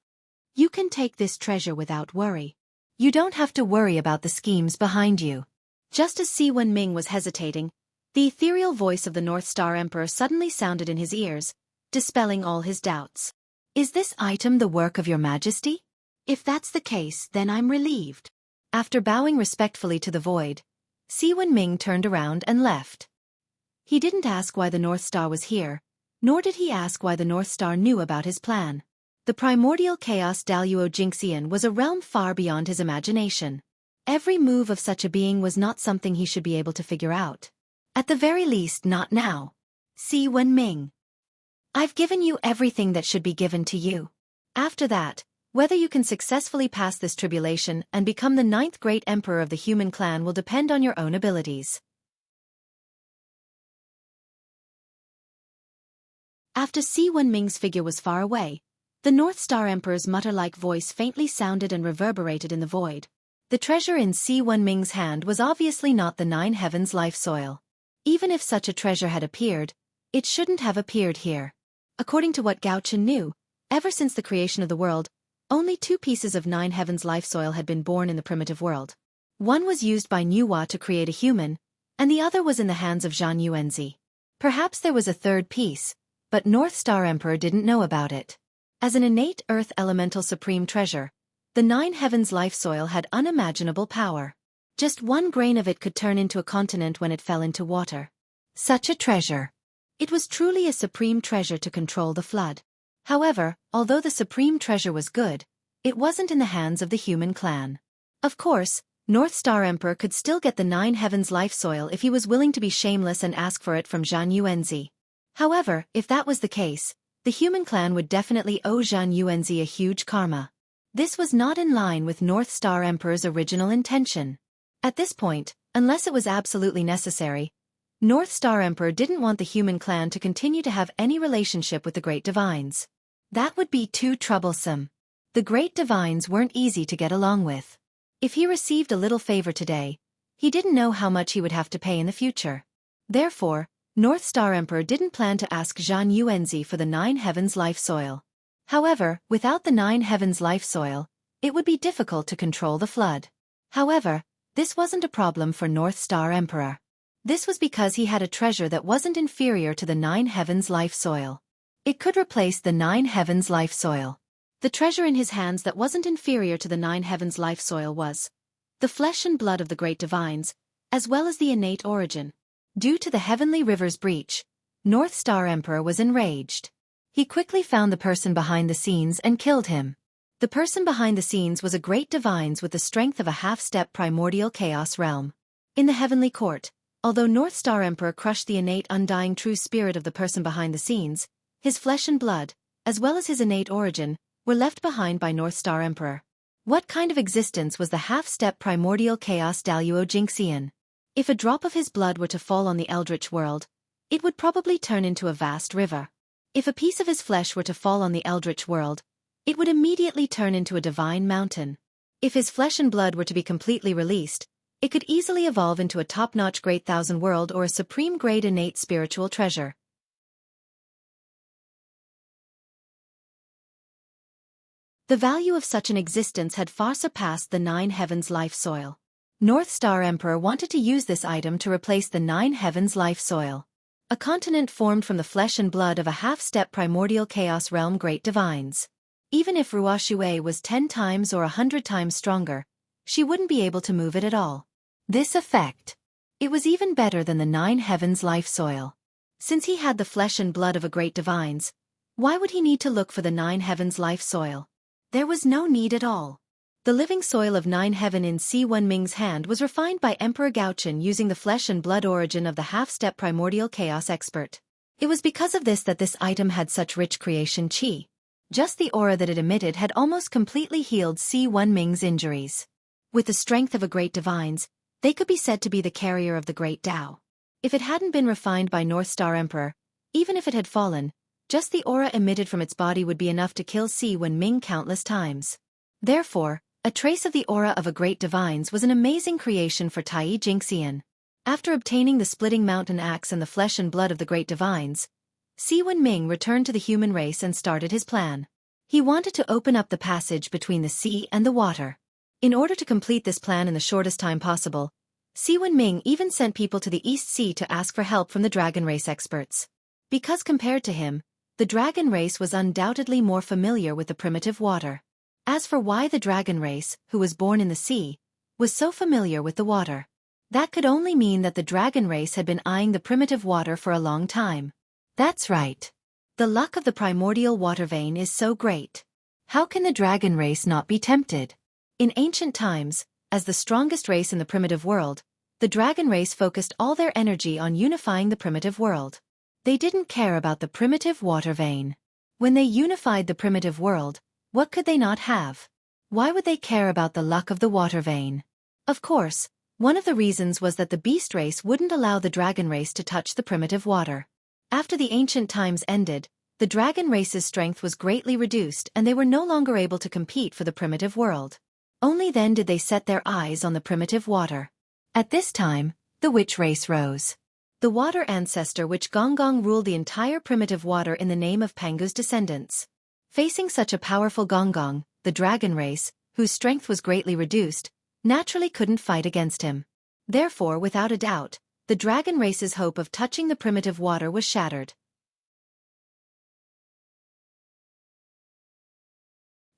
you can take this treasure without worry. You don't have to worry about the schemes behind you. Just as Si Wenming was hesitating, the ethereal voice of the North Star Emperor suddenly sounded in his ears, dispelling all his doubts. Is this item the work of your majesty? If that's the case, then I'm relieved. After bowing respectfully to the void, Si Wenming turned around and left. He didn't ask why the North Star was here, nor did he ask why the North Star knew about his plan. The primordial chaos Daluo Jinxian was a realm far beyond his imagination. Every move of such a being was not something he should be able to figure out. At the very least not now. Si Wenming. I've given you everything that should be given to you. After that, whether you can successfully pass this tribulation and become the 9th great emperor of the human clan will depend on your own abilities. After Si Wenming's figure was far away, the North Star Emperor's mutter-like voice faintly sounded and reverberated in the void. The treasure in Si Wenming's hand was obviously not the 9 heavens life soil. Even if such a treasure had appeared, it shouldn't have appeared here. According to what Gao Chen knew, ever since the creation of the world, only 2 pieces of 9 heavens life soil had been born in the primitive world. One was used by Nuwa to create a human, and the other was in the hands of Zhan Yuanzi. Perhaps there was a 3rd piece, but North Star Emperor didn't know about it. As an innate earth elemental supreme treasure, the 9 heavens life soil had unimaginable power. Just 1 grain of it could turn into a continent when it fell into water. Such a treasure. It was truly a supreme treasure to control the flood. However, although the supreme treasure was good, it wasn't in the hands of the human clan. Of course, North Star Emperor could still get the 9 heavens life soil if he was willing to be shameless and ask for it from Zhan Yuanzi. However, if that was the case, the human clan would definitely owe Zhan Yuanzi a huge karma. This was not in line with North Star Emperor's original intention. At this point, unless it was absolutely necessary, North Star Emperor didn't want the human clan to continue to have any relationship with the Great Divines. That would be too troublesome. The Great Divines weren't easy to get along with. If he received a little favor today, he didn't know how much he would have to pay in the future. Therefore, North Star Emperor didn't plan to ask Zhan Yuanzi for the 9 heavens life soil. However, without the 9 heavens life soil, it would be difficult to control the flood. However, this wasn't a problem for North Star Emperor. This was because he had a treasure that wasn't inferior to the 9 heavens life soil. It could replace the 9 heavens life soil. The treasure in his hands that wasn't inferior to the 9 heavens life soil was the flesh and blood of the great divines, as well as the innate origin. Due to the heavenly river's breach, North Star Emperor was enraged. He quickly found the person behind the scenes and killed him. The person behind the scenes was a great divines with the strength of a half-step primordial chaos realm. In the heavenly court, although North Star Emperor crushed the innate undying true spirit of the person behind the scenes, his flesh and blood, as well as his innate origin, were left behind by North Star Emperor. What kind of existence was the half-step primordial chaos Daluo Xianxia? If a drop of his blood were to fall on the eldritch world, it would probably turn into a vast river. If a piece of his flesh were to fall on the eldritch world, it would immediately turn into a divine mountain. If his flesh and blood were to be completely released, it could easily evolve into a top-notch great thousand world or a supreme-grade innate spiritual treasure. The value of such an existence had far surpassed the 9 heavens life soil. North Star Emperor wanted to use this item to replace the 9 heavens life soil. A continent formed from the flesh and blood of a half-step primordial chaos realm great divines. Even if Ruoshui was 10 times or 100 times stronger, she wouldn't be able to move it at all. This effect. It was even better than the 9 heavens life soil. Since he had the flesh and blood of a great divines, why would he need to look for the 9 heavens life soil? There was no need at all. The living soil of 9 heaven in Si Wenming's hand was refined by Emperor Gaochen using the flesh and blood origin of the half-step primordial chaos expert. It was because of this that this item had such rich creation chi. Just the aura that it emitted had almost completely healed Si Wenming's injuries. With the strength of a great divines, they could be said to be the carrier of the great Tao. If it hadn't been refined by North Star Emperor, even if it had fallen, just the aura emitted from its body would be enough to kill Si Wenming countless times. Therefore, a trace of the aura of a great divines was an amazing creation for Tai Jingxian. After obtaining the splitting mountain axe and the flesh and blood of the great divines, Si Wenming returned to the human race and started his plan. He wanted to open up the passage between the sea and the water. In order to complete this plan in the shortest time possible, Si Wenming even sent people to the East Sea to ask for help from the dragon race experts. Because compared to him, the dragon race was undoubtedly more familiar with the primitive water. As for why the dragon race, who was born in the sea, was so familiar with the water, that could only mean that the dragon race had been eyeing the primitive water for a long time. That's right. The luck of the primordial water vein is so great. How can the dragon race not be tempted? In ancient times, as the strongest race in the primitive world, the dragon race focused all their energy on unifying the primitive world. They didn't care about the primitive water vein. When they unified the primitive world, what could they not have? Why would they care about the luck of the water vein? Of course, one of the reasons was that the beast race wouldn't allow the dragon race to touch the primitive water. After the ancient times ended, the dragon race's strength was greatly reduced and they were no longer able to compete for the primitive world. Only then did they set their eyes on the primitive water. At this time, the witch race rose. The water ancestor witch Gonggong ruled the entire primitive water in the name of Pangu's descendants. Facing such a powerful Gonggong, the dragon race, whose strength was greatly reduced, naturally couldn't fight against him. Therefore, without a doubt, the dragon race's hope of touching the primitive water was shattered.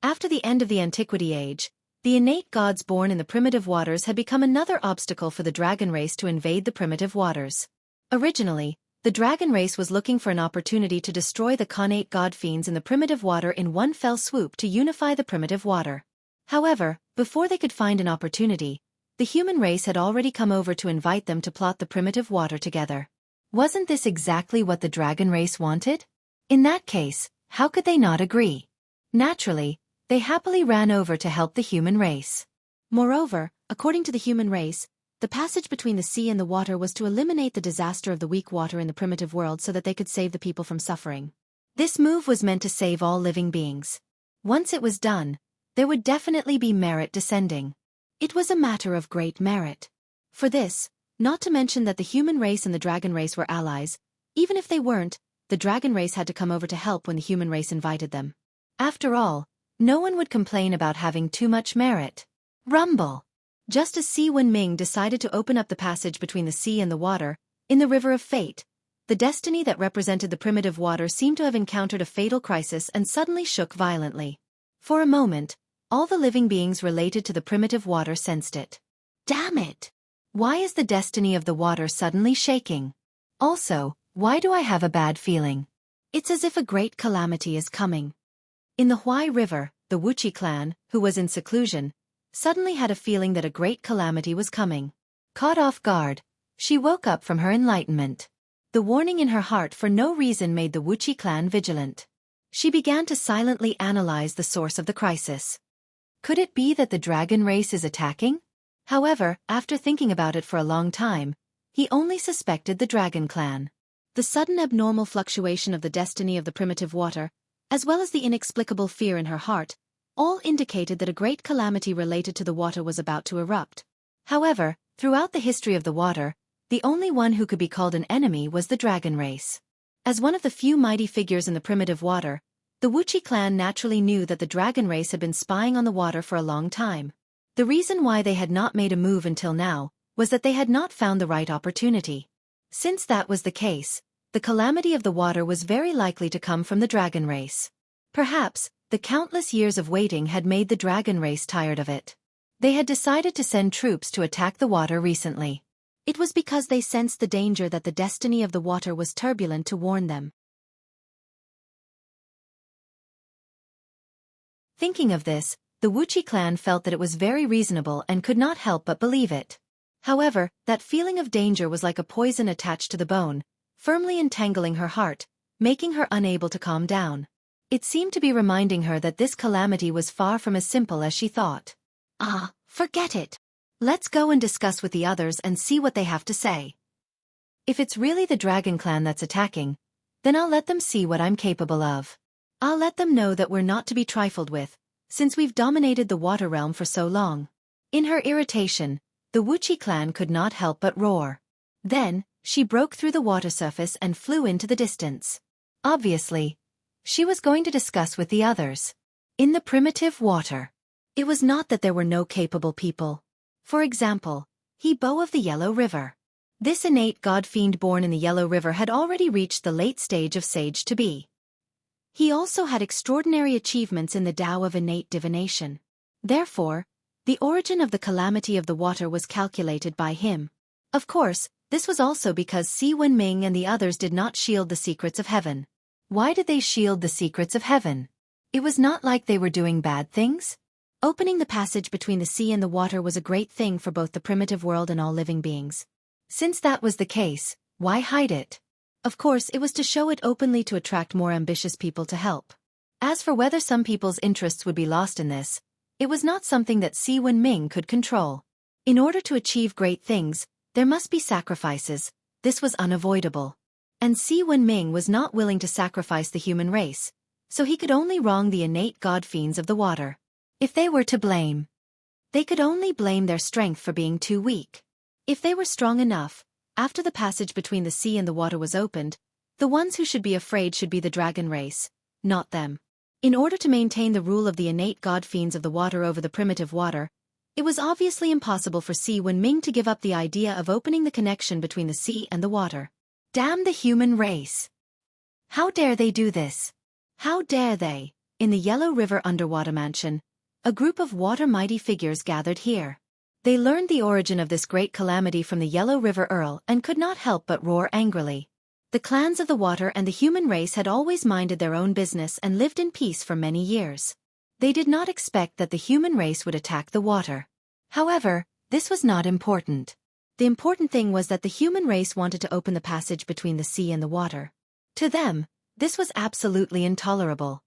After the end of the Antiquity Age, the innate gods born in the primitive waters had become another obstacle for the dragon race to invade the primitive waters. Originally, the dragon race was looking for an opportunity to destroy the connate god fiends in the primitive water in one fell swoop to unify the primitive water. However, before they could find an opportunity, the human race had already come over to invite them to plot the primitive water together. Wasn't this exactly what the dragon race wanted? In that case, how could they not agree? Naturally, they happily ran over to help the human race. Moreover, according to the human race, the passage between the sea and the water was to eliminate the disaster of the weak water in the primitive world so that they could save the people from suffering. This move was meant to save all living beings. Once it was done, there would definitely be merit descending. It was a matter of great merit. For this, not to mention that the human race and the dragon race were allies, even if they weren't, the dragon race had to come over to help when the human race invited them. After all, no one would complain about having too much merit. Rumble! Just as Si Wenming decided to open up the passage between the sea and the water, in the River of Fate, the destiny that represented the primitive water seemed to have encountered a fatal crisis and suddenly shook violently. For a moment, all the living beings related to the primitive water sensed it. Damn it! Why is the destiny of the water suddenly shaking? Also, why do I have a bad feeling? It's as if a great calamity is coming. In the Huai River, the Wuxia clan, who was in seclusion, suddenly had a feeling that a great calamity was coming. Caught off guard, she woke up from her enlightenment. The warning in her heart for no reason made the Wuxia clan vigilant. She began to silently analyze the source of the crisis. Could it be that the dragon race is attacking? However, after thinking about it for a long time, he only suspected the dragon clan. The sudden abnormal fluctuation of the destiny of the primitive water, as well as the inexplicable fear in her heart, all indicated that a great calamity related to the water was about to erupt. However, throughout the history of the water, the only one who could be called an enemy was the dragon race. As one of the few mighty figures in the primitive water, the Wuxia clan naturally knew that the dragon race had been spying on the water for a long time. The reason why they had not made a move until now was that they had not found the right opportunity. Since that was the case, the calamity of the water was very likely to come from the dragon race. Perhaps, the countless years of waiting had made the dragon race tired of it. They had decided to send troops to attack the water recently. It was because they sensed the danger that the destiny of the water was turbulent to warn them. Thinking of this, the Wuxia clan felt that it was very reasonable and could not help but believe it. However, that feeling of danger was like a poison attached to the bone, firmly entangling her heart, making her unable to calm down. It seemed to be reminding her that this calamity was far from as simple as she thought. Forget it. Let's go and discuss with the others and see what they have to say. If it's really the dragon clan that's attacking, then I'll let them see what I'm capable of. I'll let them know that we're not to be trifled with, since we've dominated the water realm for so long. In her irritation, the Wuxia clan could not help but roar. Then, she broke through the water surface and flew into the distance. Obviously, she was going to discuss with the others. In the primitive water, it was not that there were no capable people. For example, Bo of the Yellow River. This innate god-fiend born in the Yellow River had already reached the late stage of sage to be. He also had extraordinary achievements in the Tao of innate divination. Therefore, the origin of the calamity of the water was calculated by him. Of course, this was also because Si Wenming and the others did not shield the secrets of heaven. Why did they shield the secrets of heaven? It was not like they were doing bad things. Opening the passage between the sea and the water was a great thing for both the primitive world and all living beings. Since that was the case, why hide it? Of course, it was to show it openly to attract more ambitious people to help. As for whether some people's interests would be lost in this, it was not something that Si Wenming could control. In order to achieve great things, there must be sacrifices. This was unavoidable. And Si Wenming was not willing to sacrifice the human race, so he could only wrong the innate god fiends of the water. If they were to blame, they could only blame their strength for being too weak. If they were strong enough, after the passage between the sea and the water was opened, the ones who should be afraid should be the dragon race, not them. In order to maintain the rule of the innate god fiends of the water over the primitive water, it was obviously impossible for Si Wenming to give up the idea of opening the connection between the sea and the water. Damn the human race! How dare they do this? How dare they? In the Yellow River underwater mansion, a group of water mighty figures gathered here. They learned the origin of this great calamity from the Yellow River Earl and could not help but roar angrily. The clans of the water and the human race had always minded their own business and lived in peace for many years. They did not expect that the human race would attack the water. However, this was not important. The important thing was that the human race wanted to open the passage between the sea and the water. To them, this was absolutely intolerable.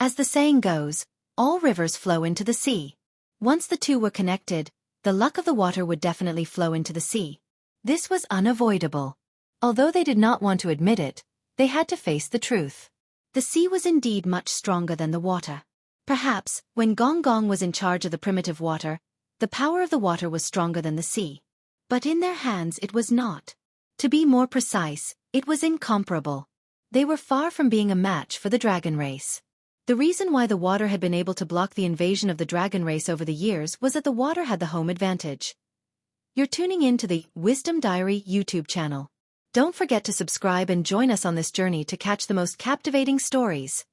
As the saying goes, all rivers flow into the sea. Once the two were connected, the luck of the water would definitely flow into the sea. This was unavoidable. Although they did not want to admit it, they had to face the truth. The sea was indeed much stronger than the water. Perhaps, when Gong Gong was in charge of the primitive water, the power of the water was stronger than the sea. But in their hands it was not. To be more precise, it was incomparable. They were far from being a match for the dragon race. The reason why the water had been able to block the invasion of the dragon race over the years was that the water had the home advantage. You're tuning in to the Wisdom Diary YouTube channel. Don't forget to subscribe and join us on this journey to catch the most captivating stories.